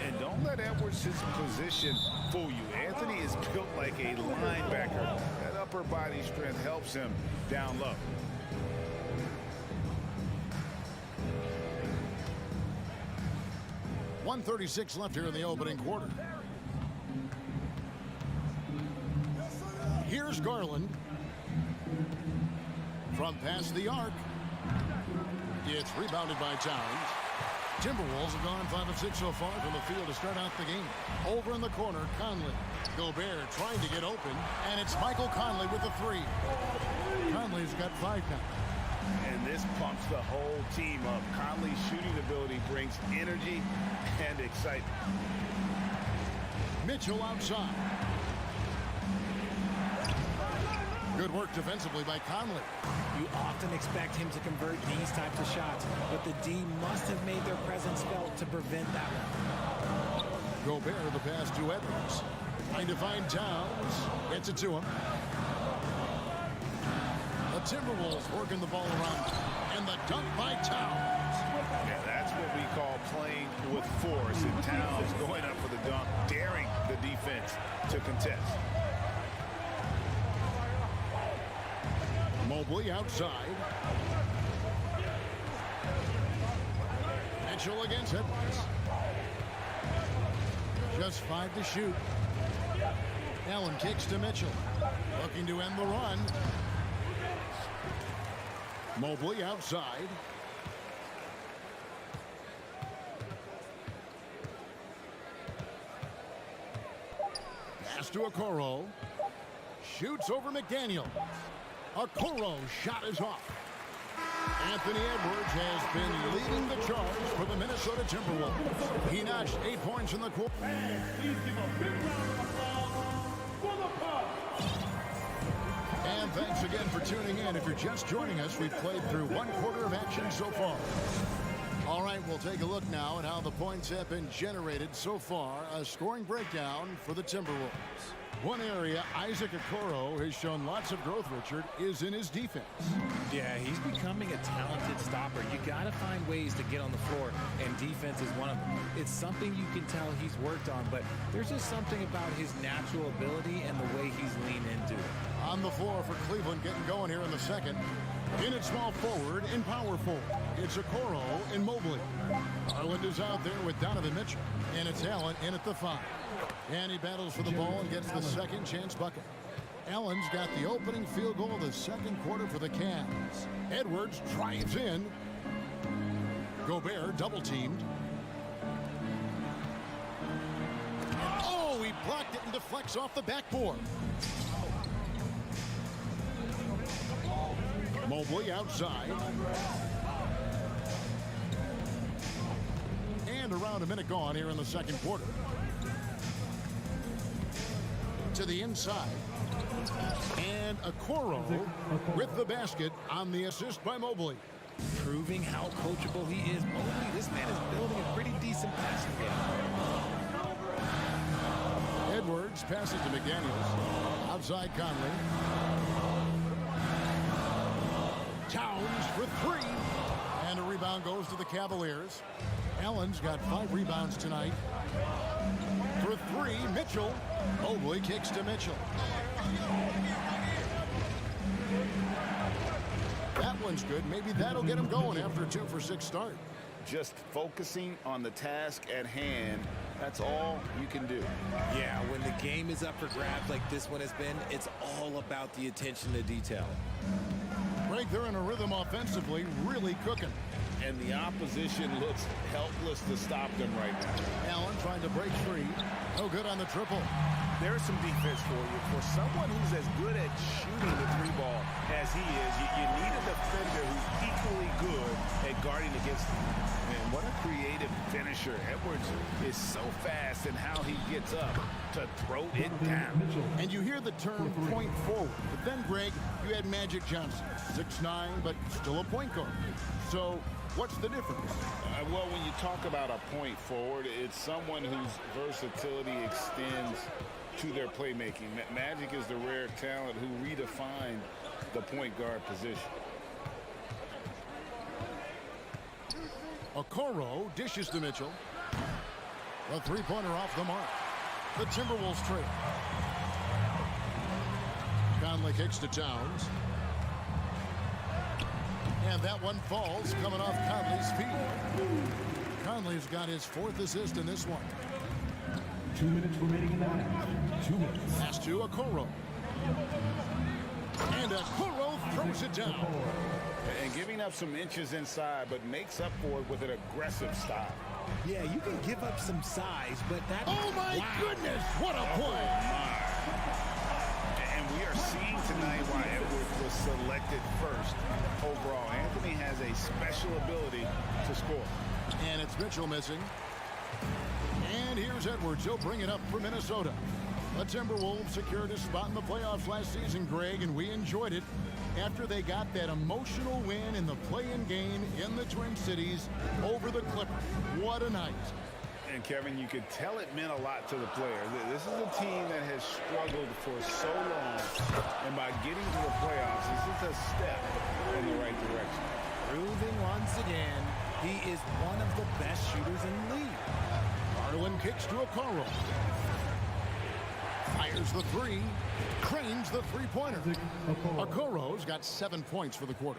And don't let Edwards' position fool you. Anthony is built like a linebacker. That upper body strength helps him down low. .136 left here in the opening quarter. Here's Garland. From past the arc. It's rebounded by Towns. Timberwolves have gone 5 of 6 so far from the field to start out the game. Over in the corner, Conley. Gobert trying to get open, and it's Michael Conley with the 3. Conley's got 5 now. And this pumps the whole team up. Conley's shooting ability brings energy and excitement. Mitchell outside. Good work defensively by Conley. You often expect him to convert these types of shots, but the D must have made their presence felt to prevent that one. Gobert the pass to Edwards. Trying to find Towns. Gets it to him. The Timberwolves working the ball around. And the dunk by Towns. Yeah, that's what we call playing with force. And Towns going up for the dunk, daring the defense to contest. Mobley outside. Mitchell against Edwards. Just 5 to shoot. Allen kicks to Mitchell. Looking to end the run. Mobley outside. Pass to Okoro. Shoots over McDaniel. Okoro's shot is off. Anthony Edwards has been leading the charge for the Minnesota Timberwolves. He notched 8 points in the quarter. Please give a big round of applause for the Puck. And thanks again for tuning in. If you're just joining us, we've played through 1 quarter of action so far. All right, we'll take a look now at how the points have been generated so far. A scoring breakdown for the Timberwolves. One area Isaac Okoro has shown lots of growth, Richard, is in his defense. Yeah, he's becoming a talented stopper. You got to find ways to get on the floor, and defense is one of them. It's something you can tell he's worked on, but there's just something about his natural ability and the way he's leaned into it. On the floor for Cleveland, getting going here in the second. In at small forward, in power forward, it's Okoro and Mobley. Garland is out there with Donovan Mitchell, and it's Allen in at the 5. And he battles for the ball and gets the second chance bucket. Allen's got the opening field goal of the second quarter for the Cavs. Edwards drives in. Gobert double teamed. Oh, he blocked it and deflects off the backboard. Mobley outside. And around a minute gone here in the second quarter. To the inside. And Okoro with the basket on the assist by Mobley. Proving how coachable he is. Mobley, this man is building a pretty decent passing game. Edwards passes to McDaniels. Outside Conley. Towns for 3. And a rebound goes to the Cavaliers. Allen's got 5 rebounds tonight. For 3, Mitchell. Mobley kicks to Mitchell. That one's good. Maybe that'll get him going after a 2 for 6 start. Just focusing on the task at hand. That's all you can do. Yeah, when the game is up for grabs like this one has been, it's all about the attention to detail. Greg, they're in a rhythm offensively, really cooking. And the opposition looks helpless to stop them right now. Allen trying to break free. No good on the triple. There's some defense for you. For someone who's as good at shooting the 3 ball as he is, you need a defender who's equally good at guarding against him. Man, what a creative finisher. Edwards is so fast in how he gets up to throw it down. And you hear the term point forward. But then, Greg, you had Magic Johnson. 6'9", but still a point guard. So what's the difference? Well, when you talk about a point forward, it's someone whose versatility extends to their playmaking. Magic is the rare talent who redefined the point guard position. Okoro dishes to Mitchell. A 3-pointer off the mark. The Timberwolves trail. Conley kicks to Towns. And that one falls, coming off Conley's feet. Conley's got his 4th assist in this one. 2 minutes remaining in the match. 2 minutes. Pass to Okoro. And Okoro throws it down. And giving up some inches inside, but makes up for it with an aggressive style. Yeah, you can give up some size, but that... Oh, my goodness! What a play! And we are seeing tonight why Edwards was selected first overall. Anthony has a special ability to score. And it's Mitchell missing. And here's Edwards. He'll bring it up for Minnesota. The Timberwolves secured a spot in the playoffs last season, Greg, and we enjoyed it after they got that emotional win in the play-in game in the Twin Cities over the Clippers. What a night. And, Kevin, you could tell it meant a lot to the players. This is a team that has struggled for so long, and by getting to the playoffs, this is a step in the right direction. Proving once again, he is one of the best shooters in the league. Garland kicks to Okoro. Fires the three. Cranes the three-pointer. Okoro's got 7 points for the quarter.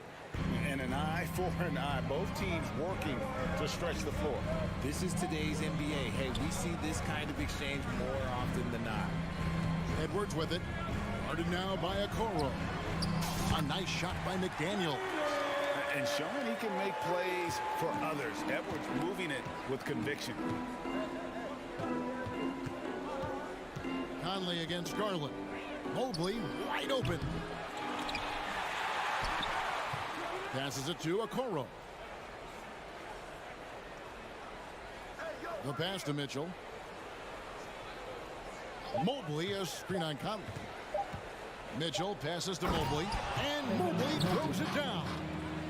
And an eye for an eye. Both teams working to stretch the floor. This is today's NBA. Hey, we see this kind of exchange more often than not. Edwards with it. Guarded now by Okoro. A nice shot by McDaniel. And showing he can make plays for others. Edwards moving it with conviction. Conley against Garland. Mobley wide open. Passes it to Okoro. The pass to Mitchell. Mobley a screen on Conley. Mitchell passes to Mobley. And Mobley throws it down.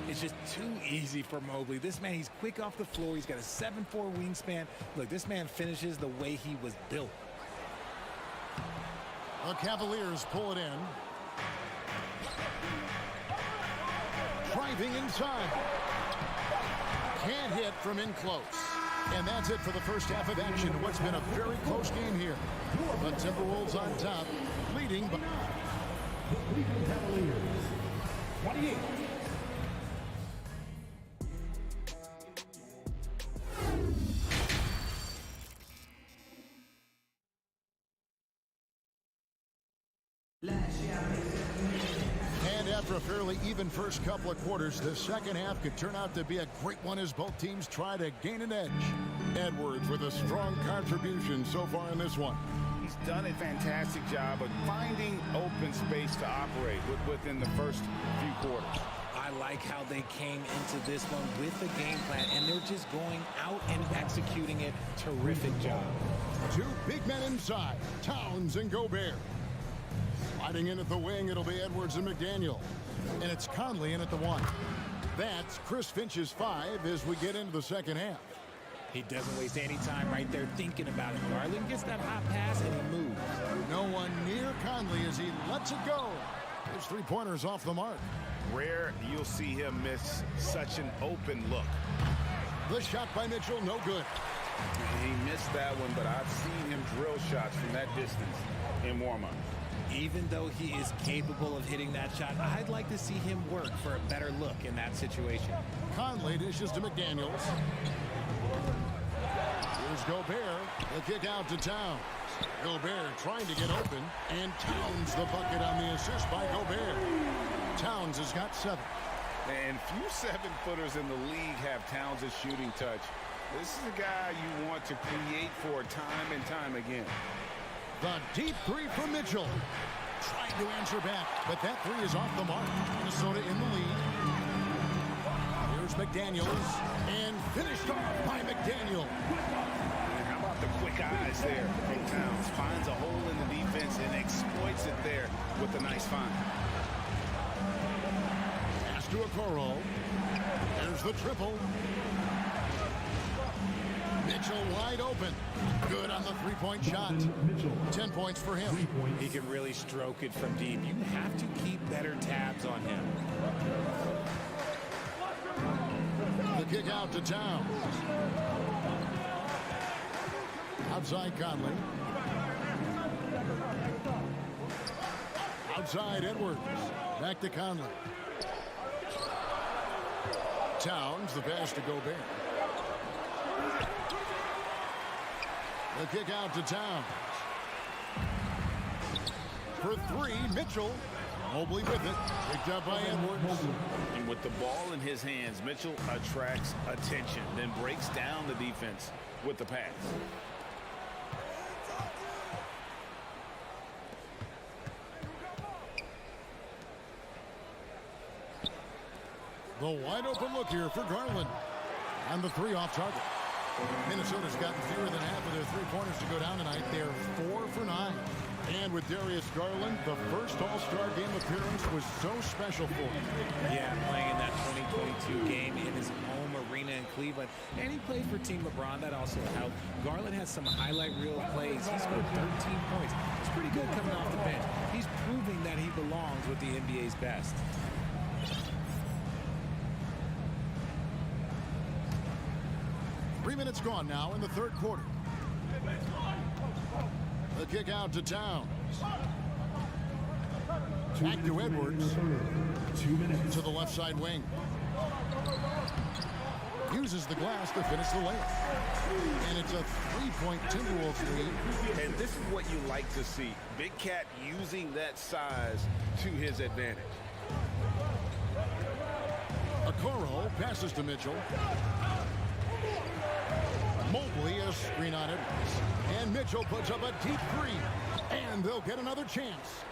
It's just too easy for Mobley. This man, he's quick off the floor. He's got a 7'4" wingspan. Look, this man finishes the way he was built. The Cavaliers pull it in. Driving inside. Can't hit from in close. And that's it for the first half of action. What's been a very close game here. The Timberwolves on top, leading by Cleveland Cavaliers, 28. And after a fairly even first couple of quarters, the second half could turn out to be a great one as both teams try to gain an edge. Edwards with a strong contribution so far in this one. He's done a fantastic job of finding open space to operate within the first few quarters. I like how they came into this one with a game plan, and they're just going out and executing it. Terrific job. Two big men inside, Towns and Gobert. Sliding in at the wing, it'll be Edwards and McDaniel. And it's Conley in at the one. That's Chris Finch's 5 as we get into the second half. He doesn't waste any time right there thinking about it. Garland gets that hot pass and he moves. No one near Conley as he lets it go. His three-pointers off the mark. Rare you'll see him miss such an open look. The shot by Mitchell, no good. He missed that one, but I've seen him drill shots from that distance in warm-up. Even though he is capable of hitting that shot, I'd like to see him work for a better look in that situation. Conley dishes to McDaniels. Here's Gobert. The kick out to Towns. Gobert trying to get open, and Towns the bucket on the assist by Gobert. Towns has got 7. And few 7-footers in the league have Towns' shooting touch. This is a guy you want to create for time and time again. The deep three from Mitchell. Trying to answer back, but that three is off the mark. Minnesota in the lead. Here's McDaniels, and finished off by McDaniel. And how about the quick eyes there from Towns? Finds a hole in the defense and exploits it there with a nice find. Pass to Okoro. There's the triple. Mitchell wide open. Good on the three-point shot. 10 points for him. He can really stroke it from deep. You have to keep better tabs on him. The kick out to Towns. Outside Conley. Outside Edwards. Back to Conley. Towns, the pass to Gobert. The kick out to Towns. For 3, Mitchell. Mobley with it. Picked up by Edwards. And with the ball in his hands, Mitchell attracts attention, then breaks down the defense with the pass. The wide open look here for Garland. And the 3 off target. Minnesota's gotten fewer than half of their three-pointers to go down tonight. They're 4 for 9. And with Darius Garland, the first All-Star game appearance was so special for him. Yeah, playing in that 2022 game in his home arena in Cleveland. And he played for Team LeBron. That also helped. Garland has some highlight reel plays. He scored 13 points. It's pretty good coming off the bench. He's proving that he belongs with the NBA's best. 3 minutes gone now in the third quarter. The kick out to Towns. Back to Edwards. 2 minutes. To the left side wing. Uses the glass to finish the layup. And it's a 3-point Timberwolves lead. And this is what you like to see. Big Cat using that size to his advantage. Okoro passes to Mitchell. Mobley a screen on Edwards. And Mitchell puts up a deep three. And they'll get another chance.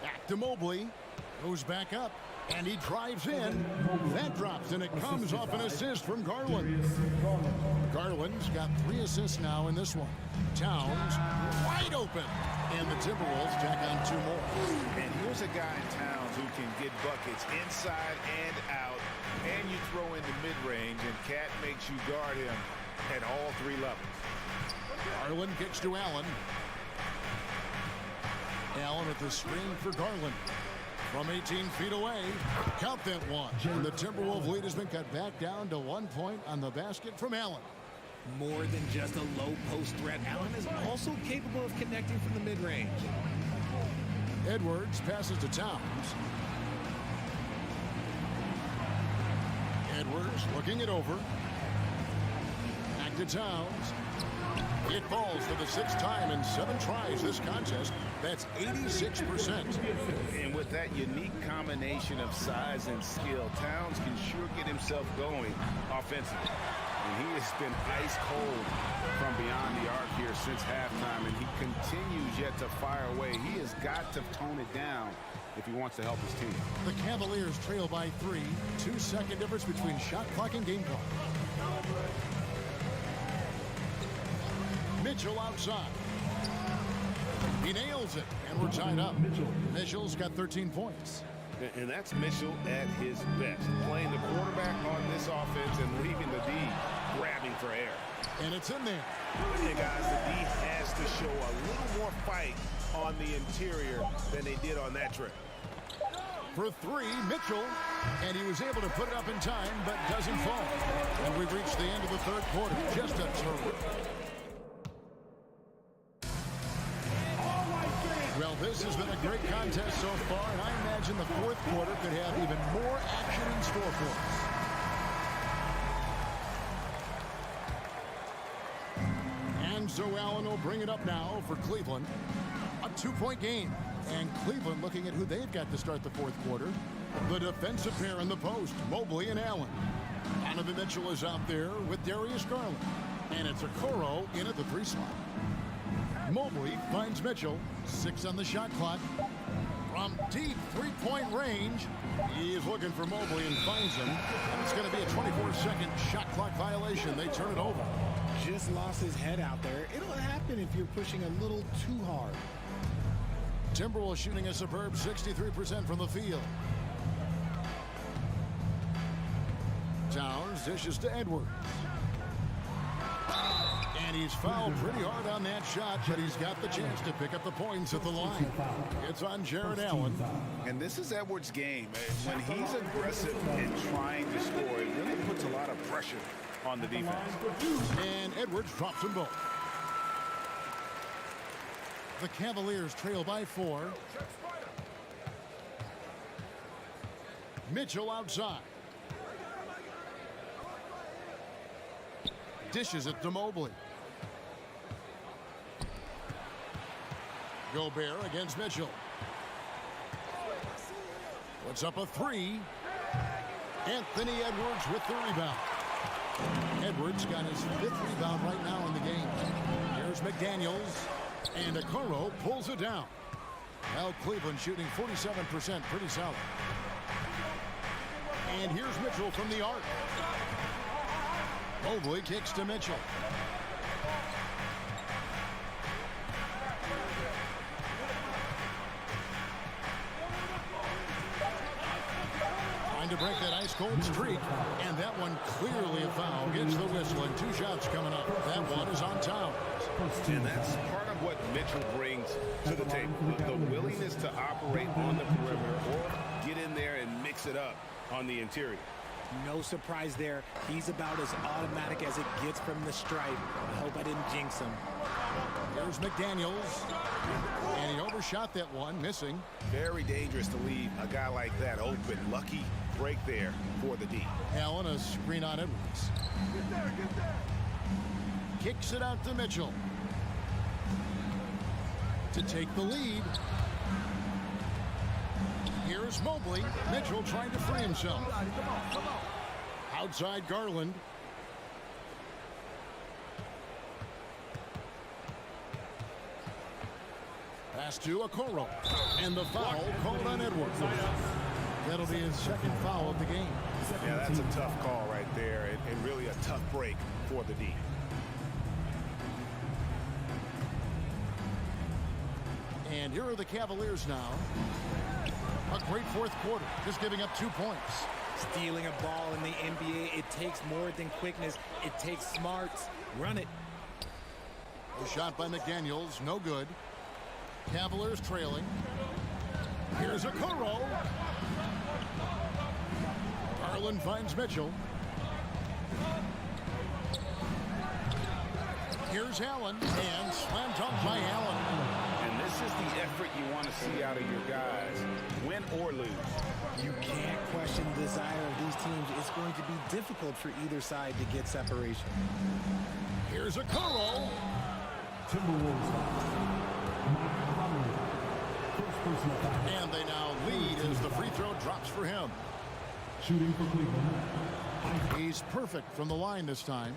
Back to Mobley. Goes back up. And he drives in. That drops, and it comes off an assist from Garland. Garland's got 3 assists now in this one. Towns wide open. And the Timberwolves tack on 2 more. And here's a guy in Towns who can get buckets inside and out. And you throw in the mid-range, and Cat makes you guard him at all 3 levels. Garland kicks to Allen. Allen at the screen for Garland. From 18 feet away, count that one. And the Timberwolves lead has been cut back down to 1 point on the basket from Allen. More than just a low post threat, Allen is also capable of connecting from the mid-range. Edwards passes to Towns. Edwards looking it over. Back to Towns. It falls for the 6th time in 7 tries this contest. That's 86%. And with that unique combination of size and skill, Towns can sure get himself going offensively. And he has been ice cold from beyond the arc here since halftime, and he continues yet to fire away. He has got to tone it down if he wants to help his team. The Cavaliers trail by 3. 2-second difference between shot clock and game clock. Mitchell outside. He nails it, and we're tied up. Mitchell's got 13 points. And that's Mitchell at his best. Playing the quarterback on this offense and leaving the D grabbing for air. And it's in there. And guys, the D has to show a little more fight on the interior than they did on that trip. For 3, Mitchell, and he was able to put it up in time, but doesn't fall. And we've reached the end of the third quarter. Just a terrific. Well, this has been a great contest so far, and I imagine the fourth quarter could have even more action in store for us. And so Allen will bring it up now for Cleveland. A 2-point game. And Cleveland looking at who they've got to start the fourth quarter. The defensive pair in the post, Mobley and Allen. Donovan Mitchell is out there with Darius Garland. And it's Okoro in at the 3 slot. Mobley finds Mitchell. 6 on the shot clock. From deep 3-point range, he is looking for Mobley and finds him. And it's going to be a 24-second shot clock violation. They turn it over. Just lost his head out there. It'll happen if you're pushing a little too hard. Timberwolves shooting a superb 63% from the field. Towns dishes to Edwards. And he's fouled pretty hard on that shot, but he's got the chance to pick up the points at the line. It's on Jared Allen. And this is Edwards' game. When he's aggressive and trying to score, it really puts a lot of pressure on the defense. And Edwards drops them both. The Cavaliers trail by 4. Mitchell outside. Dishes it to Mobley. Gobert against Mitchell. Puts up a 3. Anthony Edwards with the rebound. Edwards got his 5th rebound right now in the game. Here's McDaniels. And Okoro pulls it down. Well, Cleveland shooting 47%, pretty solid. And here's Mitchell from the arc. Mobley kicks to Mitchell. Trying to break that ice-cold streak. And that one clearly a foul. Gets the whistle, and 2 shots coming up. That one is on Towns. And that's part of what Mitchell brings to the table. The willingness to operate on the perimeter or get in there and mix it up on the interior. No surprise there. He's about as automatic as it gets from the stripe. I hope I didn't jinx him. Here's McDaniels. And he overshot that one, missing. Very dangerous to leave a guy like that open. Lucky break there for the D. Allen, a screen on Edwards. Get there. Kicks it out to Mitchell to take the lead. Here's Mobley. Mitchell trying to free himself. Come on. Outside Garland. Pass to Okoro. And the foul called on Edwards. That'll be his second foul of the game. Yeah, that's a tough call right there, and really a tough break for the D. And here are the Cavaliers now. A great fourth quarter, just giving up 2 points. Stealing a ball in the NBA, it takes more than quickness. It takes smarts. Run it. A shot by McDaniels, no good. Cavaliers trailing. Here's Okoro. Garland finds Mitchell. Here's Allen, and slam dunk by Allen. And this is the effort you want to see out of your guys, win or lose. You can't question the desire of these teams. It's going to be difficult for either side to get separation. Here's Okoro. And they now lead as the free throw drops for him. Shooting for Cleveland. He's perfect from the line this time.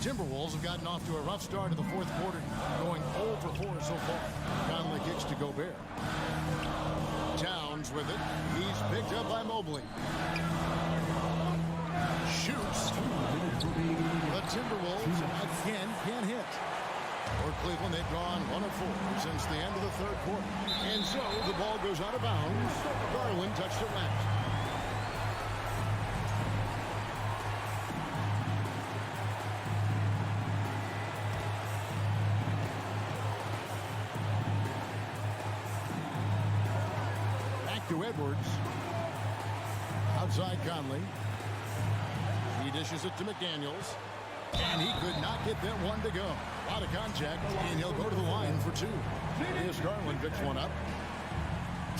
Timberwolves have gotten off to a rough start in the fourth quarter, going 0 for 4 so far. Conley kicks to Gobert. Towns with it. He's picked up by Mobley. Shoots. The Timberwolves again can't hit. For Cleveland, they've gone 1 of 4 since the end of the third quarter. And so the ball goes out of bounds. Garland touched it left. To Edwards. Outside Conley. He dishes it to McDaniels. And he could not get that one to go. A lot of contact, and he'll go to the line for 2. Here's Garland, picks one up.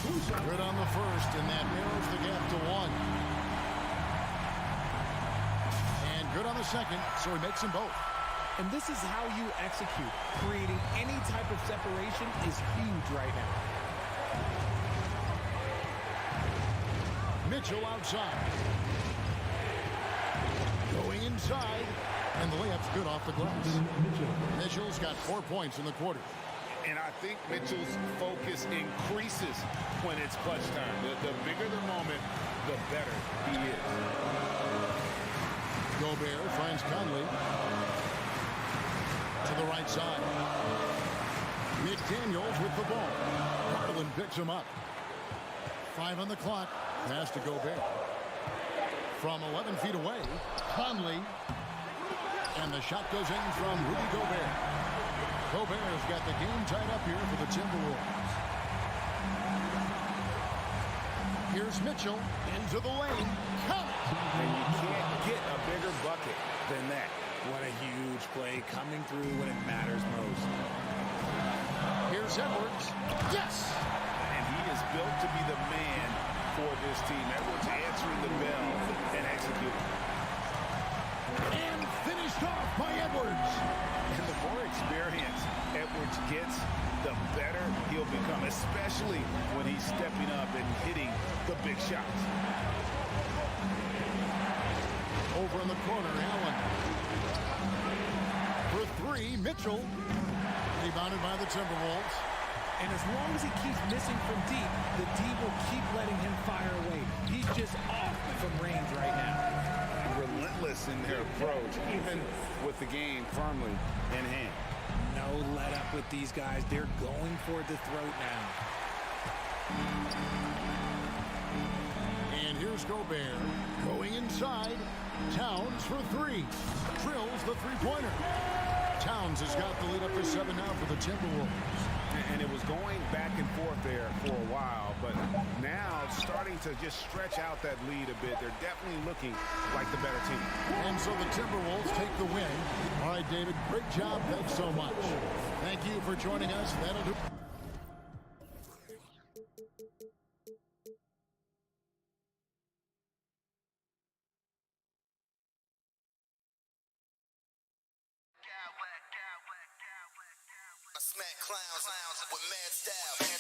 Good on the first, and that narrows the gap to 1. And good on the second, so he makes them both. And this is how you execute. Creating any type of separation is huge right now. Mitchell outside. Going inside. And the layup's good off the glass. Mitchell's got 4 points in the quarter. And I think Mitchell's focus increases when it's clutch time. The bigger the moment, the better he is. Gobert finds Conley. To the right side. McDaniels with the ball. Garland picks him up. 5 on the clock. Pass to Gobert. From 11 feet away, Conley. And the shot goes in from Rudy Gobert. Gobert has got the game tied up here for the Timberwolves. Here's Mitchell into the lane. Count it! And you can't get a bigger bucket than that. What a huge play coming through when it matters most. Here's Edwards. Yes! And he is built to be the man for this team. Edwards answering the bell and executing. And finished off by Edwards. And the more experience Edwards gets, the better he'll become, especially when he's stepping up and hitting the big shots. Over in the corner, Allen. For 3, Mitchell. Rebounded by the Timberwolves. And as long as he keeps missing from deep, the D will keep letting him fire away. He's just off from range right now. Relentless in their approach, even with the game firmly in hand. No let up with these guys. They're going for the throat now. And here's Gobert going inside. Towns for 3. Drills the three-pointer. Towns has got the lead up to 7 now for the Timberwolves. And it was going back and forth there for a while, but now starting to just stretch out that lead a bit. They're definitely looking like the better team. And so the Timberwolves take the win. All right, David, great job. Thanks so much. Thank you for joining us. That'll do. I smack clowns with mad style.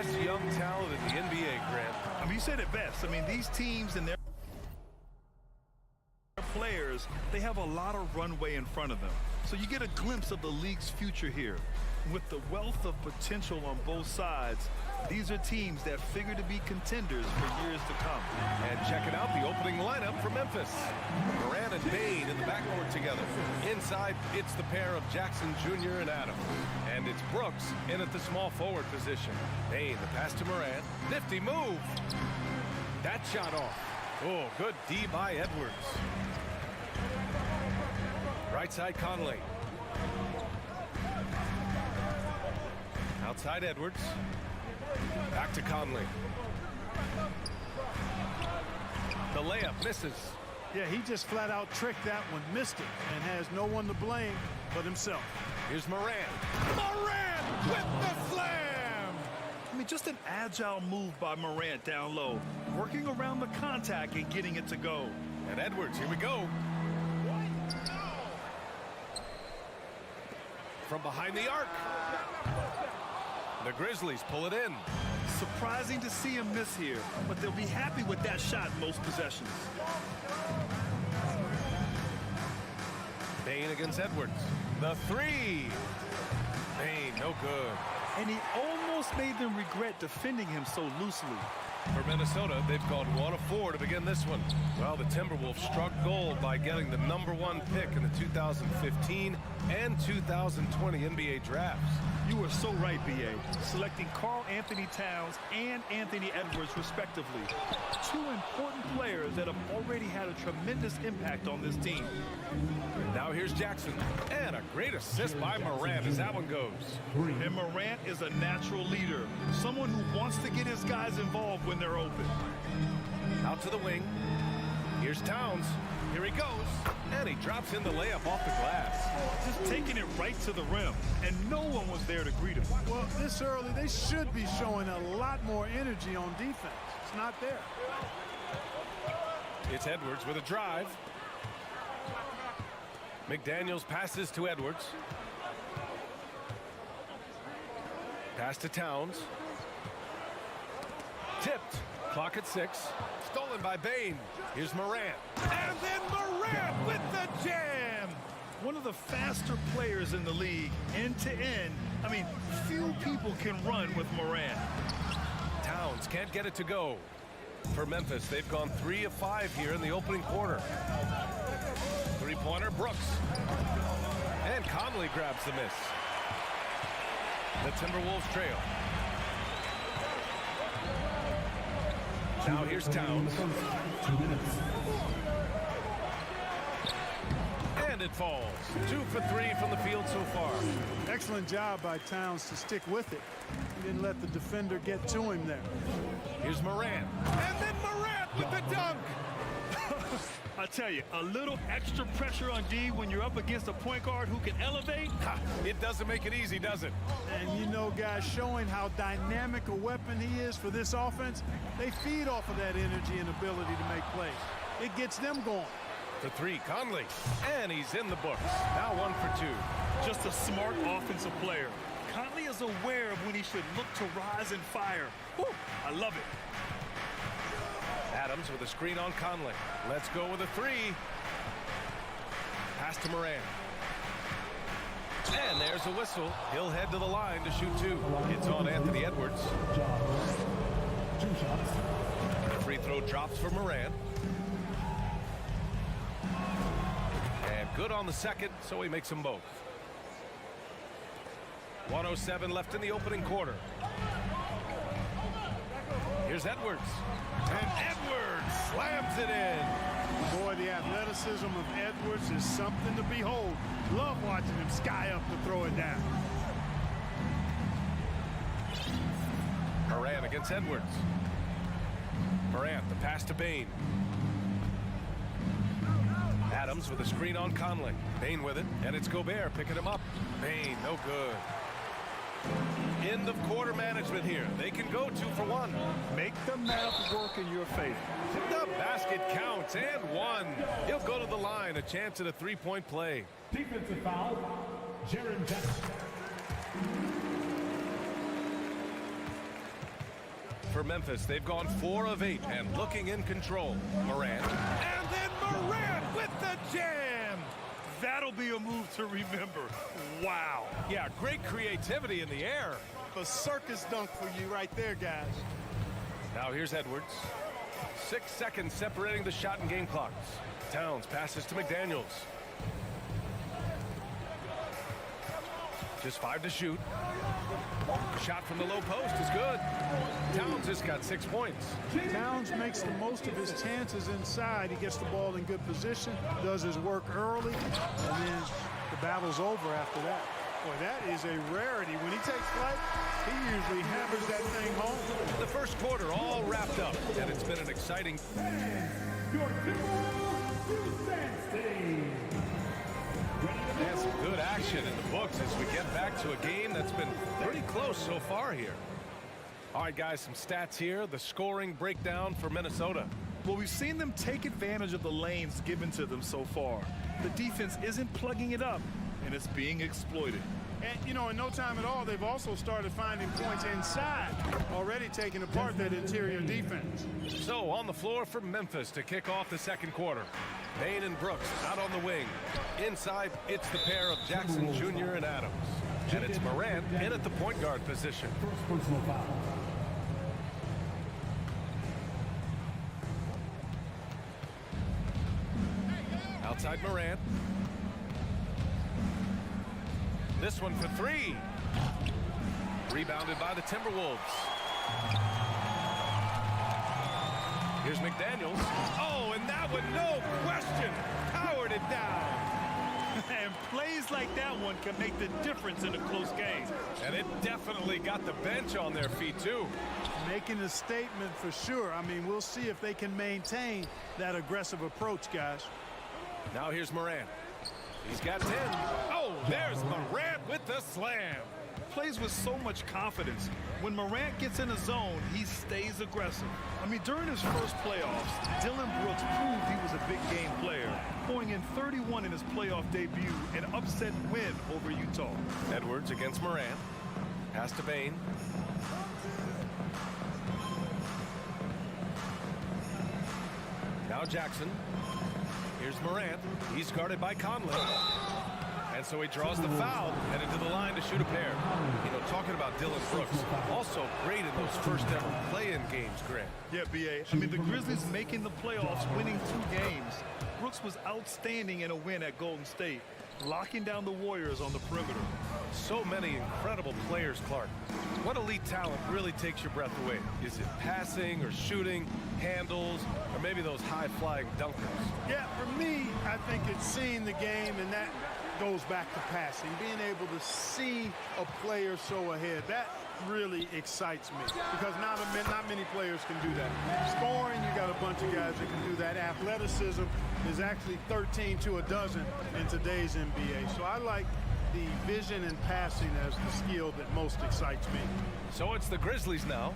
best young talent in the NBA, Grant. I mean, you said it best. I mean, these teams and their players, they have a lot of runway in front of them. So you get a glimpse of the league's future here. With the wealth of potential on both sides, these are teams that figure to be contenders for years to come. And check it out, the opening lineup for Memphis. Morant and Bane in the backcourt together. Inside, it's the pair of Jackson Jr. and Adams. And it's Brooks in at the small forward position. Bane, the pass to Morant. Nifty move. That shot off. Oh, good D by Edwards. Right side, Conley. Outside Edwards. Back to Conley. The layup misses. Yeah, he just flat out tricked that one, missed it, and has no one to blame but himself. Here's Morant. Morant with the slam! I mean, just an agile move by Morant down low, working around the contact and getting it to go. And Edwards, here we go. From behind the arc. The Grizzlies pull it in. Surprising to see him miss here, but they'll be happy with that shot most possessions. Bane against Edwards. The three. Bane, no good. And he almost made them regret defending him so loosely. For Minnesota, they've gone 1 of 4 to begin this one. Well, the Timberwolves struck gold by getting the #1 pick in the 2015 and 2020 NBA drafts. You were so right, B.A. Selecting Karl Anthony Towns and Anthony Edwards, respectively. Two important players that have already had a tremendous impact on this team. Now here's Jackson. And a great assist by Morant as that one goes. And Morant is a natural leader. Someone who wants to get his guys involved when they're open. Out to the wing. Here's Towns. Here he goes. And he drops in the layup off the glass. Just taking it right to the rim. And no one was there to greet him. Well, this early, they should be showing a lot more energy on defense. It's not there. It's Edwards with a drive. McDaniels passes to Edwards. Pass to Towns. Tipped. Clock at 6. Stolen by Bane. Here's Morant. And then Morant with the jam. One of the faster players in the league, end to end. I mean, few people can run with Morant. Towns can't get it to go. For Memphis, they've gone 3 of 5 here in the opening quarter. Three-pointer, Brooks. And Conley grabs the miss. The Timberwolves trail. Now here's Towns. 2 minutes. And it falls. 2 for 3 from the field so far. Excellent job by Towns to stick with it. He didn't let the defender get to him there. Here's Morant. And then Morant with the dunk. I tell you, a little extra pressure on D when you're up against a point guard who can elevate. It doesn't make it easy, does it? And you know, guys, showing how dynamic a weapon he is for this offense, they feed off of that energy and ability to make plays. It gets them going. The three, Conley. And he's in the books. Now 1 for 2. Just a smart offensive player. Conley is aware of when he should look to rise and fire. Woo, I love it. Adams with a screen on Conley. Let's go with a 3. Pass to Morant. And there's a whistle. He'll head to the line to shoot 2. It's on Anthony Edwards. 2 shots. Free throw drops for Morant. And good on the second, so he makes them both. 1:07 left in the opening quarter. Here's Edwards. And Edwards slams it in. Boy, the athleticism of Edwards is something to behold. Love watching him sky up to throw it down. Morant against Edwards. Morant, the pass to Bane. Adams with a screen on Conley. Bane with it, and it's Gobert picking him up. Bane, no good. End of quarter management here. They can go 2 for 1. Make the math work in your favor. The basket counts, and 1. He'll go to the line, a chance at a 3-point play. Defensive foul, Jaren Jackson. for Memphis. They've gone 4 of 8 and looking in control. Morant. And then Morant with the jam. That'll be a move to remember. Wow. Yeah, great creativity in the air. The circus dunk for you right there, guys. Now here's Edwards. 6 seconds separating the shot and game clocks. Towns passes to McDaniels. Just 5 to shoot. Shot from the low post is good. Towns has got 6 points. Towns makes the most of his chances inside. He gets the ball in good position, does his work early, and then the battle's over after that. Boy, that is a rarity. When he takes flight, he usually hammers that thing home. The first quarter all wrapped up, and it's been an exciting... And some good action in the books as we get back to a game that's been pretty close so far here. All right, guys, some stats here. The scoring breakdown for Minnesota. Well, we've seen them take advantage of the lanes given to them so far. The defense isn't plugging it up, and it's being exploited. And, you know, in no time at all, they've also started finding points inside, already taking apart that interior defense. So on the floor for Memphis to kick off the second quarter. Bain and Brooks out on the wing. Inside, it's the pair of Jackson Jr. and Adams. And it's Morant in at the point guard position. Outside Morant. This one for 3. Rebounded by the Timberwolves. Here's McDaniels. Oh, and that one, no question, powered it down. And plays like that one can make the difference in a close game. And it definitely got the bench on their feet, too. Making a statement for sure. I mean, we'll see if they can maintain that aggressive approach, guys. Now here's Morant. He's got 10. Oh, there's Morant with the slam. Plays with so much confidence. When Morant gets in a zone, he stays aggressive. I mean, during his first playoffs, Dillon Brooks proved he was a big game player, going in 31 in his playoff debut, an upset win over Utah. Edwards against Morant. Pass to Bain. Now Jackson. Here's Morant. He's guarded by Conley. And so he draws the foul, headed to the line to shoot a pair. You know, talking about Dillon Brooks, also great in those first ever play-in games, Grant. Yeah, B.A. I mean, the Grizzlies making the playoffs, winning 2 games. Brooks was outstanding in a win at Golden State, locking down the Warriors on the perimeter. So many incredible players, Clark. What elite talent really takes your breath away? Is it passing or shooting, handles, or maybe those high-flying dunkers? Yeah, for me, I think it's seeing the game, and that goes back to passing. Being able to see a player so ahead, that really excites me because not many players can do that. Scoring, you got a bunch of guys that can do that. Athleticism is actually 13 to a dozen in today's NBA. So I like the vision and passing as the skill that most excites me. So it's the Grizzlies now,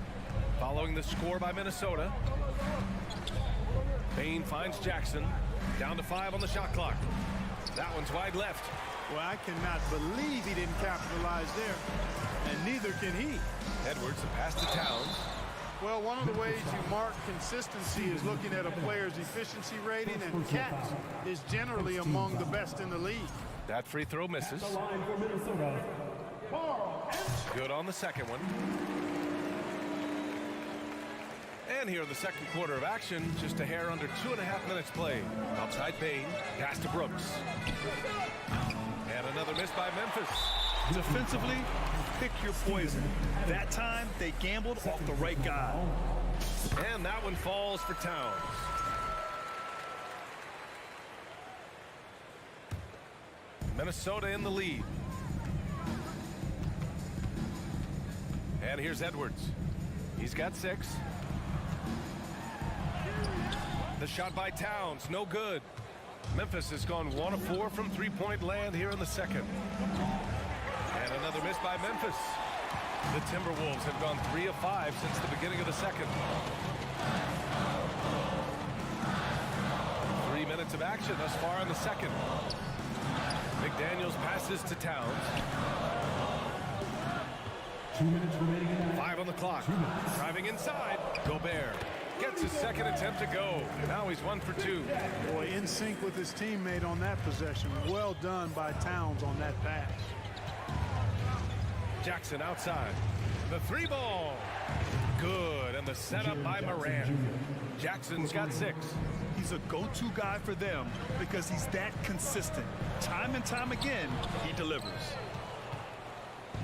following the score by Minnesota. Bain finds Jackson, down to 5 on the shot clock. That one's wide left. Well, I cannot believe he didn't capitalize there, and neither can he. Edwards, a pass to Towns. Well, one of the ways you mark consistency is looking at a player's efficiency rating, and Cat is generally among the best in the league. That free throw misses. Good on the second one. And here in the second quarter of action, just a hair under 2.5 minutes played. Outside Bain, pass to Brooks. And another miss by Memphis. Defensively, pick your poison. That time, they gambled off the right guy. And that one falls for Towns. Minnesota in the lead. And here's Edwards. He's got 6. The shot by Towns, no good. Memphis has gone 1 of 4 from three-point land here in the second. And another miss by Memphis. The Timberwolves have gone 3 of 5 since the beginning of the second. 3 minutes of action thus far in the second. McDaniels passes to Towns. 5 on the clock. Driving inside. Gobert gets his second attempt to go. Now he's 1 for 2. Boy, in sync with his teammate on that possession. Well done by Towns on that pass. Jackson outside. The 3 ball. Good. And the setup by Morant. Jackson's got 6. He's a go-to guy for them because he's that consistent. Time and time again, he delivers.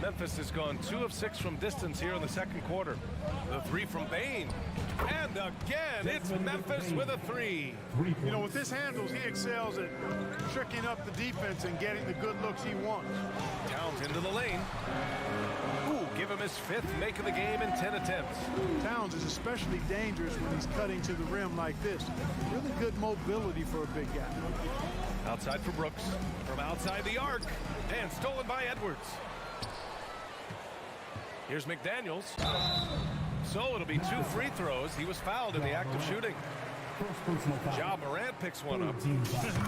Memphis has gone 2 of 6 from distance here in the second quarter. The 3 from Bane. And again, it's Memphis with a 3. You know, with his handles, he excels at tricking up the defense and getting the good looks he wants. Towns into the lane. Ooh, give him his 5th make of the game in 10 attempts. Towns is especially dangerous when he's cutting to the rim like this. Really good mobility for a big guy. Outside for Brooks. From outside the arc. And stolen by Edwards. Here's McDaniels. So it'll be 2 free throws. He was fouled in the act of shooting. Ja Morant picks one up.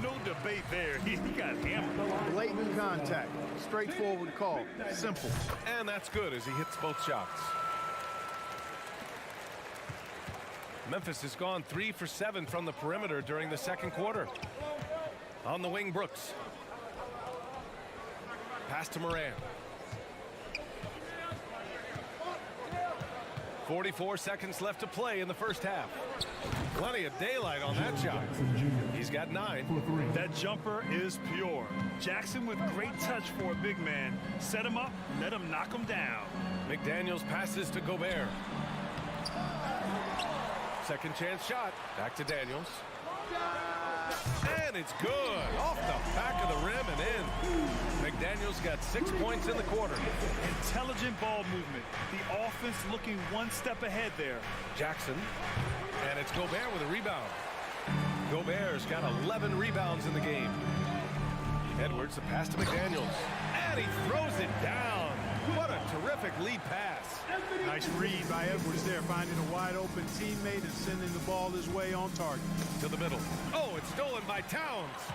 No debate there. He got hammered. Blatant contact. Straightforward call. Simple. And that's good as he hits both shots. Memphis has gone 3 for 7 from the perimeter during the second quarter. On the wing, Brooks. Pass to Morant. 44 seconds left to play in the first half. Plenty of daylight on that shot. He's got 9. That jumper is pure. Jackson with great touch for a big man. Set him up, let him knock him down. McDaniels passes to Gobert. Second chance shot. Back to Daniels. And it's good. Off the back of the rim and in. McDaniels got 6 points in the quarter. Intelligent ball movement. The offense looking one step ahead there. Jackson. And it's Gobert with a rebound. Gobert's got 11 rebounds in the game. Edwards, the pass to McDaniels. And he throws it down. What a terrific lead pass. Nice read by Edwards there, finding a wide open teammate and sending the ball his way on target. To the middle. Oh, it's stolen by Towns.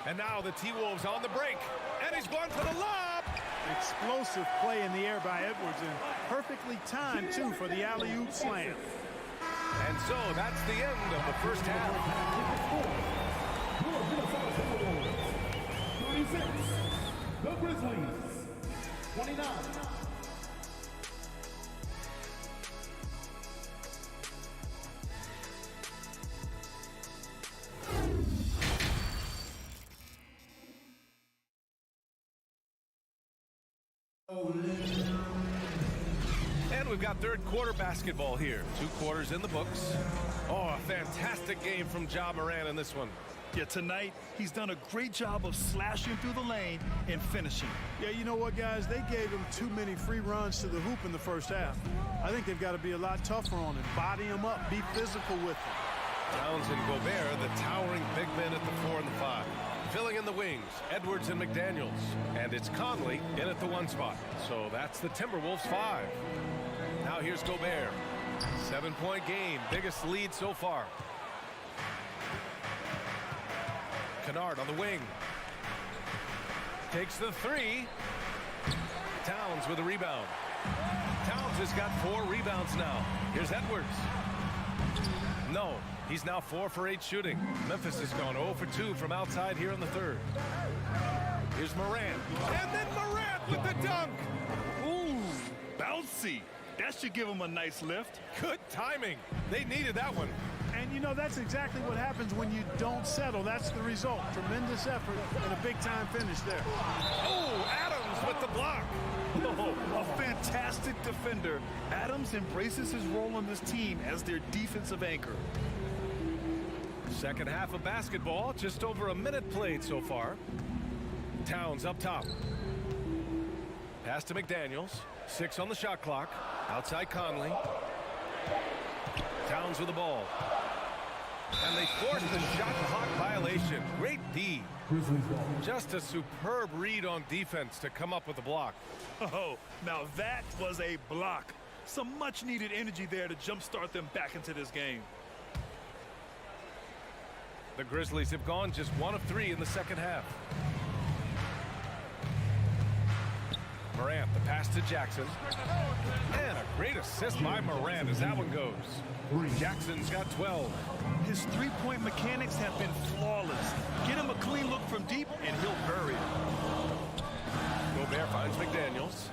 And now the T-Wolves on the break. And he's going for the lob. Explosive play in the air by Edwards and perfectly timed, too, for the alley-oop slam. And so that's the end of the first half. 36, the Grizzlies, 29. And we've got third quarter basketball here. 2 quarters in the books. Oh, a fantastic game from Ja Morant in this one. Yeah, tonight, he's done a great job of slashing through the lane and finishing. Yeah, you know what, guys? They gave him too many free runs to the hoop in the first half. I think they've got to be a lot tougher on him. Body him up. Be physical with him. Towns and Gobert, the towering big men at the 4 and the 5. Filling in the wings, Edwards and McDaniels. And it's Conley in at the 1 spot. So that's the Timberwolves 5. Now here's Gobert. 7-point game, biggest lead so far. Kennard on the wing. Takes the 3. Towns with a rebound. Towns has got 4 rebounds now. Here's Edwards. No, he's now 4 for 8 shooting. Memphis has gone 0 for 2 from outside here in the third. Here's Morant. And then Morant with the dunk. Ooh, bouncy. That should give him a nice lift. Good timing. They needed that one. And, you know, that's exactly what happens when you don't settle. That's the result. Tremendous effort and a big-time finish there. Oh, Adams with the block. Oh, a fantastic defender. Adams embraces his role on this team as their defensive anchor. Second half of basketball, just over a minute played so far. Towns up top. Pass to McDaniels. 6 on the shot clock. Outside Conley. Towns with the ball. And they forced the shot clock violation. Great D. Just a superb read on defense to come up with the block. Oh, now that was a block. Some much needed energy there to jumpstart them back into this game. The Grizzlies have gone just 1 of 3 in the second half. Morant, the pass to Jackson. And a great assist by Morant as that one goes. Jackson's got 12. His three-point mechanics have been flawless. Get him a clean look from deep, and he'll bury it. Gobert finds McDaniels.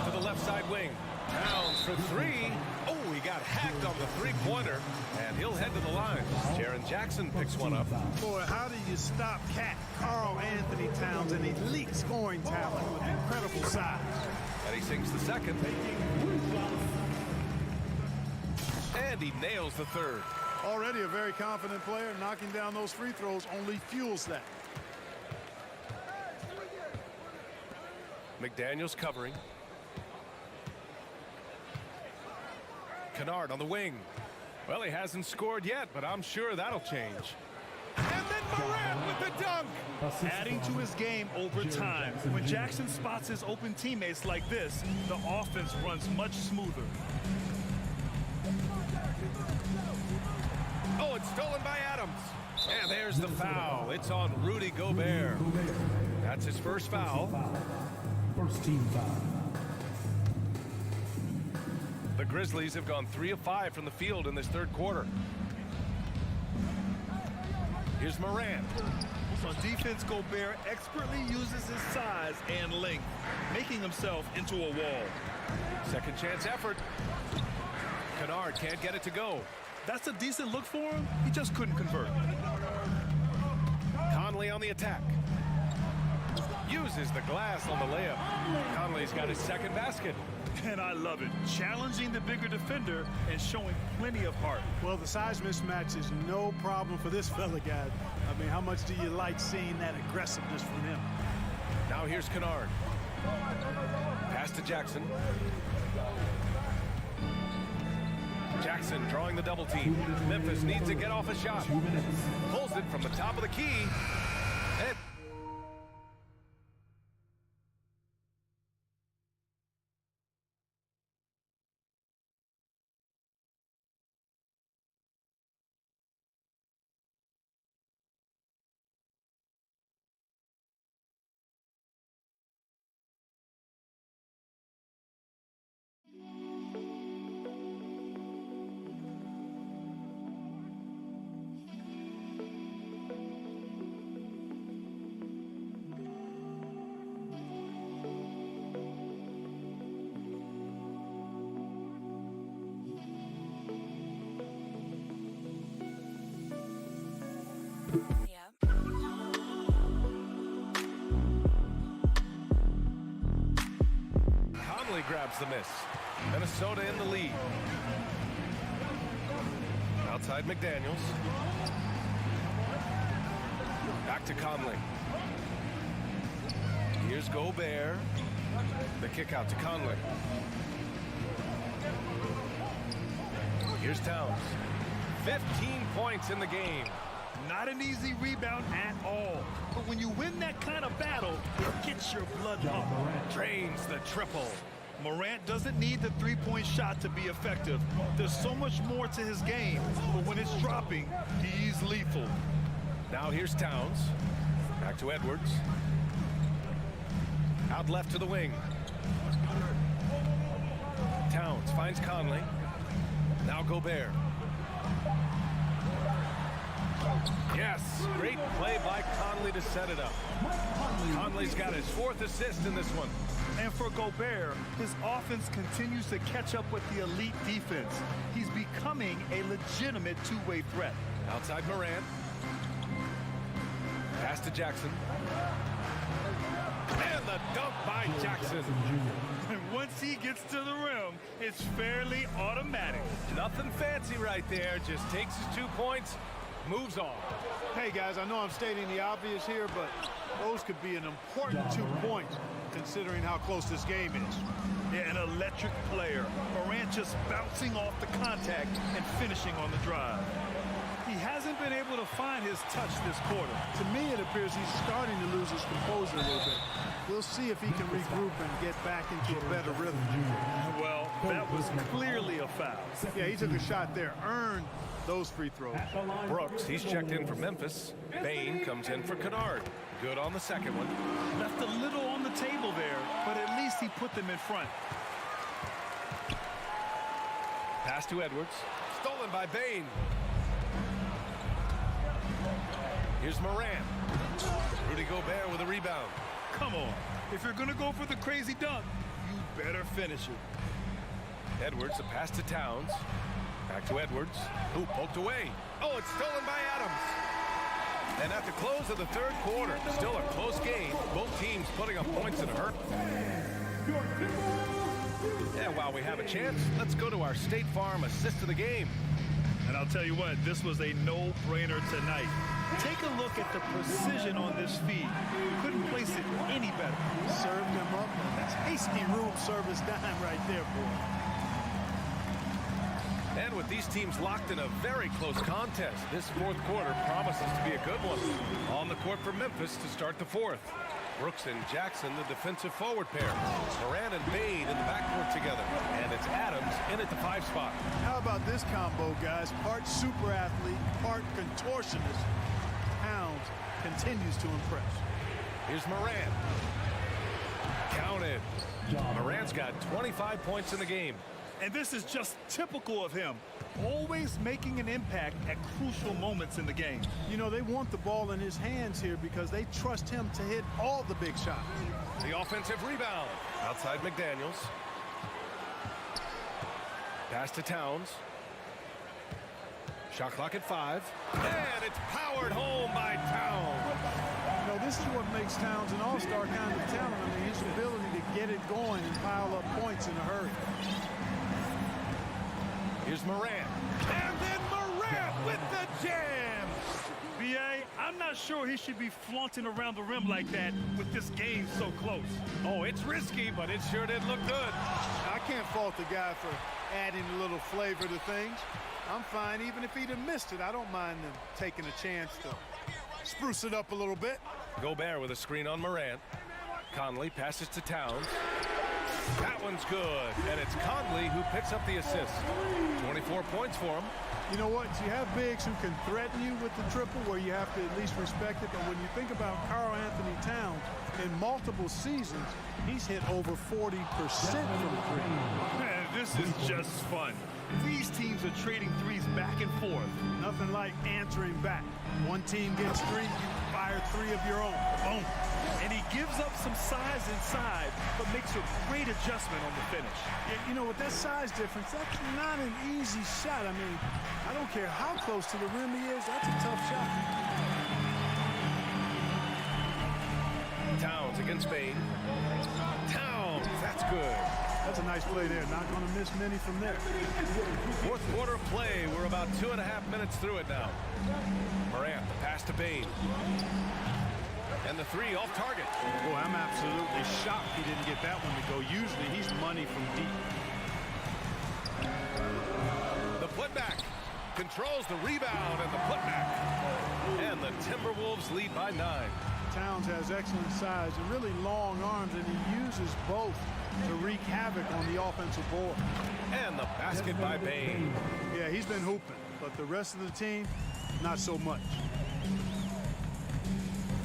To the left side wing. Towns for three. Oh, he got hacked on the three-pointer, and he'll head to the line. Jaren Jackson picks one up. Boy, how do you stop Cat Karl Anthony Towns, an elite scoring talent with incredible size? And he sinks the second. And he nails the third. Already a very confident player. Knocking down those free throws only fuels that. McDaniels covering. Kennard on the wing. Well, he hasn't scored yet, but I'm sure that'll change. And then Morant with the dunk. Adding to his game over time. When Jackson spots his open teammates like this, the offense runs much smoother. Oh, it's stolen by Adams. And there's the foul. It's on Rudy Gobert. That's his first foul. First team foul. The Grizzlies have gone 3 of 5 from the field in this third quarter. Here's Morant. On defense, Gobert expertly uses his size and length, making himself into a wall. Second chance effort. Kennard can't get it to go. That's a decent look for him. He just couldn't convert. Conley on the attack. Uses the glass on the layup. Conley's got his second basket. And I love it. Challenging the bigger defender and showing plenty of heart. Well, the size mismatch is no problem for this fella, guys. I mean, how much do you like seeing that aggressiveness from him? Now here's Kennard. Pass to Jackson. Jackson drawing the double team. Memphis needs to get off a shot. Pulls it from the top of the key. And Conley grabs the miss. Minnesota in the lead. Outside McDaniels. Back to Conley. Here's Gobert. The kick out to Conley. Here's Towns. 15 points in the game. Not an easy rebound at all. But when you win that kind of battle, it gets your blood up. Drains the triple. Morant doesn't need the three-point shot to be effective. There's so much more to his game, but when it's dropping, he's lethal. Now here's Towns. Back to Edwards. Out left to the wing. Towns finds Conley. Now Gobert. Yes, great play by Conley to set it up. Conley's got his 4th assist in this one. And for Gobert, his offense continues to catch up with the elite defense. He's becoming a legitimate two-way threat. Outside Morant. Pass to Jackson. And the dunk by Jackson. And once he gets to the rim, it's fairly automatic. Nothing fancy right there. Just takes his 2 points, moves on. Hey, guys, I know I'm stating the obvious here, but those could be an important 2 points considering how close this game is. Yeah, an electric player. Morant just bouncing off the contact and finishing on the drive. He hasn't been able to find his touch this quarter. To me, it appears he's starting to lose his composure a little bit. We'll see if he can regroup and get back into a better rhythm. Well, that was clearly a foul. Yeah, he took a shot there, earned those free throws. Brooks, he's checked in for Memphis. Bain comes in for Kennard. Good on the second one. Left a little on the table there, but at least he put them in front. Pass to Edwards. Stolen by Bane. Here's Morant. Rudy Gobert with a rebound. Come on. If you're going to go for the crazy dunk, you better finish it. Edwards, a pass to Towns. Back to Edwards, who poked away. Oh, it's stolen by Adams. And at the close of the third quarter, still a close game. Both teams putting up points in a hurt. And while we have a chance, let's go to our State Farm assist of the game. And I'll tell you what, this was a no-brainer tonight. Take a look at the precision on this feed. Couldn't place it any better. Served him up. That's hasty room service dime right there, boy. And with these teams locked in a very close contest, this fourth quarter promises to be a good one. On the court for Memphis to start the fourth. Brooks and Jackson, the defensive forward pair. Morant and Bane in the backcourt together. And it's Adams in at the 5 spot. How about this combo, guys? Part super athlete, part contortionist. Towns continues to impress. Here's Morant. Counted. Morant's got 25 points in the game. And this is just typical of him. Always making an impact at crucial moments in the game. You know, they want the ball in his hands here because they trust him to hit all the big shots. The offensive rebound. Outside McDaniels. Pass to Towns. Shot clock at 5. And it's powered home by Towns. You know, this is what makes Towns an all-star kind of talent. I mean, his ability to get it going and pile up points in a hurry. Here's Morant. And then Morant with the jam. B.A., I'm not sure he should be flaunting around the rim like that with this game so close. Oh, it's risky, but it sure did look good. I can't fault the guy for adding a little flavor to things. I'm fine. Even if he'd have missed it, I don't mind them taking a chance to spruce it up a little bit. Gobert with a screen on Morant. Conley passes to Towns. That one's good, and it's Conley who picks up the assist. 24 points for him. You know what? You have bigs who can threaten you with the triple where you have to at least respect it. But when you think about Karl Anthony Towns, in multiple seasons, he's hit over 40% from three. Man, this is just fun. These teams are trading threes back and forth. Nothing like answering back. One team gets 3, you fire 3 of your own. Boom. And he gives up some size inside, but makes a great adjustment on the finish. Yeah, you know, with that size difference, that's not an easy shot. I mean, I don't care how close to the rim he is, that's a tough shot. Towns against Bane. Towns, that's good. That's a nice play there. Not going to miss many from there. Fourth quarter play. We're about 2.5 minutes through it now. Morant, the pass to Bane. And the 3 off target. Boy, I'm absolutely shocked he didn't get that one to go. Usually he's money from deep. The putback. Controls the rebound and the putback. And the Timberwolves lead by 9. Towns has excellent size and really long arms, and he uses both to wreak havoc on the offensive board. And the basket by Bane. Yeah, he's been hooping, but the rest of the team, not so much.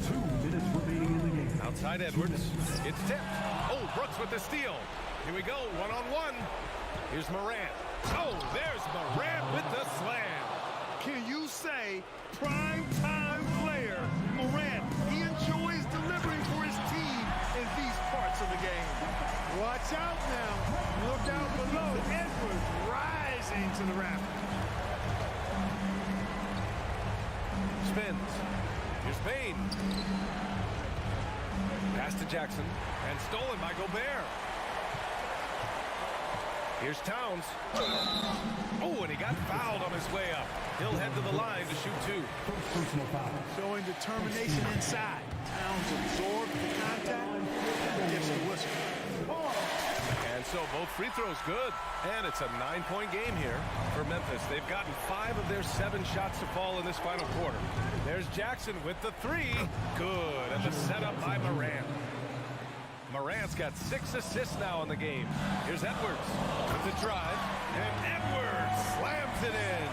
2 minutes remaining in the game. Outside Edwards. It's tipped. Oh, Brooks with the steal. Here we go, one-on-one. Here's Morant. Oh, there's Morant with the slam. Can you say prime-time player Morant? He enjoys delivering for his team in these parts of the game. Watch out now. Look out below. Edwards rising to the rafters. Spins. Here's Bane. Pass to Jackson. And stolen by Gobert. Here's Towns. Oh, and he got fouled on his way up. He'll head to the line to shoot 2. Showing determination inside. Towns absorbed the contact. Gets the whistle. And so both free throws good. And it's a 9-point game here for Memphis. They've gotten 5 of their 7 shots to fall in this final quarter. There's Jackson with the 3. Good. And the setup by Morant. Morant's got 6 assists now in the game. Here's Edwards with the drive. And Edwards slams it in.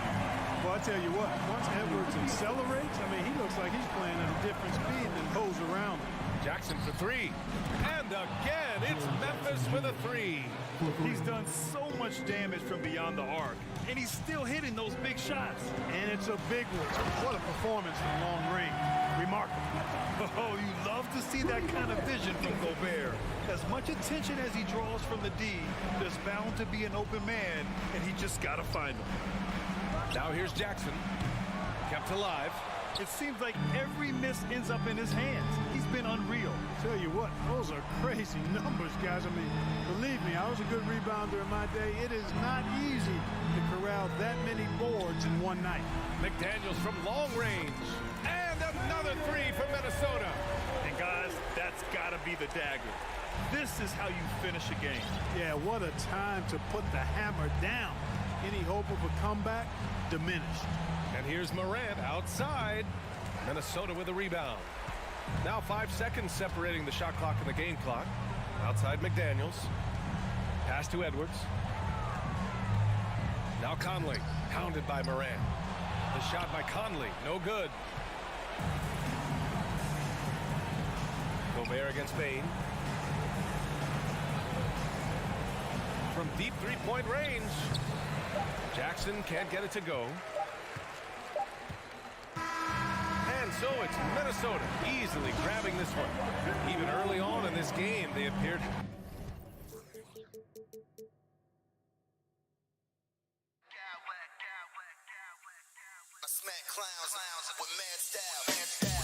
Well, I tell you what, once Edwards accelerates, I mean, he looks like he's playing at a different speed than those around him. Jackson for three. And again, it's Memphis with a three. He's done so much damage from beyond the arc, and he's still hitting those big shots. And it's a big one. What a performance from long range. Remarkable. Oh, you love to see that kind of vision from Gobert. As much attention as he draws from the D, there's bound to be an open man, and he just got to find him. Now here's Jackson. Kept alive. It seems like every miss ends up in his hands. He's been unreal. Tell you what, those are crazy numbers, guys. I mean, believe me, I was a good rebounder in my day. It is not easy to corral that many boards in one night. McDaniels from long range. And another three for Minnesota. And guys, that's got to be the dagger. This is how you finish a game. Yeah, what a time to put the hammer down. Any hope of a comeback diminished. And here's Morant outside. Minnesota with a rebound. Now 5 seconds separating the shot clock and the game clock. Outside McDaniels. Pass to Edwards. Now Conley, pounded by Morant. The shot by Conley, no good. Gobert against Bane. From deep three-point range. Jackson can't get it to go. And so it's Minnesota easily grabbing this one. Even early on in this game, they appeared... I smack clowns with mad style.